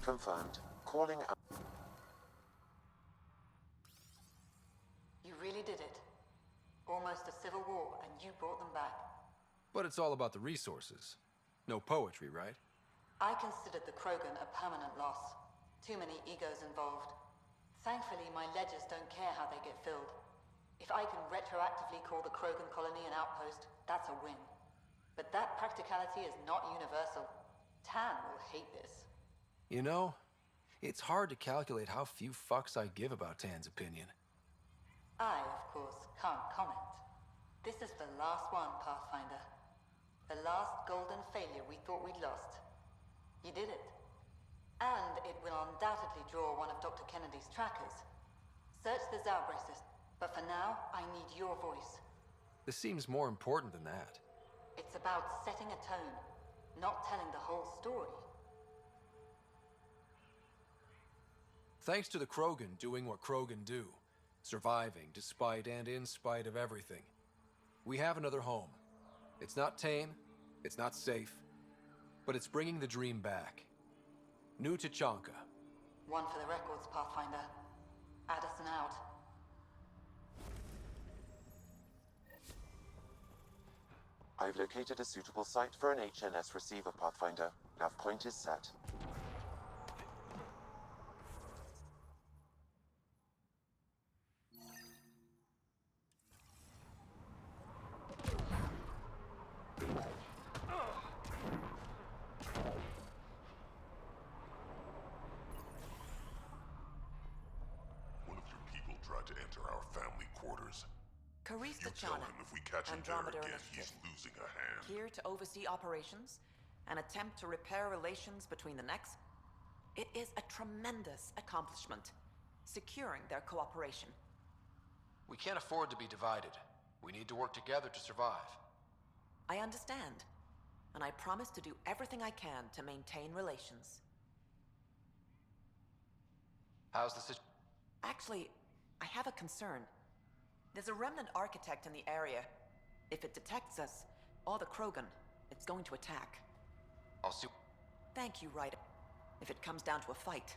Confirmed. Calling out. You really did it. Almost a civil war, and you brought them back. But it's all about the resources. No poetry, right? I considered the Krogan a permanent loss. Too many egos involved. Thankfully, my ledgers don't care how they get filled. If I can retroactively call the Krogan colony an outpost, that's a win. But that practicality is not universal. Tan will hate this. You know, it's hard to calculate how few fucks I give about Tan's opinion. I, of course, can't comment. This is the last one, Pathfinder. The last golden failure we thought we'd lost. You did it. And it will undoubtedly draw one of Dr. Kennedy's trackers. Search the Zaubre system, but for now, I need your voice. This seems more important than that. It's about setting a tone, not telling the whole story. Thanks to the Krogan doing what Krogan do, surviving despite and in spite of everything. We have another home. It's not tame, it's not safe, but it's bringing the dream back. New Tachanka. One for the records, Pathfinder. Addison out. I've located a suitable site for an HNS receiver, Pathfinder. Nav point is set. One of your people tried to enter our family quarters. Karista You tell Chana, him if we catch him there Andromeda again, Initiative. he's losing a hand. Here to oversee operations and attempt to repair relations between the necks. It is a tremendous accomplishment, securing their cooperation. We can't afford to be divided. We need to work together to survive. I understand, and I promise to do everything I can to maintain relations. How's the situation? Actually, I have a concern. There's a remnant architect in the area. If it detects us, or the Krogan, it's going to attack. I'll see. Thank you, Ryder. If it comes down to a fight.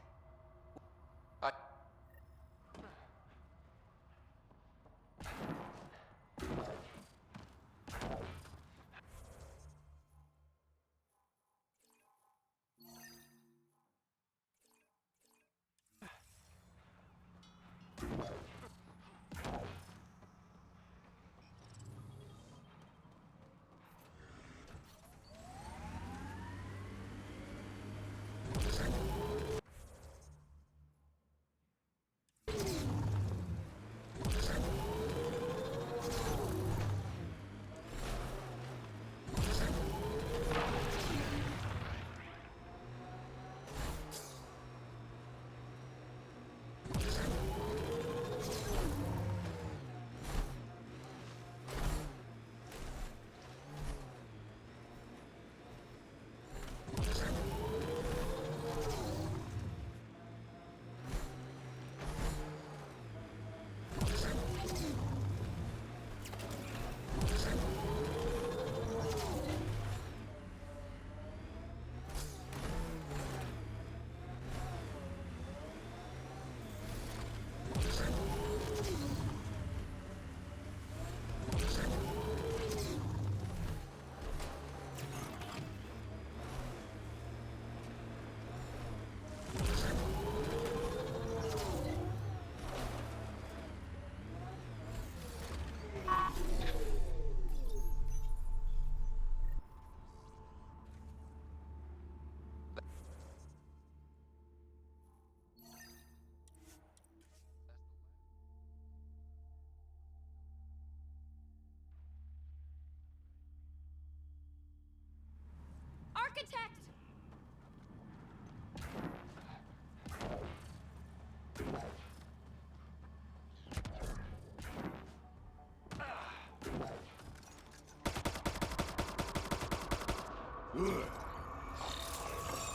Architect!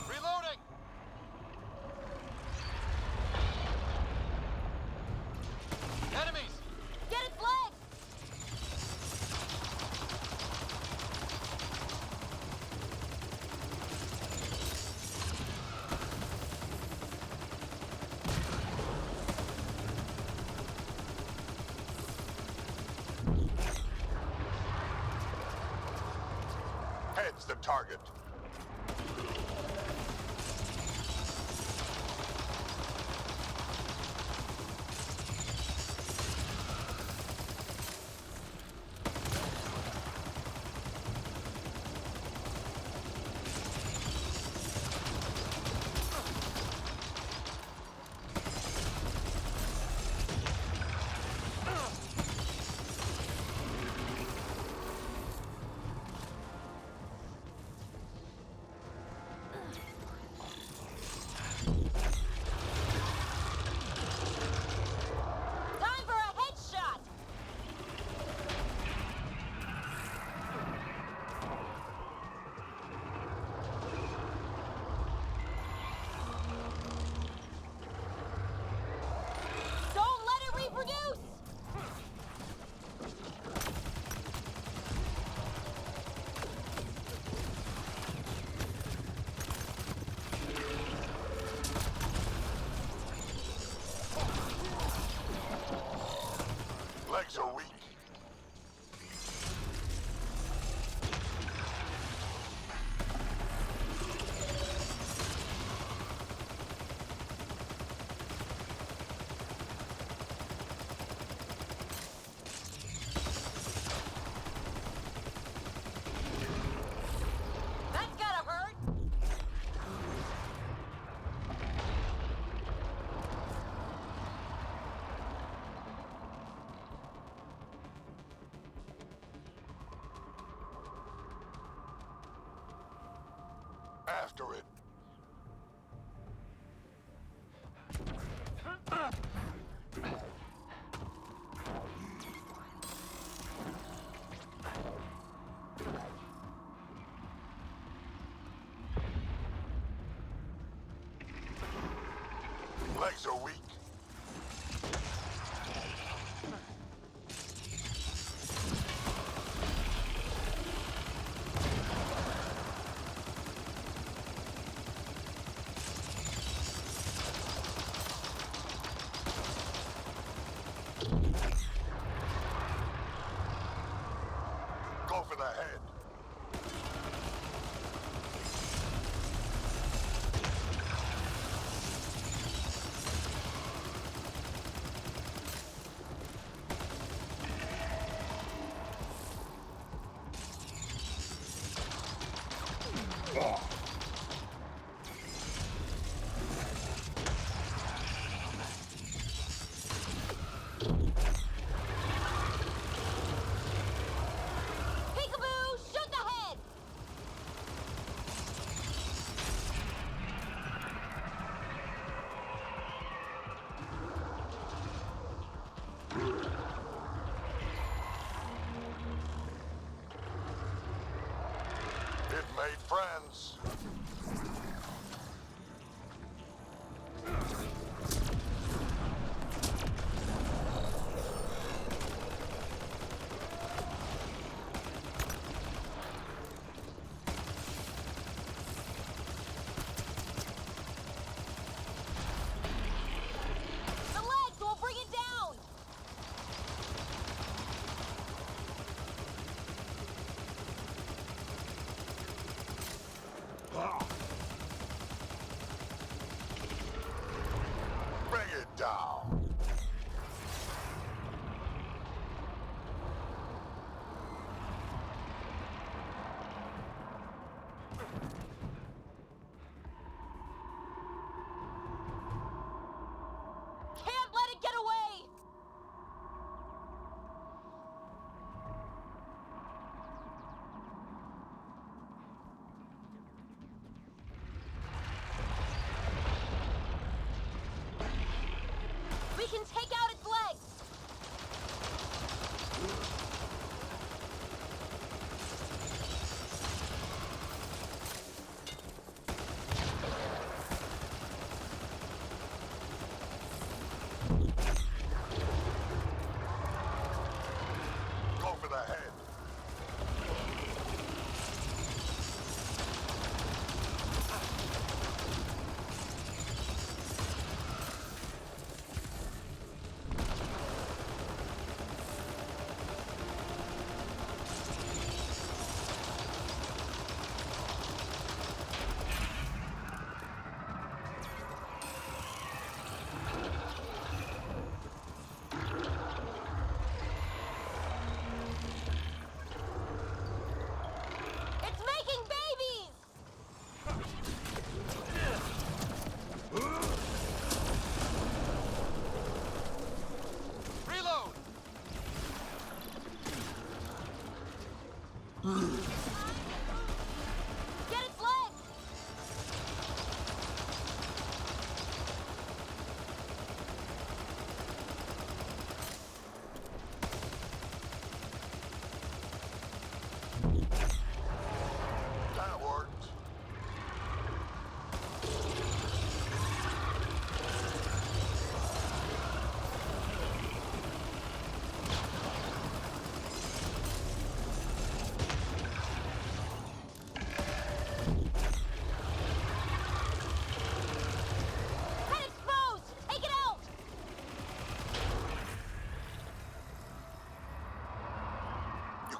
Reloading! Enemies! Get it flagged! Heads the target. Legs are weak. That's gotta hurt! After it. Legs are weak. Go for the head. Peekaboo! Shoot the head! It made friends. The legs will bring it down! Ah!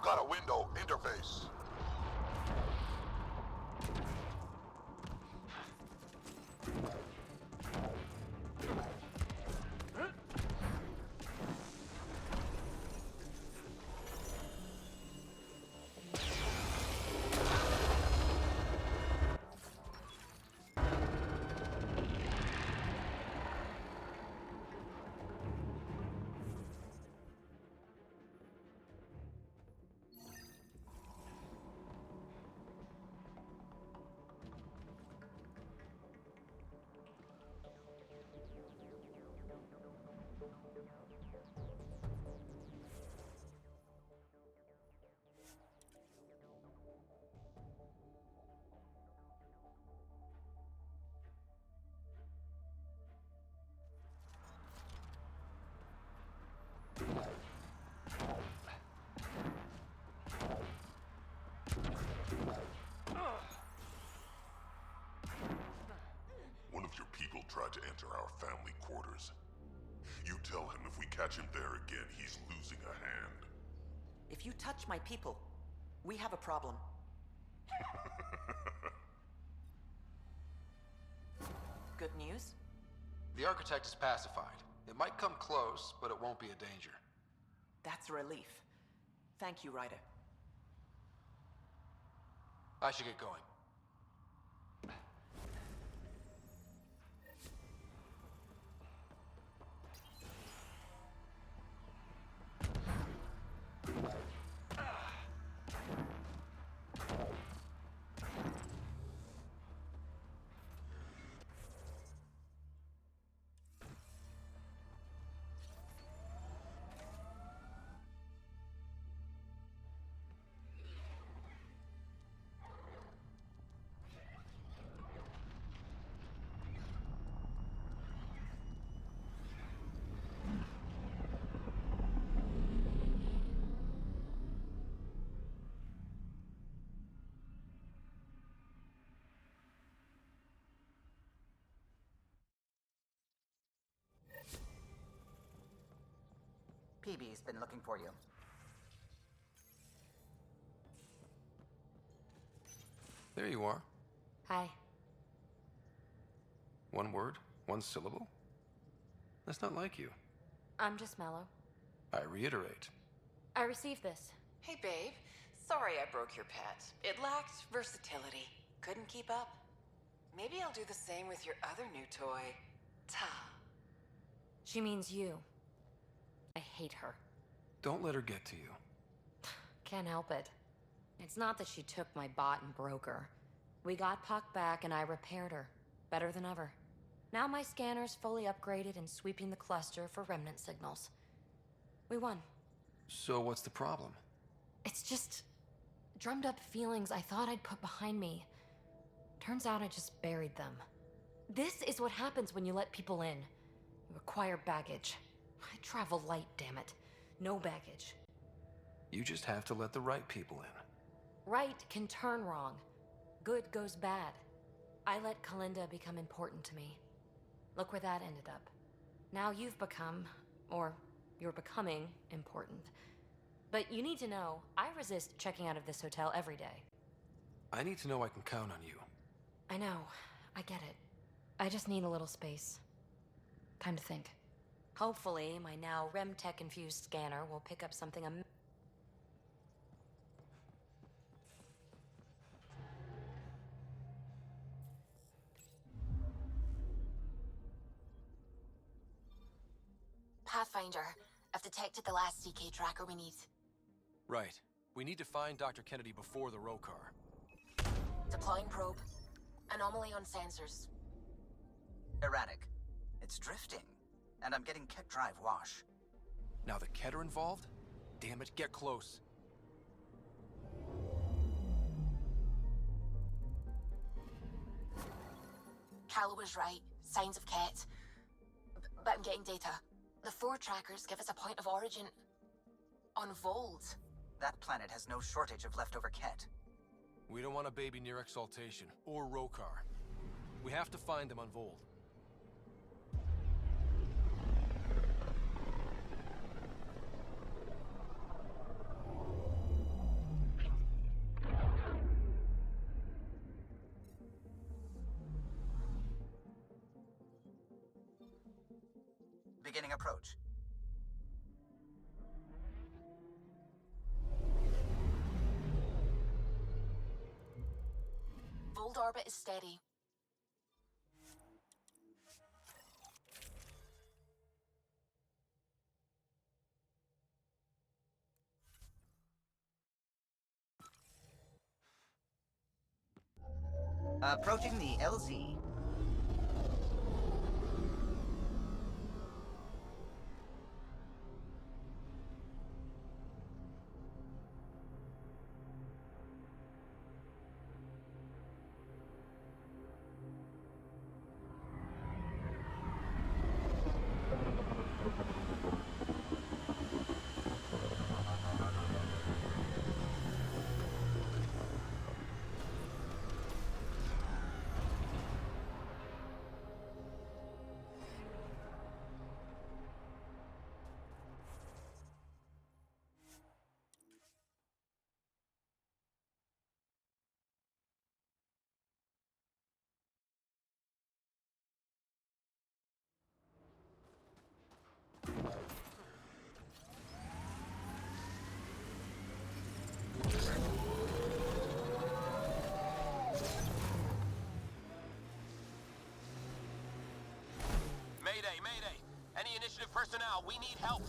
got a window interface. One of your people tried to enter our family quarters. You tell him if we catch him there again, he's losing a hand. If you touch my people, we have a problem. Good news? The architect is pacified. It might come close, but it won't be a danger. That's a relief. Thank you, Ryder. I should get going. PB's been looking for you. There you are. Hi. One word, one syllable? That's not like you. I'm just mellow. I reiterate. I received this. Hey, babe. Sorry I broke your pet. It lacked versatility. Couldn't keep up. Maybe I'll do the same with your other new toy, Ta. She means you. I hate her. Don't let her get to you. Can't help it. It's not that she took my bot and broke her. We got Puck back and I repaired her. Better than ever. Now my scanner's fully upgraded and sweeping the cluster for remnant signals. We won. So what's the problem? It's just drummed up feelings I thought I'd put behind me. Turns out I just buried them. This is what happens when you let people in. You acquire baggage. I travel light, damn it. No baggage. You just have to let the right people in. Right can turn wrong. Good goes bad. I let Kalinda become important to me. Look where that ended up. Now you've become, or you're becoming, important. But you need to know, I resist checking out of this hotel every day. I need to know I can count on you. I know. I get it. I just need a little space. Time to think. Hopefully, my now REM-tech-infused scanner will pick up something Pathfinder, I've detected the last CK tracker we need. Right. We need to find Dr. Kennedy before the Rocar. Deploying probe. Anomaly on sensors. Erratic. It's drifting. And I'm getting Ket drive wash. Now the Ket are involved? Damn it, get close. Callow was right. Signs of Ket. But I'm getting data. The 4 trackers give us a point of origin on Vold. That planet has no shortage of leftover Ket. We don't want a baby near Exaltation, or Rocar. We have to find them on Vold. Beginning approach. Old orbit is steady. Approaching the LZ. Mayday, mayday! Any initiative personnel, we need help!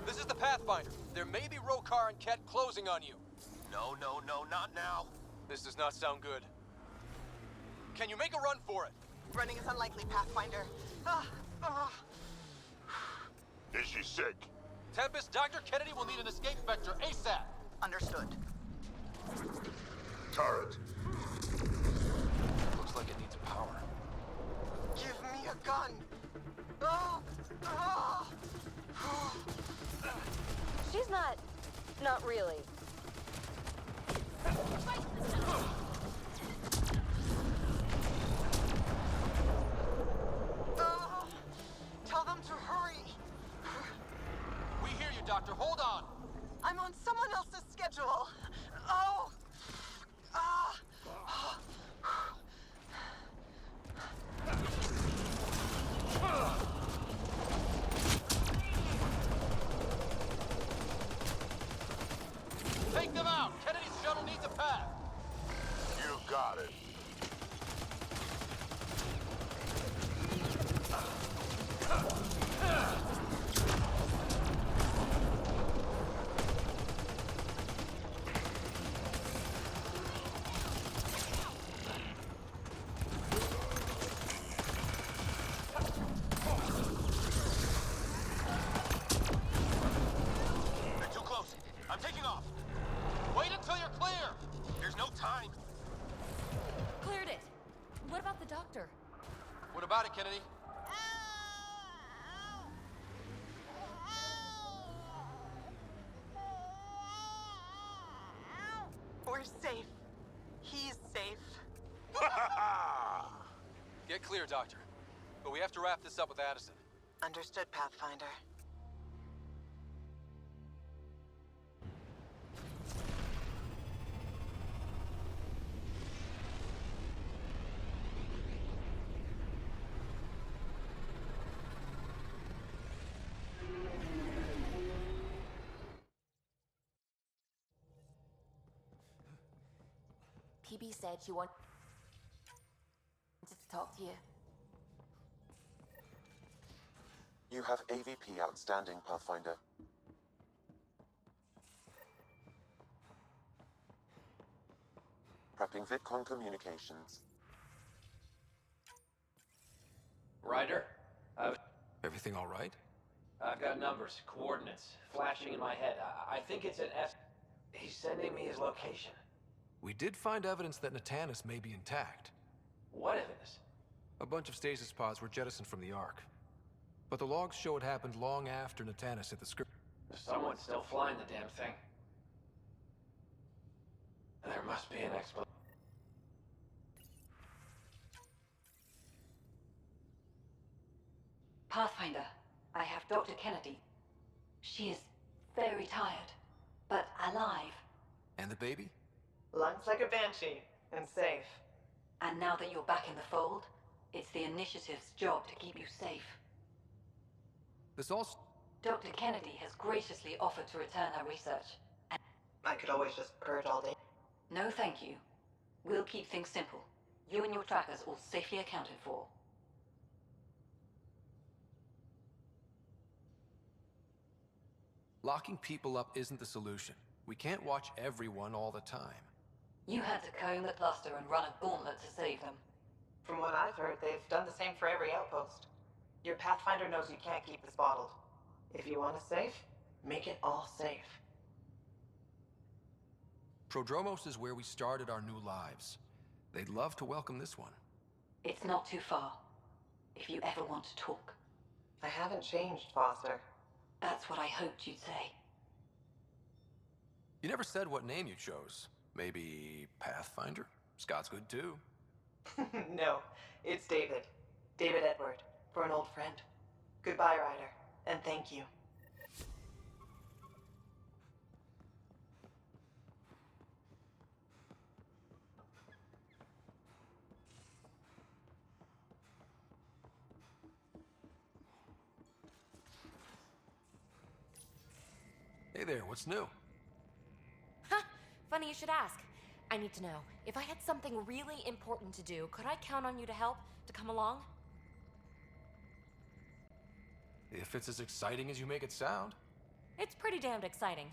This is the Pathfinder. There may be Rokar and Ket closing on you. No, not now. This does not sound good. Can you make a run for it? Running is unlikely, Pathfinder. Is she sick? Tempest, Dr. Kennedy will need an escape vector ASAP. Understood. Turret. Looks like it needs power. Give me a gun! She's not really. Tell them to hurry! We hear you, Doctor. Hold on. I'm on someone else's schedule. Take them out. Kennedy's shuttle needs a path. You got it. They're too close. I'm taking off. Wait until you're clear. There's no time. Cleared it. What about the doctor? What about it, Kennedy? We're safe. He's safe. Get clear, Doctor. But we have to wrap this up with Addison. Understood, Pathfinder. PB said she wanted to talk to you. You have AVP outstanding, Pathfinder. Prepping VidCon communications. Ryder, Everything all right? I've got numbers, coordinates, flashing in my head. I think it's an S. He's sending me his location. We did find evidence that Natanus may be intact. What evidence? A bunch of stasis pods were jettisoned from the Ark. But the logs show it happened long after Natanus hit the script. Someone's still flying the damn thing. There must be an explanation. Pathfinder, I have Dr. Kennedy. She is very tired, but alive. And the baby? Lungs like a banshee, and safe. And now that you're back in the fold, it's the Initiative's job to keep you safe. This all... Dr. Kennedy has graciously offered to return her research. I could always just purge all day. No, thank you. We'll keep things simple. You and your trackers all safely accounted for. Locking people up isn't the solution. We can't watch everyone all the time. You had to comb the cluster and run a gauntlet to save them. From what I've heard, they've done the same for every outpost. Your Pathfinder knows you can't keep this bottled. If you want it safe, make it all safe. Prodromos is where we started our new lives. They'd love to welcome this one. It's not too far. If you ever want to talk. I haven't changed, Foster. That's what I hoped you'd say. You never said what name you chose. Maybe Pathfinder? Scott's good too. No, it's David. David Edward, for an old friend. Goodbye, Ryder, and thank you. Hey there, what's new? Huh, funny you should ask. I need to know, if I had something really important to do, could I count on you to help, to come along? If it's as exciting as you make it sound. It's pretty damned exciting.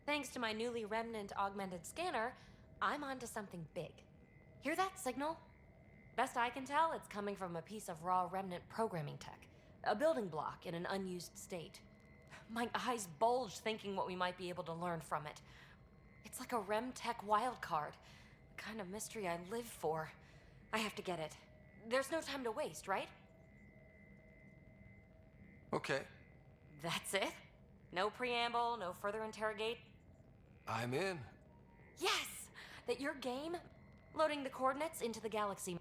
Thanks to my newly Remnant augmented scanner, I'm onto something big. Hear that signal? Best I can tell, it's coming from a piece of raw Remnant programming tech. A building block in an unused state. My eyes bulge thinking what we might be able to learn from it. It's like a Remtech wildcard. The kind of mystery I live for. I have to get it. There's no time to waste, right? Okay. That's it? No preamble, no further interrogate? I'm in. Yes! That your game? Loading the coordinates into the galaxy.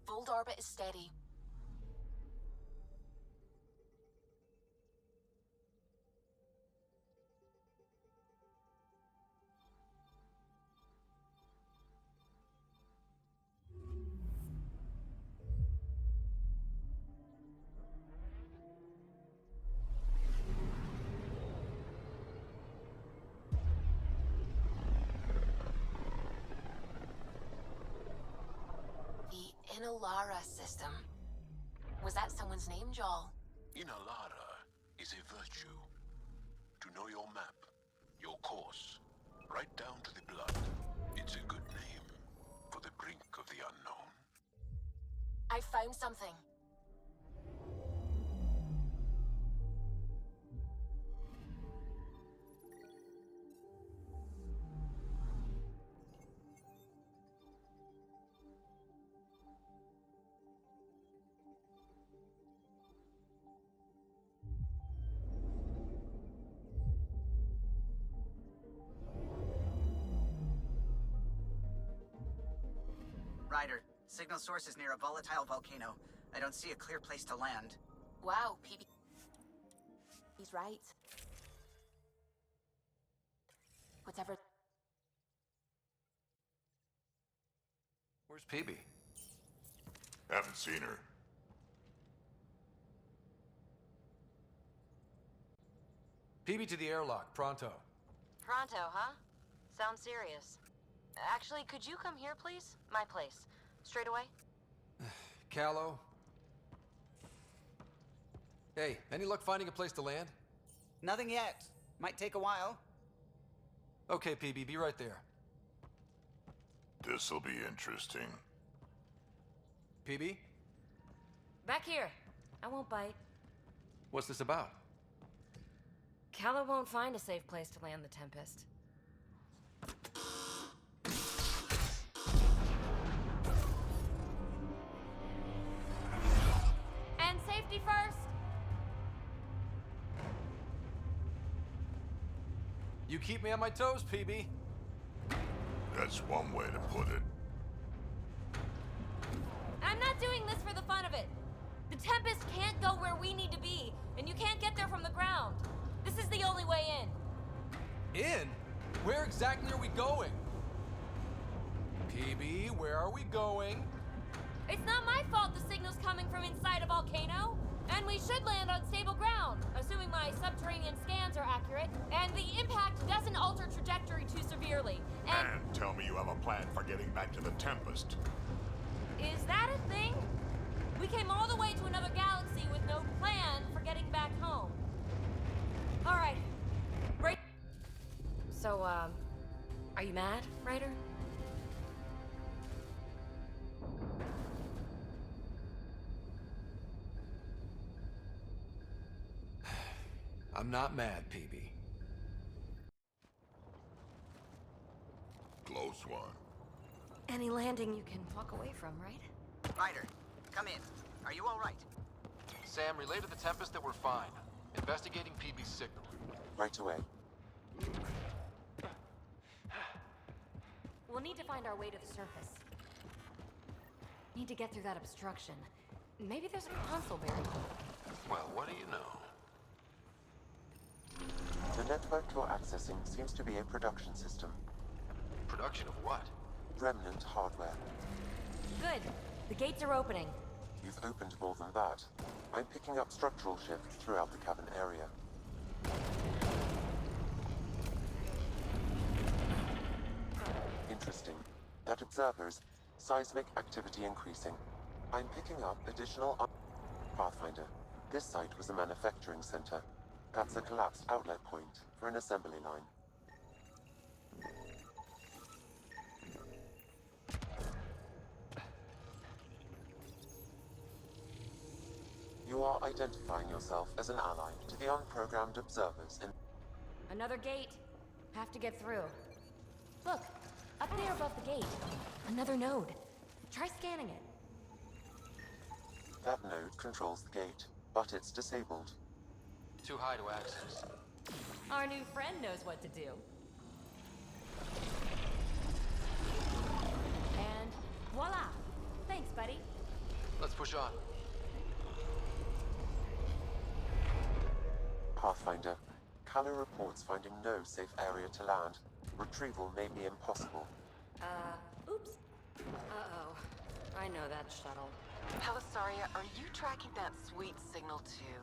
Fold orbit is steady. The Elaaden system. Was that someone's name, Joel? Elaaden is a virtue. To know your map, your course, right down to the blood. It's a good name for the brink of the unknown. I found something. Ryder, signal source is near a volatile volcano. I don't see a clear place to land. Wow, PB. He's right. Whatever. Where's PB? Haven't seen her. PB to the airlock, pronto. Pronto, huh? Sounds serious. Actually, could you come here, please? My place. Straight away? Callow? Hey, any luck finding a place to land? Nothing yet. Might take a while. Okay, PB, be right there. This'll be interesting. PB? Back here. I won't bite. What's this about? Callow won't find a safe place to land the Tempest. And safety first! You keep me on my toes, PB. That's one way to put it. I'm not doing this for the fun of it. The Tempest can't go where we need to be, and you can't get there from the ground. This is the only way in. In? Where exactly are we going? PB, where are we going? It's not my fault the signal's coming from inside a volcano. And we should land on stable ground, assuming my subterranean scans are accurate, and the impact doesn't alter trajectory too severely. And tell me you have a plan for getting back to the Tempest. is that a thing? We came all the way to another galaxy with no plan for getting back home. All right. Right. So, are you mad, Ryder? I'm not mad, PB. Close one. Any landing you can walk away from, right? Ryder, come in. Are you all right? Sam, relay to the Tempest that we're fine. Investigating PB's signal. Right away. We'll need to find our way to the surface. Need to get through that obstruction. Maybe there's a console buried. Well, what do you know? The network you're accessing seems to be a production system. Production of what? Remnant hardware. Good. The gates are opening. You've opened more than that. I'm picking up structural shifts throughout the cavern area. Interesting. That observer's seismic activity increasing. I'm picking up additional Pathfinder. This site was a manufacturing center. That's a collapsed outlet point for an assembly line. You are identifying yourself as an ally to the unprogrammed observers in... Another gate. Have to get through. Look, up there above the gate. Another node. Try scanning it. That node controls the gate, but it's disabled. Too high to access. Our new friend knows what to do. And voila! Thanks, buddy. Let's push on. Pathfinder, Kala reports finding no safe area to land. Retrieval may be impossible. Oops. Uh-oh. I know that shuttle. Pelisaria, are you tracking that sweet signal too?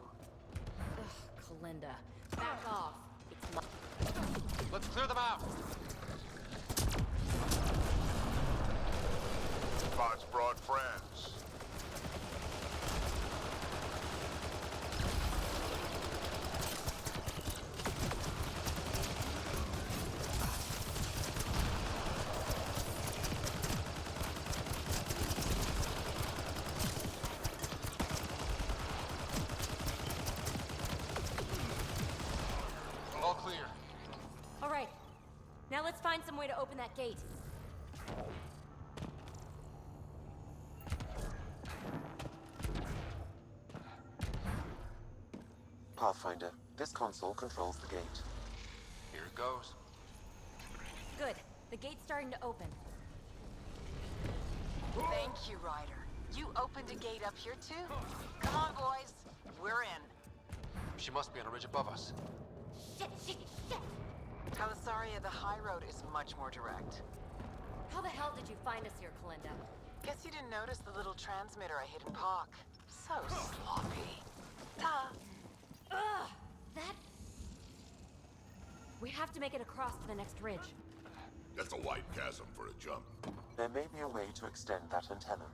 Ugh, Kalinda. Back off. It's my... Let's clear them out! God's brought friends. All clear. All right. Now let's find some way to open that gate. Pathfinder, this console controls the gate. Here it goes. Good. The gate's starting to open. Thank you, Ryder. You opened a gate up here too? Come on, boys. We're in. She must be on a ridge above us. Shit! Pelisaria, the high road is much more direct. How the hell did you find us here, Kalinda? Guess you didn't notice the little transmitter I hid in Park. So sloppy. Ta. Ugh! That... We have to make it across to the next ridge. That's a wide chasm for a jump. There may be a way to extend that antenna.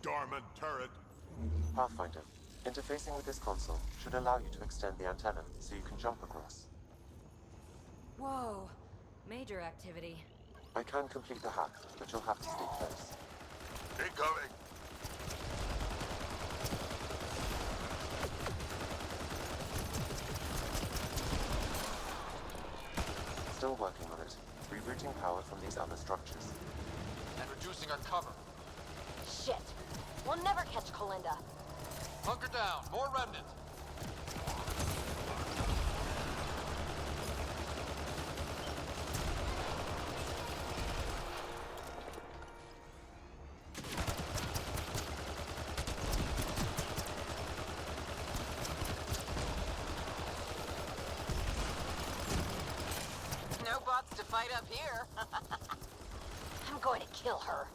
Dormant turret. Pathfinder, interfacing with this console should allow you to extend the antenna so you can jump across. Whoa. Major activity. I can complete the hack, but you'll have to stay close. Incoming. Still working on it. Rerouting power from these other structures. And reducing our cover. Shit. We'll never catch Kalinda. Hunker down. More remnant. wants to fight up here. I'm going to kill her.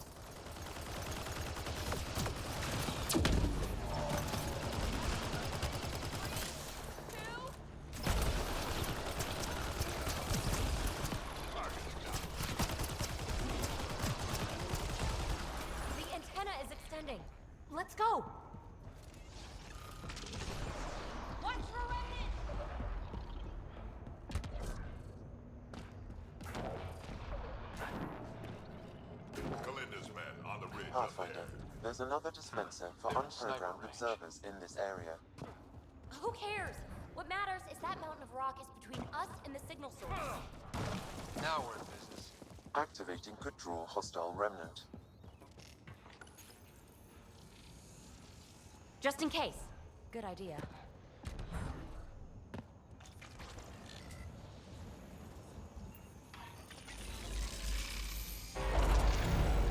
The antenna is extending. Let's go. Watch for remnant! Kalinda's men on the ridge up Pathfinder, there. there's another dispenser for unprogrammed observers in this area. Who cares? What matters is that mountain of rock is between us and the signal source. Now we're in business. Activating could draw hostile remnant. Just in case. Good idea.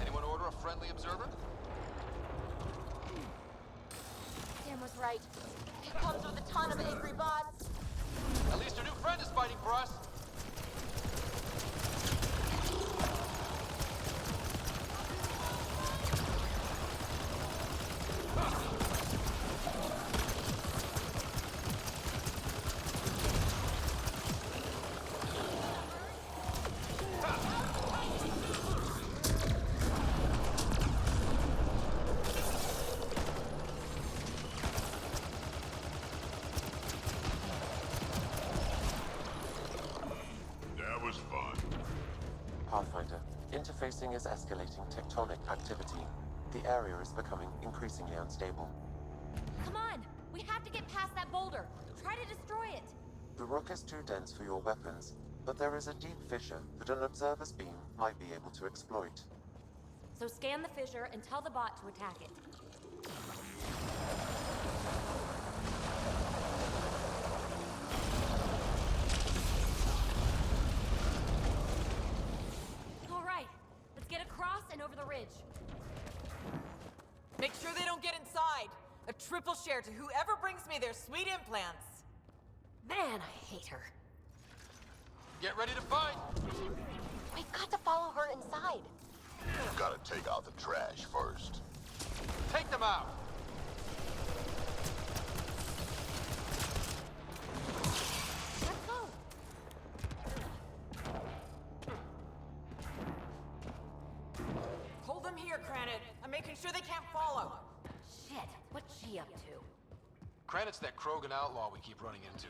Anyone order a friendly observer? Sam was right. It comes with a ton of angry bots. At least our new friend is fighting for us. That was fun. Pathfinder, interfacing is escalating tectonic activity. The area is becoming increasingly unstable. Come on! We have to get past that boulder. Try to destroy it. The rock is too dense for your weapons, but there is a deep fissure that an observer's beam might be able to exploit. So scan the fissure and tell the bot to attack it. All right, let's get across and over the ridge. Make sure they don't get inside. A triple share to whoever brings me their sweet implants. Man, I hate her. Get ready to fight! We've got to follow her inside. Gotta take out the trash first. Take them out! Let's go. Hold them here, Granite. I'm making sure they can't follow. Shit, what's she up to? Credit's that Krogan outlaw we keep running into.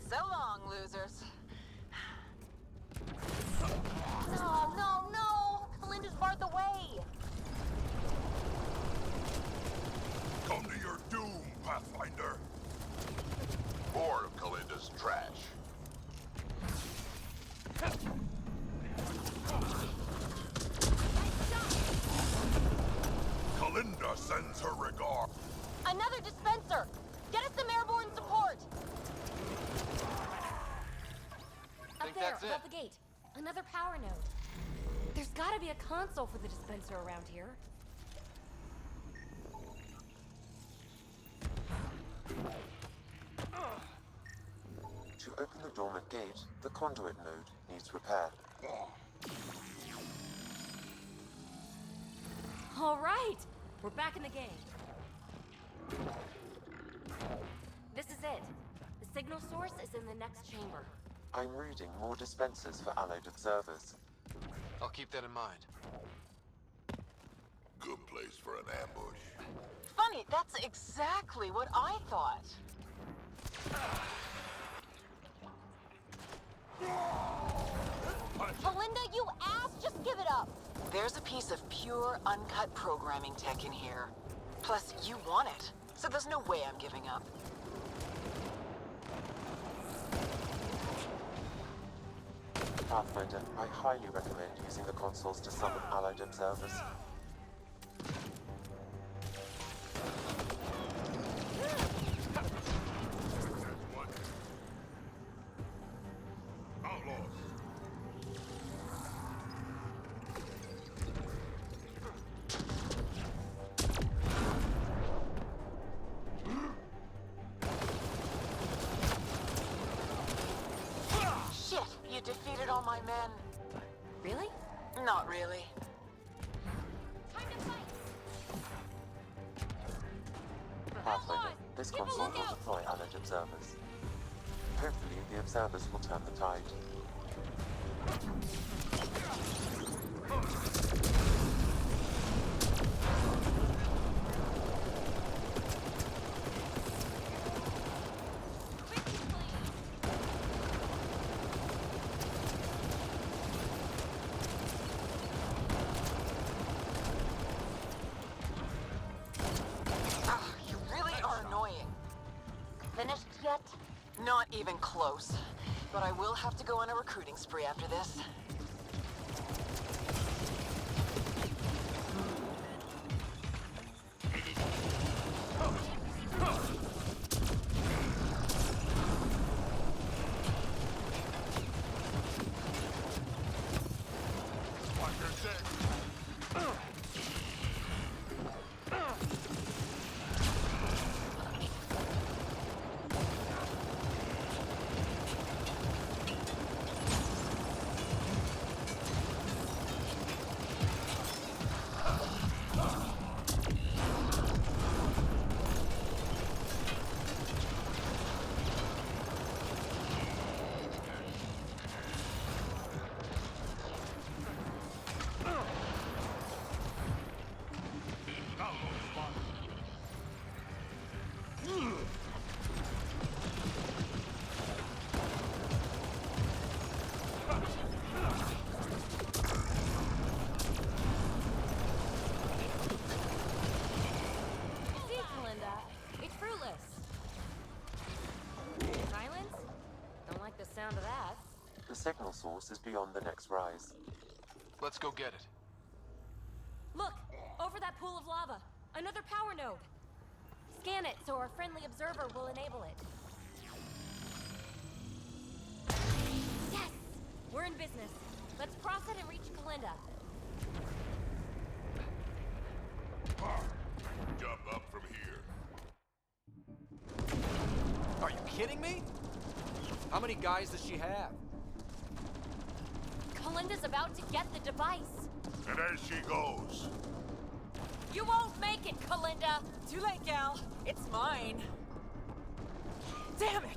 So long, losers. No, no, no! Kalinda's barred the way! Come to your doom, Pathfinder. More of Kalinda's trash. Kalinda sends her regard. Another dispenser! Get us some airborne support! Up there, above the gate. Another power node. There's gotta be a console for the dispenser around here. To open the dormant gate, the conduit node needs repair. All right, we're back in the game. This is it. The signal source is in the next chamber. I'm reading more dispensers for allied observers. I'll keep that in mind. Good place for an ambush. Funny, that's exactly what I thought. Kalinda, you ass! Just give it up! There's a piece of pure, uncut programming tech in here. Plus, you want it, so there's no way I'm giving up. Pathfinder, I highly recommend using the consoles to summon allied observers. Outlaws. recruited all my men. Really? Not really. Pathfinder, this console will deploy allied observers. Hopefully, the observers will turn the tide. You really are annoying. Finished yet? Not even close. But I will have to go on a recruiting spree after this. Sound of that. The signal source is beyond the next rise. Let's go get it. Look! Over that pool of lava! Another power node! Scan it so our friendly observer will enable it. Yes! We're in business. Let's cross it and reach Kalinda. Jump up from here. Are you kidding me? How many guys does she have? Kalinda's about to get the device. And as she goes. You won't make it, Kalinda! Too late, gal. It's mine. Damn it!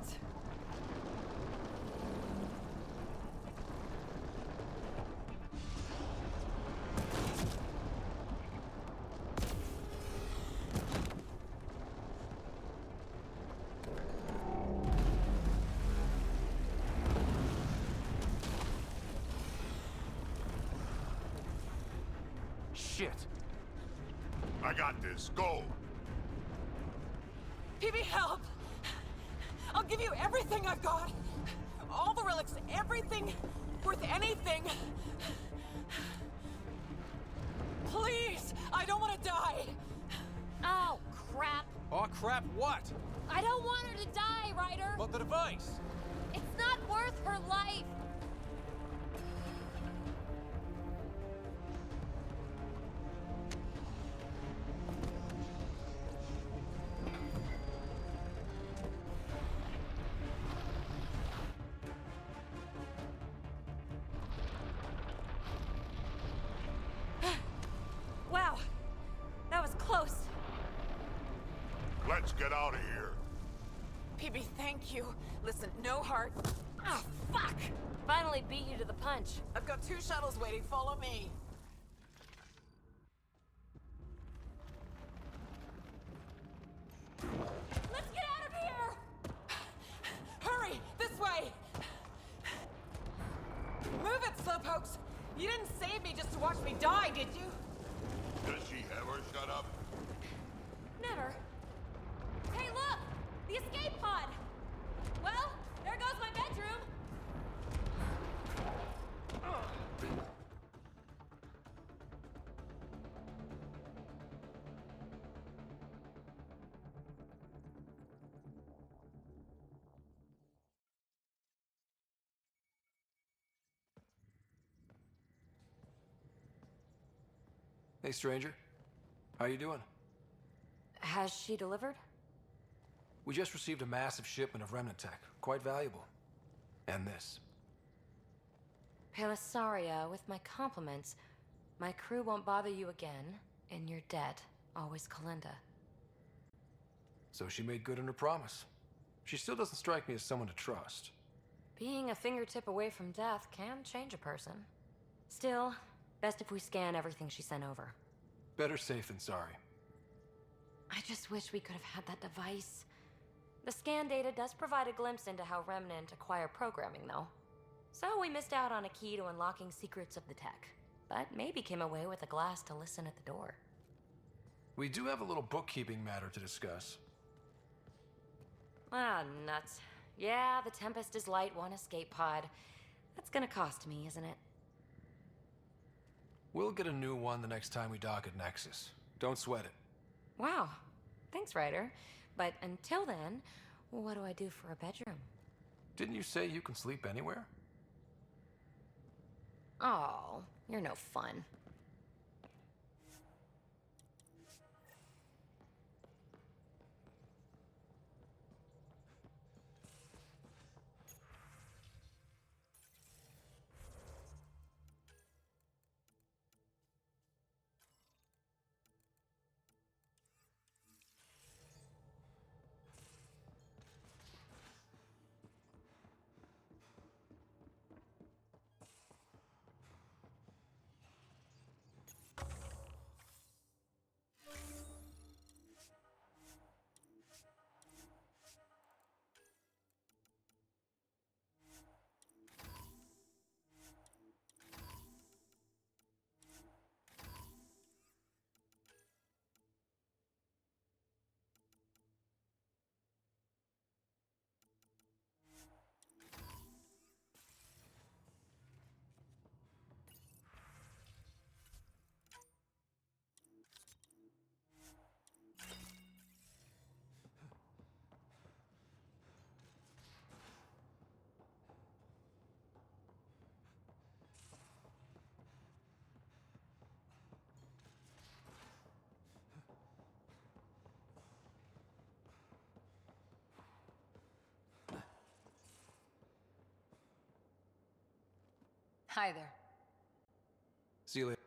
Shit. I got this. Go. PB, help! I'll give you everything I've got. All the relics, everything worth anything. Please, I don't want to die. Oh, crap. Oh, crap, what? I don't want her to die, Ryder. But the device. It's not worth her life. Wow, that was close. Let's get out of here. PB, thank you. Listen, no heart. Ah, fuck! Finally beat you to the punch. I've got 2 shuttles waiting. Follow me. Let's get out of here! Hurry! This way! Move it, slowpokes! You didn't save me just to watch me die, did you? Does she ever shut up? Never. Hey, look! The escape pod! Well, there goes my bedroom! Hey, stranger. How you doing? Has she delivered? We just received a massive shipment of remnant tech. Quite valuable. And this. Pelisaria, with my compliments. My crew won't bother you again, and you're dead. Always Kalinda. So she made good on her promise. She still doesn't strike me as someone to trust. Being a fingertip away from death can change a person. Still, best if we scan everything she sent over. Better safe than sorry. I just wish we could have had that device. The scan data does provide a glimpse into how Remnant acquire programming, though. So we missed out on a key to unlocking secrets of the tech. But maybe came away with a glass to listen at the door. We do have a little bookkeeping matter to discuss. Ah, nuts. Yeah, the Tempest is light, one escape pod. That's gonna cost me, isn't it? We'll get a new one the next time we dock at Nexus. Don't sweat it. Wow. Thanks, Ryder. But until then, what do I do for a bedroom? Didn't you say you can sleep anywhere? Oh, you're no fun. Hi there. See you later.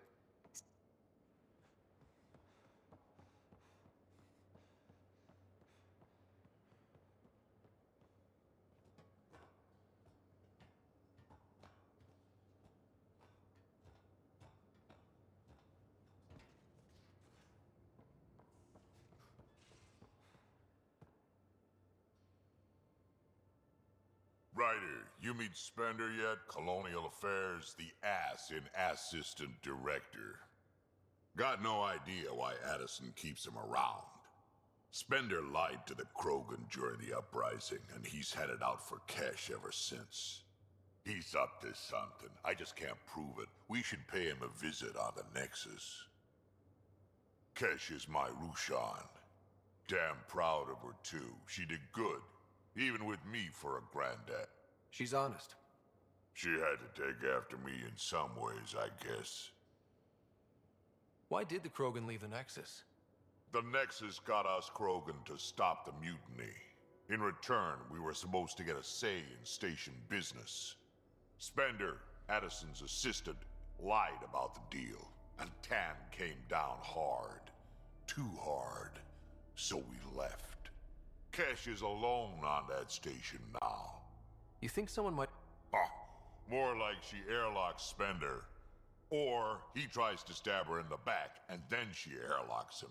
Ryder, you meet Spender yet? Colonial Affairs, the ass in Assistant Director. Got no idea why Addison keeps him around. Spender lied to the Krogan during the uprising, and he's headed out for cash ever since. He's up to something. I just can't prove it. We should pay him a visit on the Nexus. Kesh is my Rushan. Damn proud of her too. She did good. Even with me for a granddad. She's honest. She had to take after me in some ways, I guess. Why did the Krogan leave the Nexus? The Nexus got us Krogan to stop the mutiny. In return, we were supposed to get a say in station business. Spender, Addison's assistant, lied about the deal, and Tan came down hard. Too hard. So we left. Kesh is alone on that station now. You think someone might... More like she airlocks Spender. Or he tries to stab her in the back, and then she airlocks him.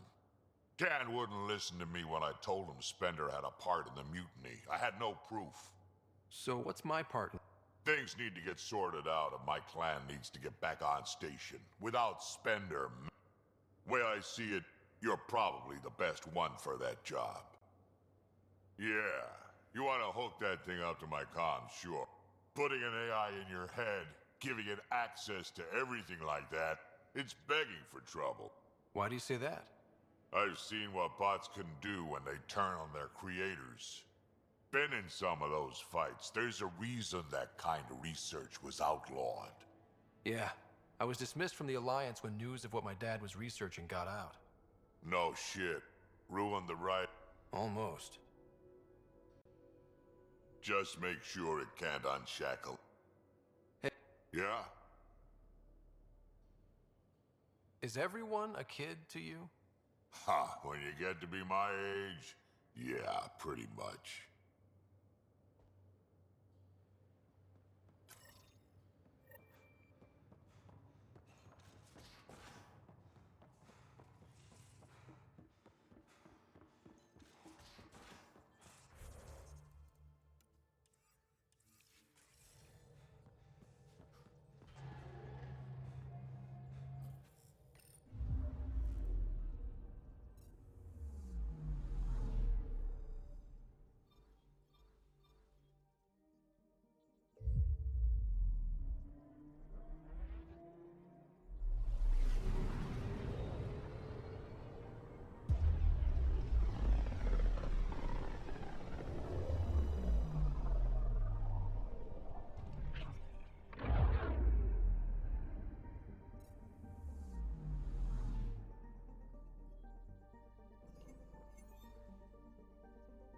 Tan wouldn't listen to me when I told him Spender had a part in the mutiny. I had no proof. So what's my part? Things need to get sorted out, and my clan needs to get back on station. Without Spender... Way I see it, you're probably the best one for that job. Yeah, you want to hook that thing up to my comm, sure. Putting an AI in your head, giving it access to everything like that, it's begging for trouble. Why do you say that? I've seen what bots can do when they turn on their creators. Been in some of those fights. There's a reason that kind of research was outlawed. Yeah, I was dismissed from the Alliance when news of what my dad was researching got out. No shit. Ruined the right... Almost. Just make sure it can't unshackle. Hey, Yeah? Is everyone a kid to you? Ha, when you get to be my age, yeah, pretty much.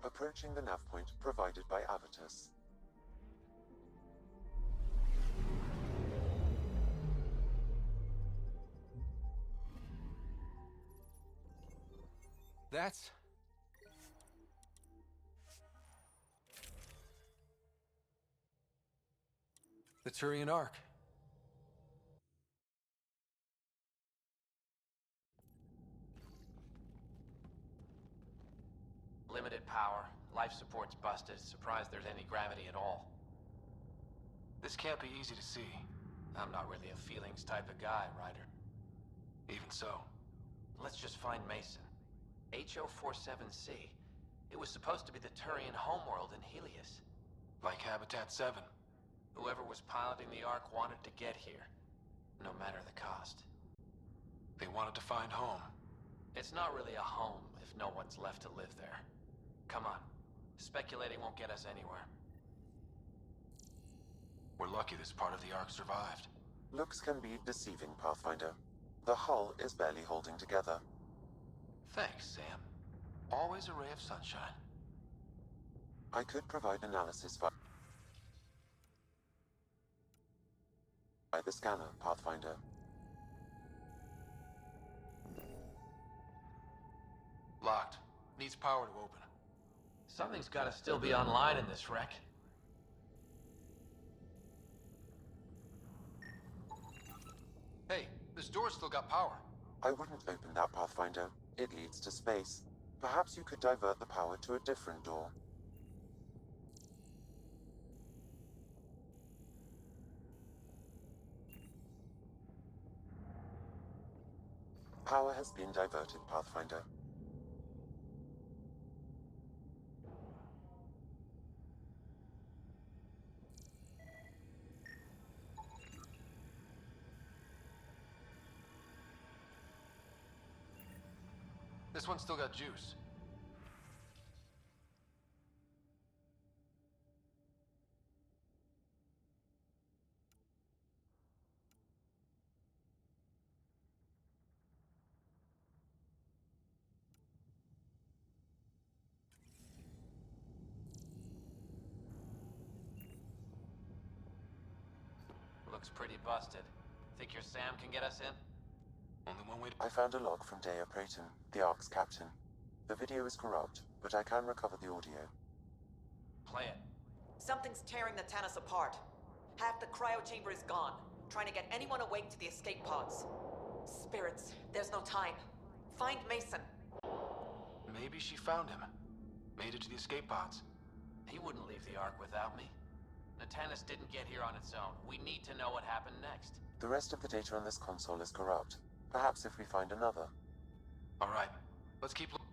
Approaching the nav point provided by Avitus. That's... the Turian Ark. Limited power. Life support's busted. Surprised there's any gravity at all. This can't be easy to see. I'm not really a feelings type of guy, Ryder. Even so. Let's just find Mason. HO47C. It was supposed to be the Turian homeworld in Helios. Like Habitat 7. Whoever was piloting the Ark wanted to get here, no matter the cost. They wanted to find home. It's not really a home if no one's left to live there. Come on. Speculating won't get us anywhere. We're lucky this part of the Ark survived. Looks can be deceiving, Pathfinder. The hull is barely holding together. Thanks, Sam. Always a ray of sunshine. I could provide analysis by the scanner, Pathfinder. Locked. Needs power to open. Something's gotta still be online in this wreck. Hey, this door's still got power. I wouldn't open that, Pathfinder. It leads to space. Perhaps you could divert the power to a different door. Power has been diverted, Pathfinder. This one's still got juice. Looks pretty busted. Think your Sam can get us in? Only one way to... I found a log from Dea Prayton, the Ark's captain. The video is corrupt, but I can recover the audio. Play it. Something's tearing the Tannis apart. Half the cryo chamber is gone, trying to get anyone awake to the escape pods. Spirits, there's no time. Find Mason. Maybe she found him. Made it to the escape pods. He wouldn't leave the Ark without me. Natanus didn't get here on its own. We need to know what happened next. The rest of the data on this console is corrupt. Perhaps if we find another. All right, let's keep looking.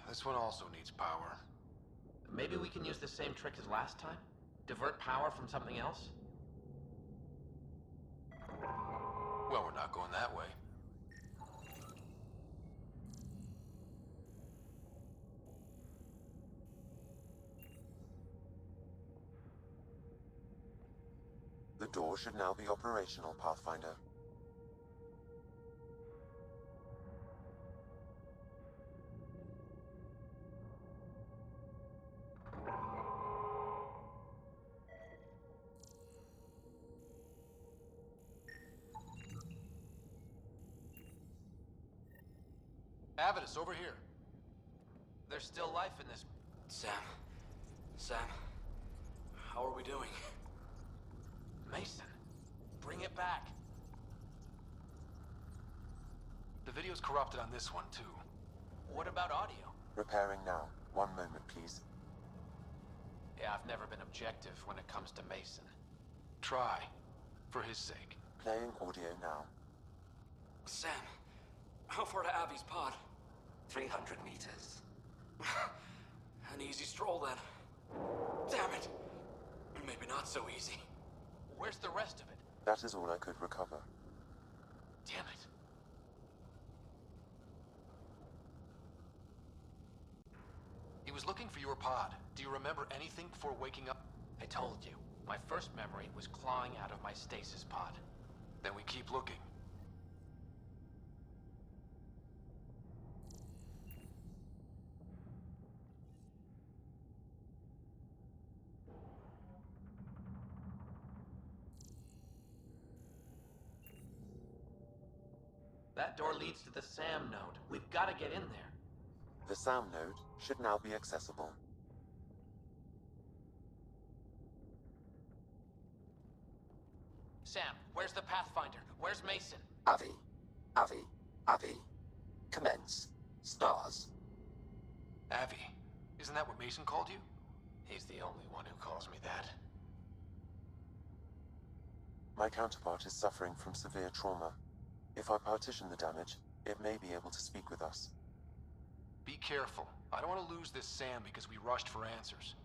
This one also needs power. Maybe we can use the same trick as last time? Divert power from something else? Well, we're not going that way. The door should now be operational, Pathfinder. Avidus, over here. There's still life in this... Sam, how are we doing? Mason, bring it back. The video's corrupted on this one, too. What about audio? Repairing now. One moment, please. Yeah, I've never been objective when it comes to Mason. Try, for his sake. Playing audio now. Sam, how far to Abby's pod? 300 meters. An easy stroll, then. Damn it! Maybe not so easy. Where's the rest of it? That is all I could recover. Damn it. He was looking for your pod. Do you remember anything before waking up? I told you. My first memory was clawing out of my stasis pod. Then we keep looking. That door leads to the SAM node. We've got to get in there. The SAM node should now be accessible. Sam, where's the Pathfinder? Where's Mason? Avi. Commence. Stars. Avi. Isn't that what Mason called you? He's the only one who calls me that. My counterpart is suffering from severe trauma. If I partition the damage, it may be able to speak with us. Be careful. I don't want to lose this Sam because we rushed for answers.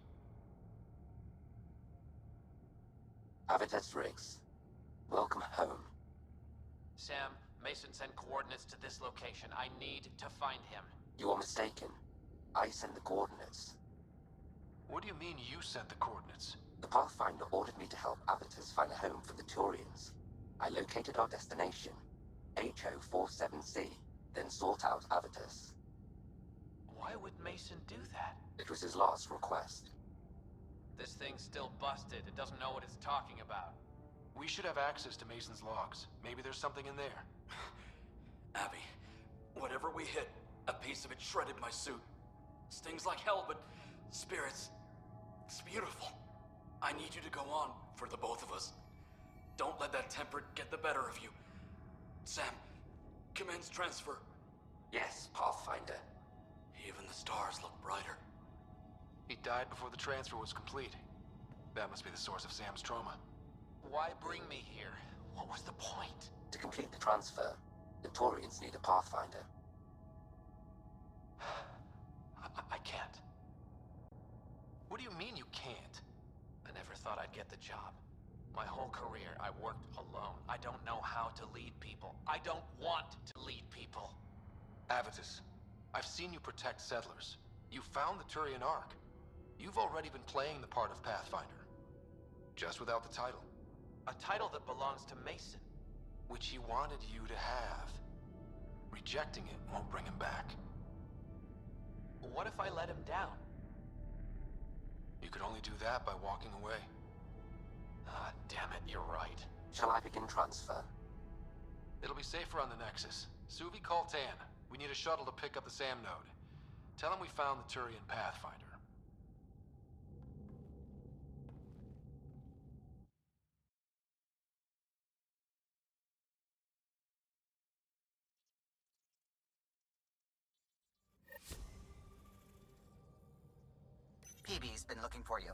Avitus Riggs. Welcome home. Sam, Mason sent coordinates to this location. I need to find him. You are mistaken. I sent the coordinates. What do you mean you sent the coordinates? The Pathfinder ordered me to help Avitus find a home for the Turians. I located our destination, HO47C, then sought out Avitus. Why would Mason do that? It was his last request. This thing's still busted. It doesn't know what it's talking about. We should have access to Mason's logs. Maybe there's something in there. Abby, whatever we hit, a piece of it shredded my suit. Stings like hell, but spirits, it's beautiful. I need you to go on for the both of us. Don't let that temper get the better of you. Sam, commence transfer. Yes, Pathfinder. Even the stars look brighter. He died before the transfer was complete. That must be the source of Sam's trauma. Why bring me here? What was the point? To complete the transfer, the Turians need a Pathfinder. I can't. What do you mean you can't? I never thought I'd get the job. My whole career, I worked alone. I don't know how to lead people. I don't want to lead people. Avitus, I've seen you protect settlers. You found the Turian Ark. You've already been playing the part of Pathfinder. Just without the title. A title that belongs to Mason. Which he wanted you to have. Rejecting it won't bring him back. What if I let him down? You could only do that by walking away. Ah, damn it, you're right. Shall I begin transfer? It'll be safer on the Nexus. Suvi, call Tan. We need a shuttle to pick up the SAM node. Tell him we found the Turian Pathfinder. PB's been looking for you.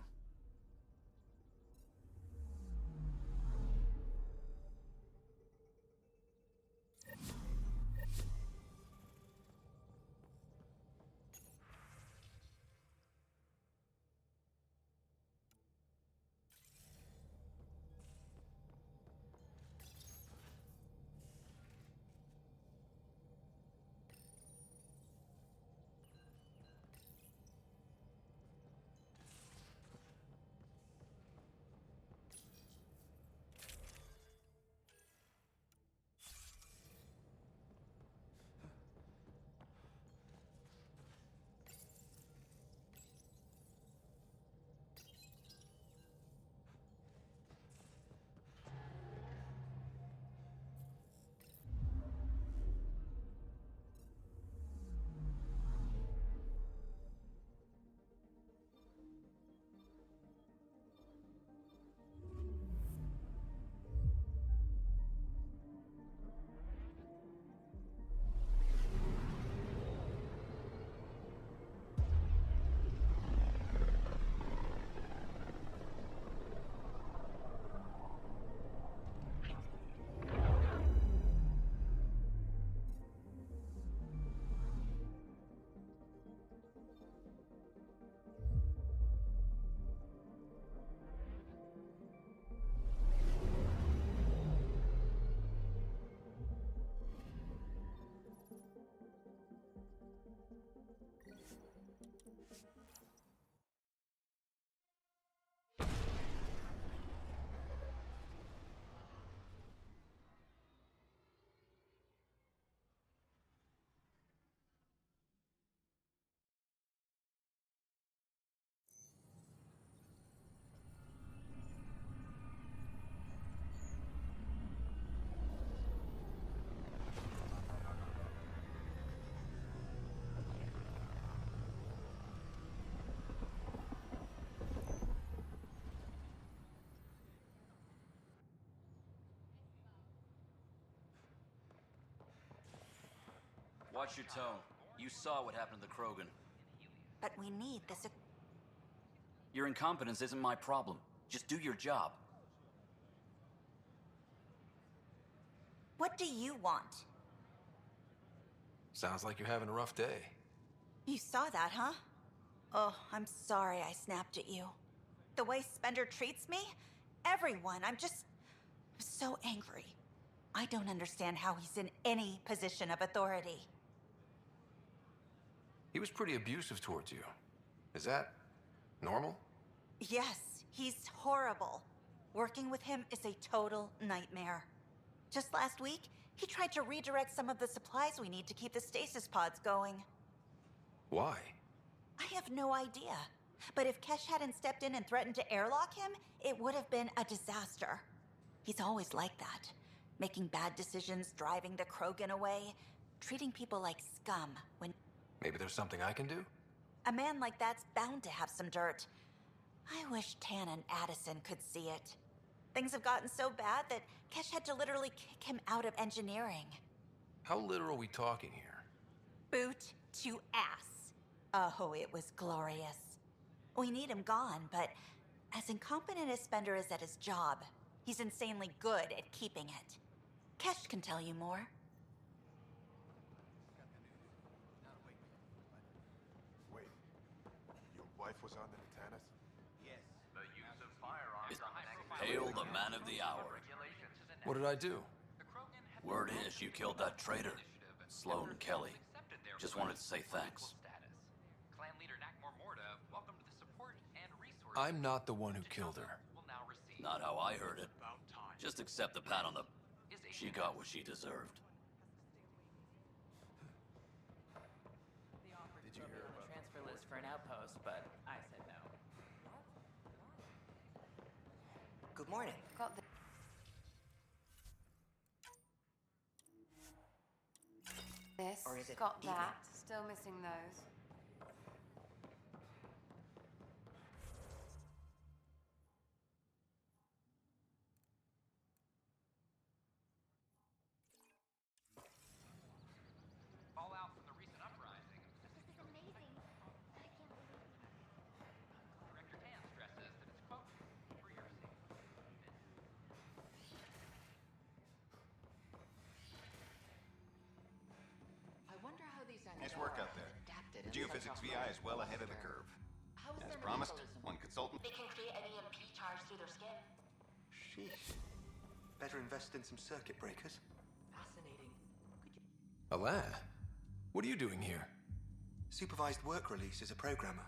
Watch your tone. You saw what happened to the Krogan. But we need this. Your incompetence isn't my problem. Just do your job. What do you want? Sounds like you're having a rough day. You saw that, huh? Oh, I'm sorry I snapped at you. The way Spender treats me? Everyone, I'm so angry. I don't understand how he's in any position of authority. He was pretty abusive towards you. Is that normal? Yes, he's horrible. Working with him is a total nightmare. Just last week, he tried to redirect some of the supplies we need to keep the stasis pods going. Why? I have no idea. But if Kesh hadn't stepped in and threatened to airlock him, it would have been a disaster. He's always like that. Making bad decisions, driving the Krogan away, treating people like scum when... Maybe there's something I can do? A man like that's bound to have some dirt. I wish Tan and Addison could see it. Things have gotten so bad that Kesh had to literally kick him out of engineering. How literal are we talking here? Boot to ass. Oh, it was glorious. We need him gone, but as incompetent as Spender is at his job, he's insanely good at keeping it. Kesh can tell you more. Wait, your wife was on the Natanis? Yes. The use of firearms Hail the man of the hour. What did I do? Word is you killed that traitor, Sloan Kelly. Just wanted to say thanks. I'm not the one who killed her. Not how I heard it. Just accept the pat on the... She got what she deserved. Did you hear about the transfer list for an outpost, but I said no. Good morning. Got the... This, Or is it got evening? that. Still missing those. Fallout from the recent uprising. This is amazing. I can't believe it. Director Tan stresses that it's, quote, for your sake. I wonder how these Nice work out there. adapted. The geophysics VI is well ahead of the curve. How is As their promised, metabolism? one consultant... They can create an EMP charge through their skin. Sheesh. Better invest in some circuit breakers. Fascinating. Elaaden? What are you doing here? Supervised work release as a programmer.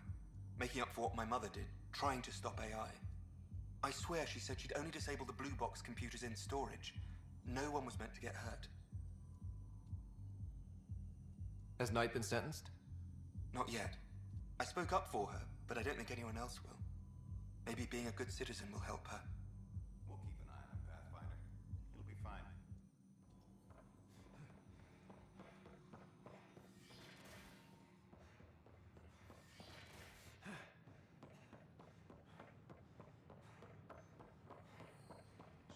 Making up for what my mother did, trying to stop AI. I swear she said she'd only disable the blue box computers in storage. No one was meant to get hurt. Has Knight been sentenced? Not yet. I spoke up for her, but I don't think anyone else will. Maybe being a good citizen will help her. We'll keep an eye on him, Pathfinder. He'll be fine.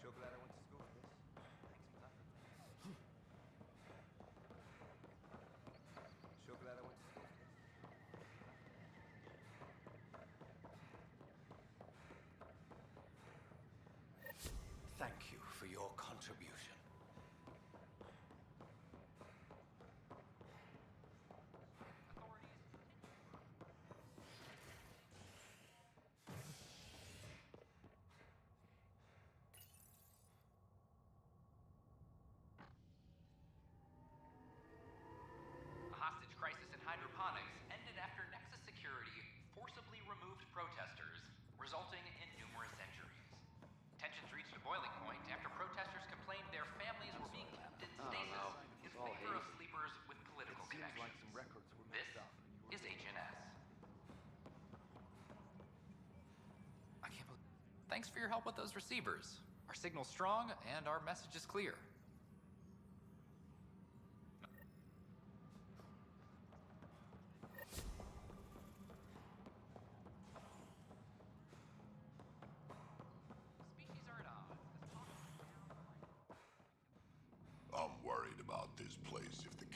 So glad I went to school for this. So glad I went to school for this. Thank you for your contribution. A hostage crisis in hydroponics ended after Nexus Security forcibly removed protesters, resulting in numerous injuries. Tensions reached a boiling point after protesters complained their families were being kept in stasis in favor of sleepers with political connections. This is HNS. I can't believe... Thanks for your help with those receivers. Our signal's strong, and our message is clear. Species are at odds. I'm worried about this place if the...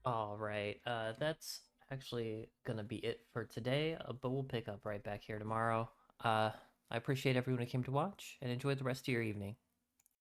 All right. That's actually gonna be it for today, but we'll pick up right back here tomorrow. I appreciate everyone who came to watch, and enjoy the rest of your evening.